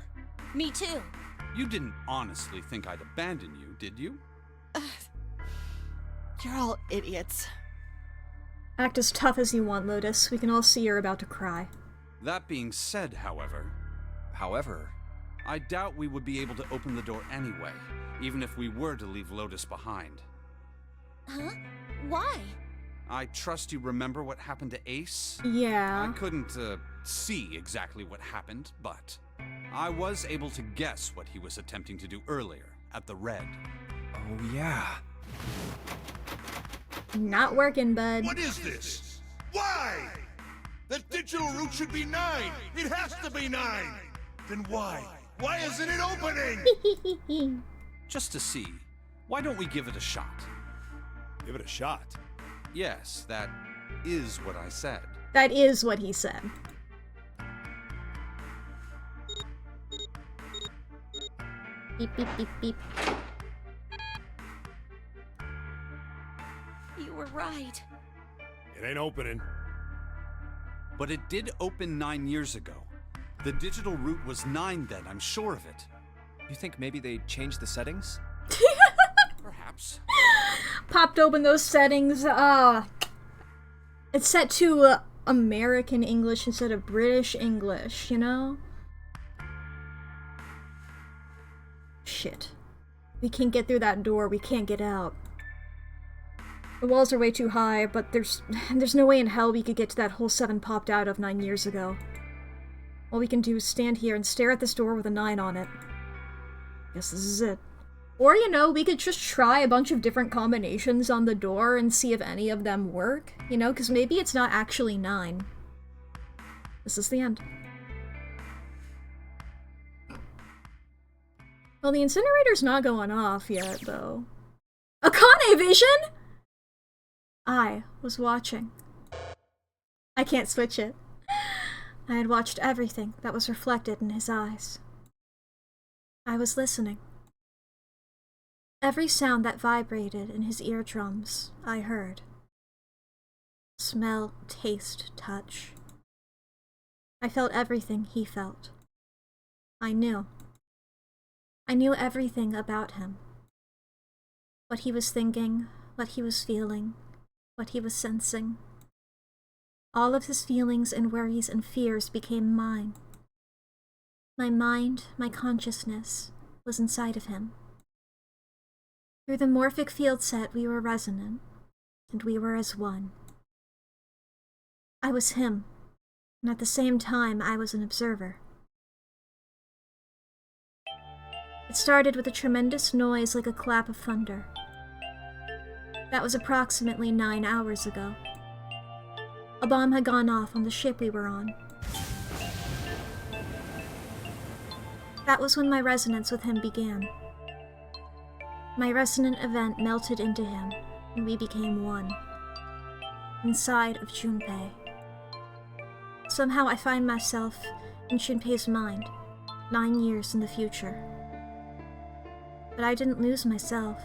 Me too. You didn't honestly think I'd abandon you, did you? You're all idiots. Act as tough as you want, Lotus. We can all see you're about to cry. That being said, however, I doubt we would be able to open the door anyway, even if we were to leave Lotus behind. Huh? Why? I trust you remember what happened to Ace? Yeah. I couldn't, see exactly what happened, but I was able to guess what he was attempting to do earlier, at the Red. Oh, yeah. Not working, bud. What is this? Why? The digital route should be 9! It has to be 9! Then why? Why isn't it opening? Just to see. Why don't we give it a shot? Give it a shot. Yes, that is what I said. That is what he said. Beep, beep, beep, beep. You were right. It ain't opening. But it did open 9 years ago. The digital route was 9 then, I'm sure of it. You think maybe they changed the settings? Perhaps. Popped open those settings. It's set to American English instead of British English, you know? Shit. We can't get through that door. We can't get out. The walls are way too high, but there's no way in hell we could get to that hole 7 popped out of 9 years ago. All we can do is stand here and stare at this door with a 9 on it. Guess this is it. Or, you know, we could just try a bunch of different combinations on the door and see if any of them work, you know, because maybe it's not actually 9. This is the end. Well, the incinerator's not going off yet, though. Akane vision?! I was watching. I can't switch it. I had watched everything that was reflected in his eyes. I was listening. Every sound that vibrated in his eardrums, I heard. Smell, taste, touch. I felt everything he felt. I knew. I knew everything about him. What he was thinking, what he was feeling, what he was sensing. All of his feelings and worries and fears became mine. My mind, my consciousness, was inside of him. Through the morphic field set, we were resonant, and we were as one. I was him, and at the same time, I was an observer. It started with a tremendous noise like a clap of thunder. That was approximately 9 hours ago. A bomb had gone off on the ship we were on. That was when my resonance with him began. My resonant event melted into him, and we became one. Inside of Junpei. Somehow I find myself in Junpei's mind, 9 years in the future. But I didn't lose myself.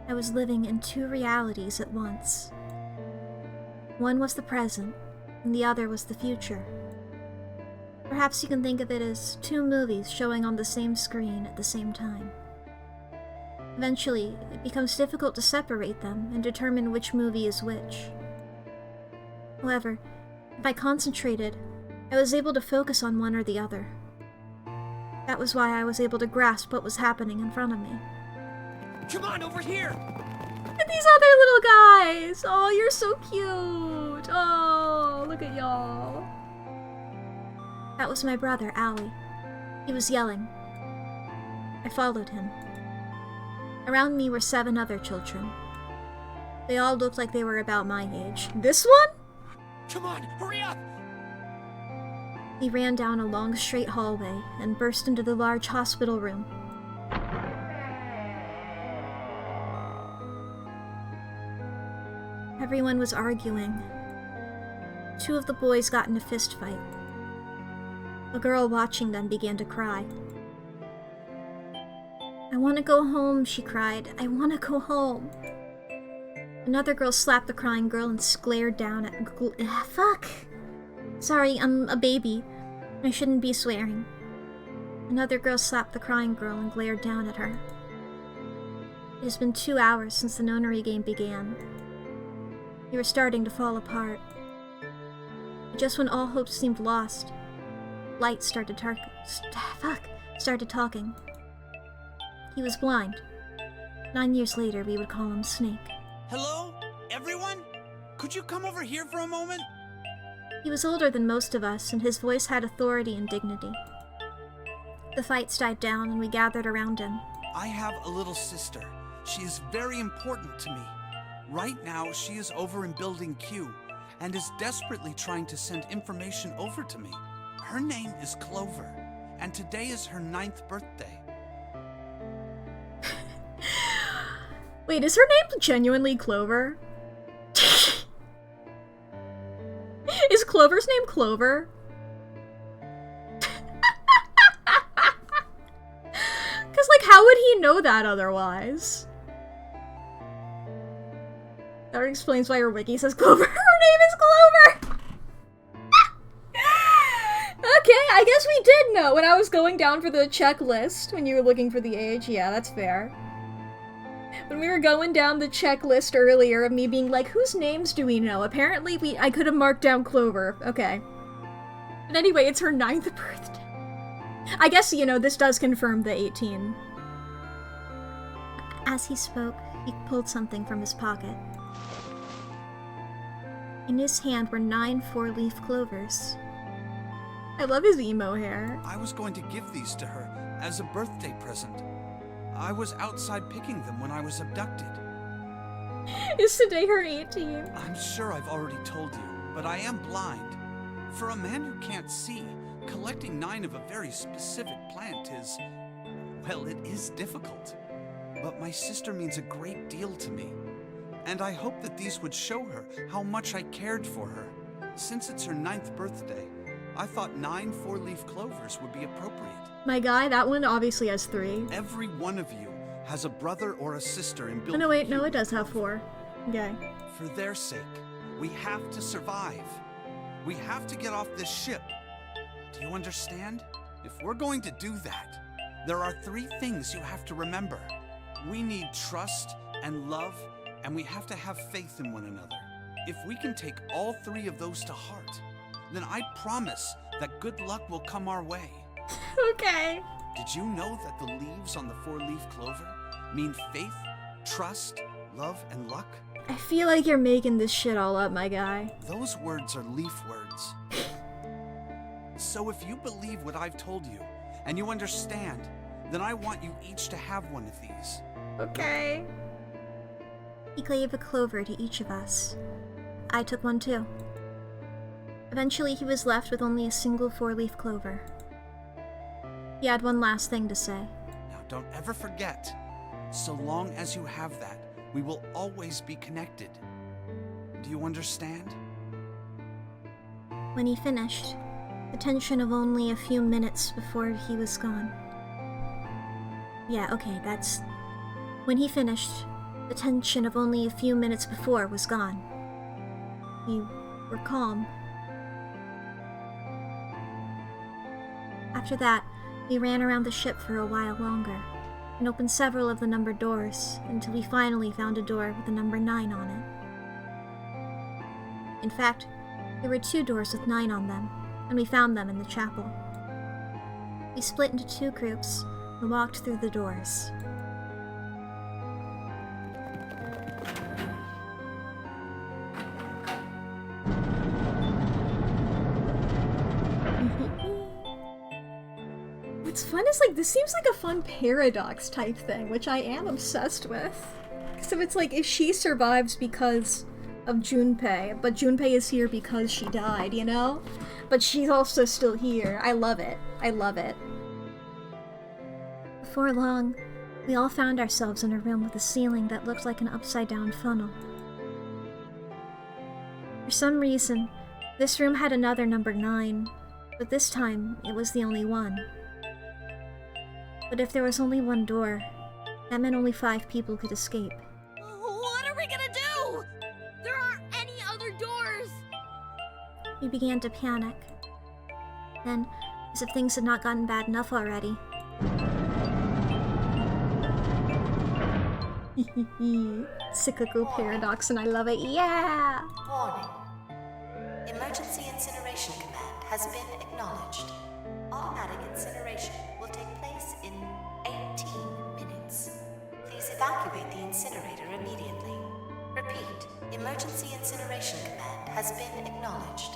I was living in 2 realities at once. One was the present, and the other was the future. Perhaps you can think of it as 2 movies showing on the same screen at the same time. Eventually, it becomes difficult to separate them and determine which movie is which. However, if I concentrated, I was able to focus on one or the other. That was why I was able to grasp what was happening in front of me. Come on, over here! Look at these other little guys! Oh, you're so cute! Oh, look at y'all. That was my brother, Allie. He was yelling. I followed him. Around me were 7 other children. They all looked like they were about my age. This one? Come on, hurry up! He ran down a long, straight hallway and burst into the large hospital room. Everyone was arguing. 2 of the boys got in a fist fight. A girl watching them began to cry. I want to go home, she cried. I want to go home. Another girl slapped the crying girl and glared down at... Fuck! Sorry, I'm a baby. I shouldn't be swearing. Another girl slapped the crying girl and glared down at her. It has been 2 hours since the nonary game began. We were starting to fall apart. Just when all hope seemed lost, Light started talking. He was blind. 9 years later, we would call him Snake. Hello? Everyone? Could you come over here for a moment? He was older than most of us, and his voice had authority and dignity. The fights died down, and we gathered around him. I have a little sister. She is very important to me. Right now, she is over in Building Q, and is desperately trying to send information over to me. Her name is Clover, and today is her 9th birthday. Wait, is her name genuinely Clover? Is Clover's name Clover? Because, like, how would he know that otherwise? That explains why her wiki says Clover. Her name is Clover! Okay, I guess we did know when I was going down for the checklist, when you were looking for the age. Yeah, that's fair. When we were going down the checklist earlier of me being like, whose names do we know? Apparently I could have marked down Clover. Okay. But anyway, it's her 9th birthday. I guess, you know, this does confirm the 18. As he spoke, he pulled something from his pocket. In his hand were 9 4-leaf clovers. I love his emo hair. I was going to give these to her as a birthday present. I was outside picking them when I was abducted. Is today her 18? I'm sure I've already told you, but I am blind. For a man who can't see, collecting 9 of a very specific plant is, well, it is difficult. But my sister means a great deal to me, and I hope that these would show her how much I cared for her. Since it's her 9th birthday, I thought 9 4-leaf clovers would be appropriate. My guy, that one obviously has 3. Every one of you has a brother or a sister in building. Oh no, wait, no, it does have 4. Okay. For their sake, we have to survive. We have to get off this ship. Do you understand? If we're going to do that, there are 3 things you have to remember. We need trust and love, and we have to have faith in one another. If we can take all 3 of those to heart, then I promise that good luck will come our way. Okay. Did you know that the leaves on the 4-leaf clover mean faith, trust, love, and luck? I feel like you're making this shit all up, my guy. Those words are leaf words. So if you believe what I've told you, and you understand, then I want you each to have one of these. Okay. He gave a clover to each of us. I took one too. Eventually, he was left with only a single 4-leaf clover. He had one last thing to say. Now, don't ever forget, so long as you have that, we will always be connected. Do you understand? When he finished, the tension of only a few minutes before he was gone. Yeah, okay, that's... When he finished, the tension of only a few minutes before was gone. We were calm. After that, we ran around the ship for a while longer, and opened several of the numbered doors, until we finally found a door with the number 9 on it. In fact, there were 2 doors with 9 on them, and we found them in the chapel. We split into 2 groups and walked through the doors. What's fun is, like, this seems like a fun paradox type thing, which I am obsessed with. So it's like, if she survives because of Junpei, but Junpei is here because she died, you know? But she's also still here. I love it. I love it. Before long, we all found ourselves in a room with a ceiling that looked like an upside-down funnel. For some reason, this room had another number 9, but this time it was the only one. But if there was only one door, that meant only 5 people could escape. What are we gonna do? There aren't any other doors! We began to panic. Then, as if things had not gotten bad enough already, cyclical paradox, and I love it. Yeah! Warning. Emergency incineration command has been acknowledged. Automatic incineration will take place in 18 minutes. Please evacuate the incinerator immediately. Repeat. Emergency incineration command has been acknowledged.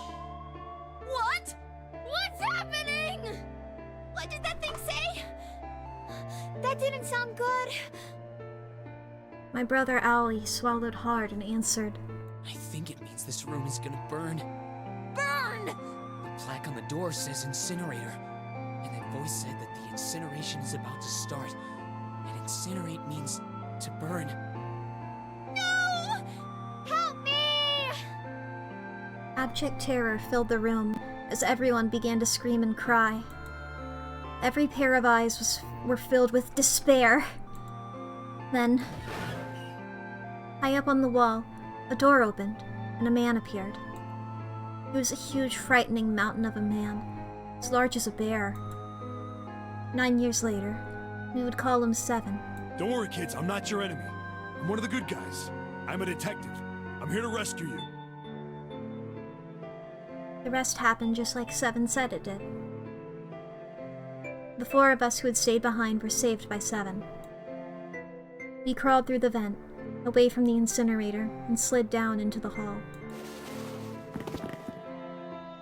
What? What's happening? What did that thing say? That didn't sound good. my brother Aoi swallowed hard and answered, I think it means this room is gonna burn. Burn! The plaque on the door says incinerator. And that voice said that the incineration is about to start. And incinerate means to burn. No! Help me! Abject terror filled the room as everyone began to scream and cry. Every pair of eyes were filled with despair. Then, high up on the wall, a door opened, and a man appeared. He was a huge, frightening mountain of a man, as large as a bear. 9 years later, we would call him Seven. Don't worry, kids, I'm not your enemy. I'm one of the good guys. I'm a detective. I'm here to rescue you. The rest happened just like Seven said it did. The 4 of us who had stayed behind were saved by Seven. We crawled through the vent, away from the incinerator, and slid down into the hall.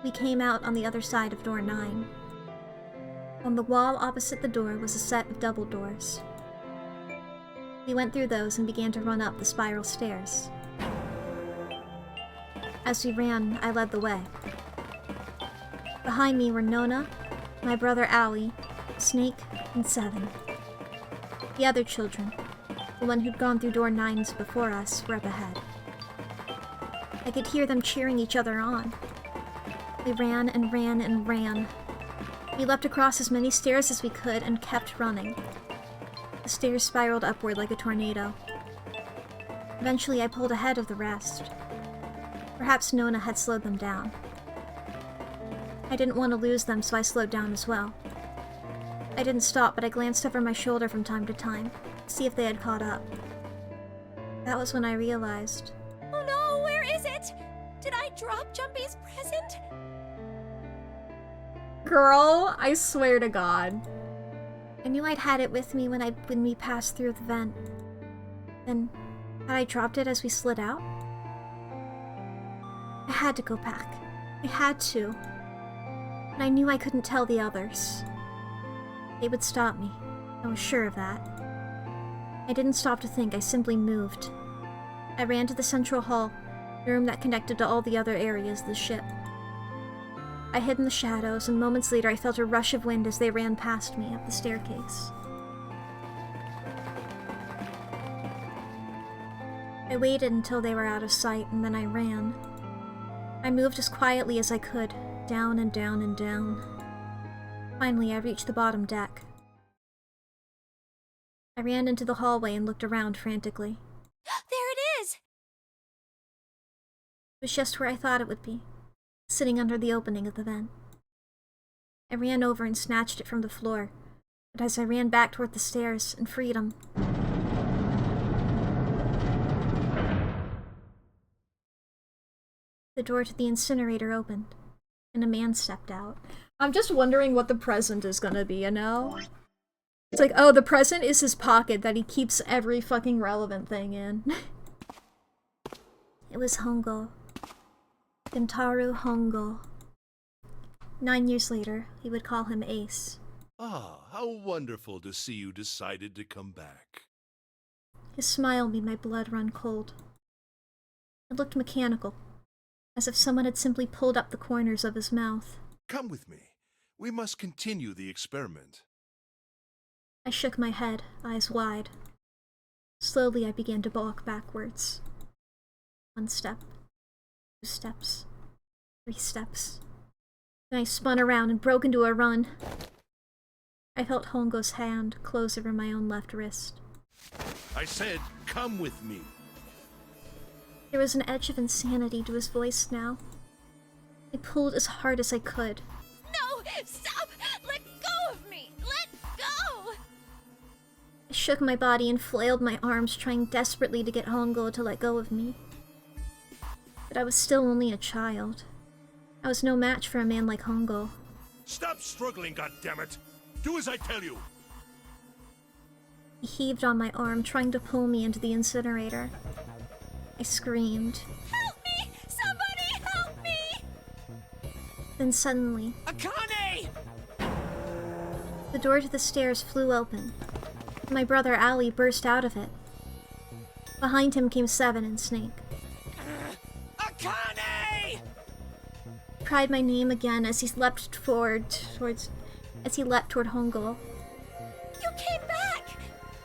We came out on the other side of door 9. On the wall opposite the door was a set of double doors. We went through those and began to run up the spiral stairs. As we ran, I led the way. Behind me were Nona, my brother Allie, Snake, and Seven. The other children, the one who'd gone through door 9s before us, were up ahead. I could hear them cheering each other on. We ran and ran and ran. We leapt across as many stairs as we could and kept running. The stairs spiraled upward like a tornado. Eventually, I pulled ahead of the rest. Perhaps Nona had slowed them down. I didn't want to lose them, so I slowed down as well. I didn't stop, but I glanced over my shoulder from time to time, to see if they had caught up. That was when I realized. Oh no, where is it? Did I drop Jumpy's present? Girl, I swear to God. I knew I'd had it with me when we passed through the vent. Then, had I dropped it as we slid out? I had to go back. I had to. But I knew I couldn't tell the others. They would stop me. I was sure of that. I didn't stop to think, I simply moved. I ran to the central hall, the room that connected to all the other areas of the ship. I hid in the shadows, and moments later I felt a rush of wind as they ran past me up the staircase. I waited until they were out of sight, and then I ran. I moved as quietly as I could, down and down and down. Finally, I reached the bottom deck. I ran into the hallway and looked around frantically. There it is! It was just where I thought it would be, sitting under the opening of the vent. I ran over and snatched it from the floor, but as I ran back toward the stairs and freedom, the door to the incinerator opened, and a man stepped out. I'm just wondering what the present is gonna be, you know? It's like, oh, the present is his pocket that he keeps every fucking relevant thing in. It was Hongo. Gentaru Hongo. 9 years later, we would call him Ace. Ah, how wonderful to see you decided to come back. His smile made my blood run cold. It looked mechanical, as if someone had simply pulled up the corners of his mouth. Come with me. We must continue the experiment. I shook my head, eyes wide. Slowly I began to walk backwards. 1 step, 2 steps, 3 steps. Then I spun around and broke into a run. I felt Hongo's hand close over my own left wrist. I said, come with me. There was an edge of insanity to his voice now. I pulled as hard as I could. No! Stop! Let go of me! Let go! I shook my body and flailed my arms, trying desperately to get Hongo to let go of me. But I was still only a child. I was no match for a man like Hongo. Stop struggling, goddammit! Do as I tell you! He heaved on my arm, trying to pull me into the incinerator. I screamed. Help me! Somebody help me! Then suddenly, Akane! the door to the stairs flew open. My brother Ali burst out of it. Behind him came Seven and Snake. cried my name again as he leapt toward Hongo. You came back!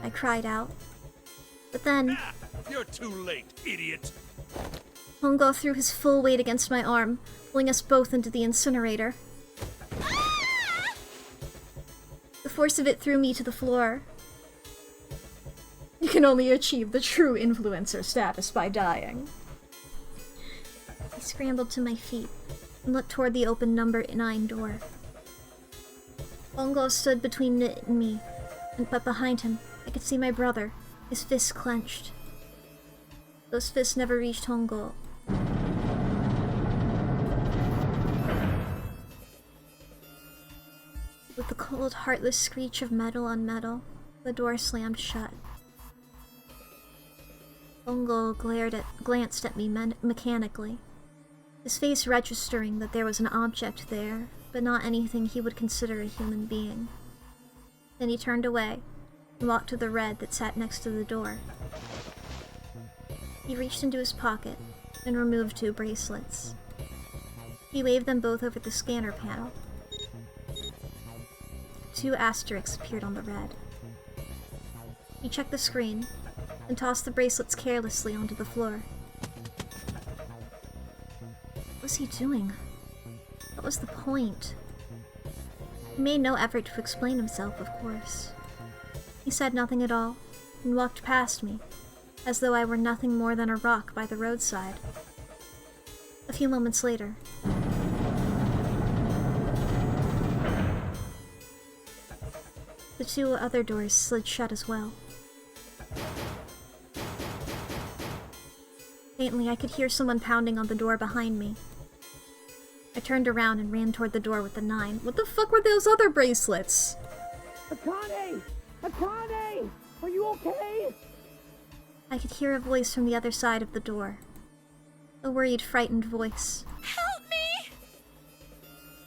I cried out. But then... You're too late, idiot! Hongo threw his full weight against my arm, pulling us both into the incinerator. Ah! The force of it threw me to the floor. You can only achieve the true influencer status by dying. I scrambled to my feet and looked toward the open number 9 door. Hongo stood between it and me, but behind him, I could see my brother, his fists clenched. Those fists never reached Hongo. With the cold, heartless screech of metal on metal, the door slammed shut. Hongo glanced at me mechanically, his face registering that there was an object there, but not anything he would consider a human being. Then he turned away and walked to the red that sat next to the door. He reached into his pocket and removed 2 bracelets. He waved them both over the scanner panel. 2 asterisks appeared on the red. He checked the screen and tossed the bracelets carelessly onto the floor. What was he doing? What was the point? He made no effort to explain himself, of course. He said nothing at all and walked past me, as though I were nothing more than a rock by the roadside. A few moments later, the 2 other doors slid shut as well. Faintly, I could hear someone pounding on the door behind me. I turned around and ran toward the door with the 9. What the fuck were those other bracelets? Akane! Akane! Are you okay? I could hear a voice from the other side of the door. A worried, frightened voice. Help me!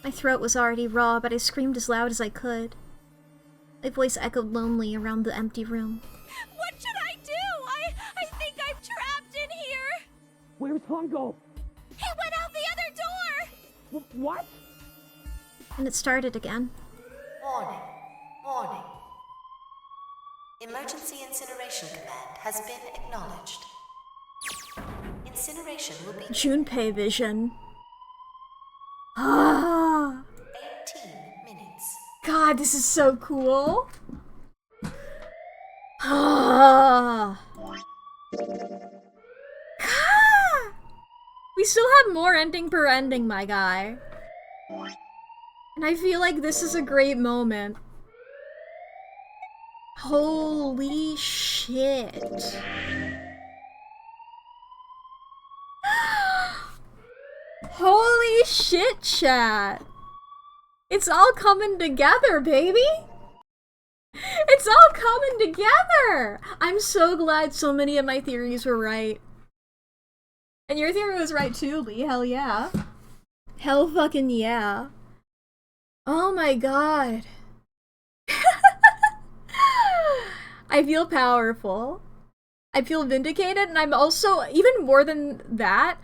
My throat was already raw, but I screamed as loud as I could. My voice echoed lonely around the empty room. What should I do? I think I'm trapped in here! Where's Hongo? He went out the other door! What? And it started again. Warning. Warning. Emergency Incineration Command has been acknowledged. Incineration will be... Junpei vision. Ah! 18 minutes. God, this is so cool. Ah! We still have more ending per ending, my guy. And I feel like this is a great moment. Holy shit. Holy shit, chat. It's all coming together, baby. It's all coming together. I'm so glad so many of my theories were right. And your theory was right too, Lee. Hell yeah. Hell fucking yeah. Oh my god. I feel powerful. I feel vindicated, and I'm also, even more than that,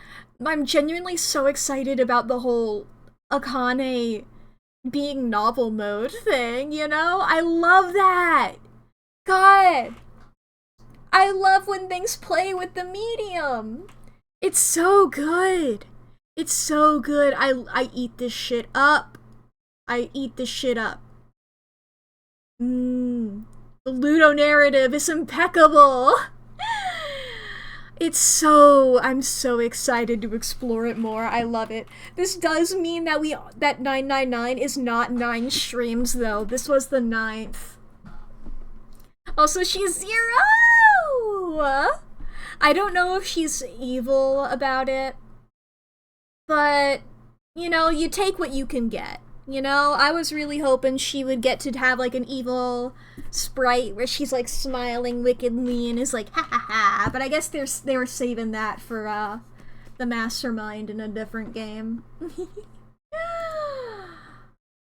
I'm genuinely so excited about the whole Akane being novel mode thing, you know? I love that! God! I love when things play with the medium! It's so good! It's so good! I eat this shit up! I eat this shit up. The Ludo narrative is impeccable! I'm so excited to explore it more. I love it. This does mean that that 999 is not 9 streams though. This was the 9th. Also, she's 0! I don't know if she's evil about it, but, you know, you take what you can get. You know, I was really hoping she would get to have, like, an evil sprite where she's, like, smiling wickedly and is like, ha ha ha, but I guess they were saving that for, the mastermind in a different game.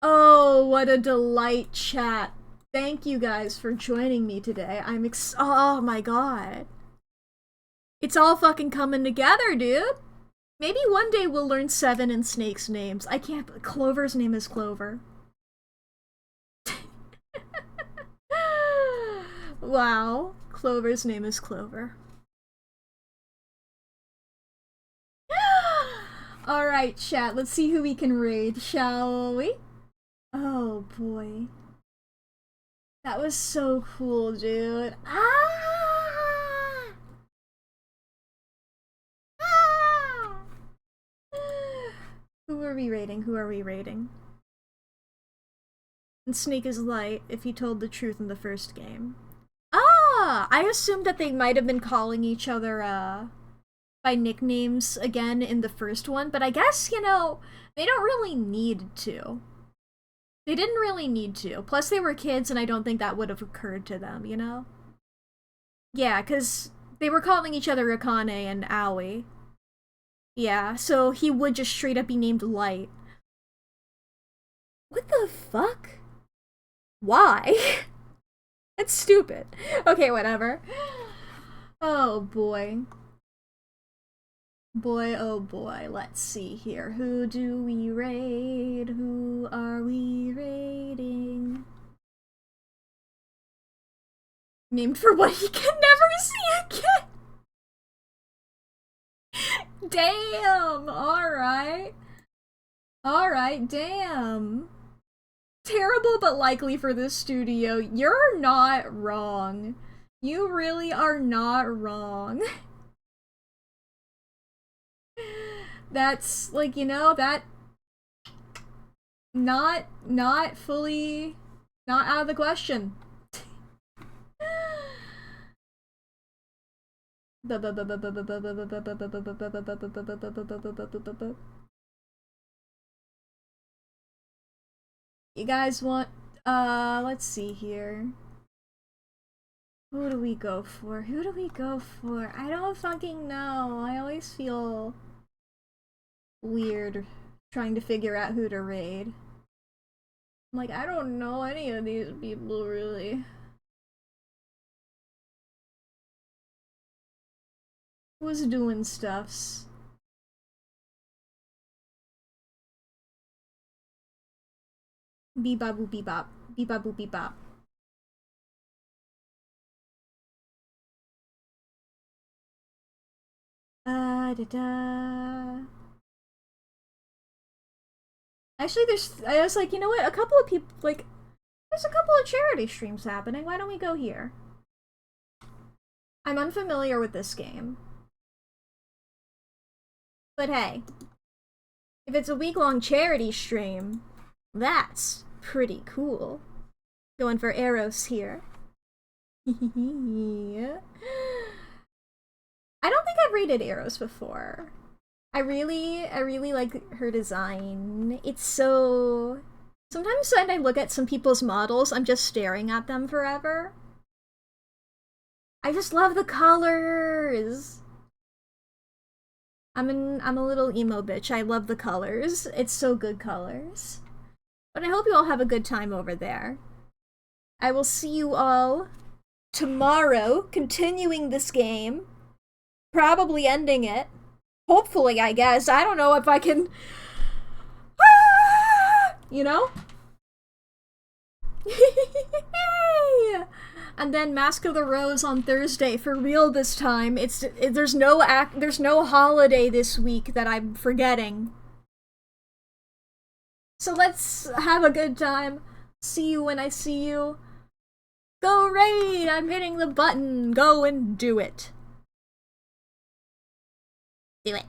Oh, what a delight, chat. Thank you guys for joining me today. Oh my god. It's all fucking coming together, dude. Maybe one day we'll learn Seven and Snake's names. I can't. Clover's name is Clover. Wow. Clover's name is Clover. Alright, chat. Let's see who we can raid, shall we? Oh boy. That was so cool, dude. Ah! Ah! Who are we raiding? Who are we raiding? And Snake is light if he told the truth in the first game. Ah! I assumed that they might have been calling each other, by nicknames again in the first one, but I guess, you know, they don't really need to. They didn't really need to. Plus, they were kids, and I don't think that would have occurred to them, you know? Yeah, because they were calling each other Akane and Aoi. Yeah, so he would just straight up be named Light. What the fuck? Why? That's stupid. Okay, whatever. Oh boy. Boy, oh boy, let's see here. Who do we raid? Who are we raiding? Named for what he can never see again! Damn! Alright. Alright, damn. Terrible but likely for this studio. You're not wrong. You really are not wrong. That's, like, you know, that... Not fully... Not out of the question. You guys want... let's see here. Who do we go for? Who do we go for? I don't fucking know. I always feel weird trying to figure out who to raid. I'm like, I don't know any of these people, really. Who's doing stuffs? Bebop boop bebop. Bebop boop bebop. Da-da. Actually, I was like, you know what? A couple of people, like, there's a couple of charity streams happening. Why don't we go here? I'm unfamiliar with this game. But hey, if it's a week-long charity stream, that's pretty cool. Going for Eros here. Yeah. I don't think I've rated Eros before. I really like her design. It's so... Sometimes when I look at some people's models, I'm just staring at them forever. I just love the colors! I'm a little emo bitch. I love the colors. It's so good colors. But I hope you all have a good time over there. I will see you all tomorrow, continuing this game. Probably ending it. Hopefully, I guess. I don't know if I can... You know? And then Mask of the Rose on Thursday, for real this time. There's no holiday this week that I'm forgetting. So let's have a good time. See you when I see you. Go raid! I'm hitting the button. Go and do it. Do it.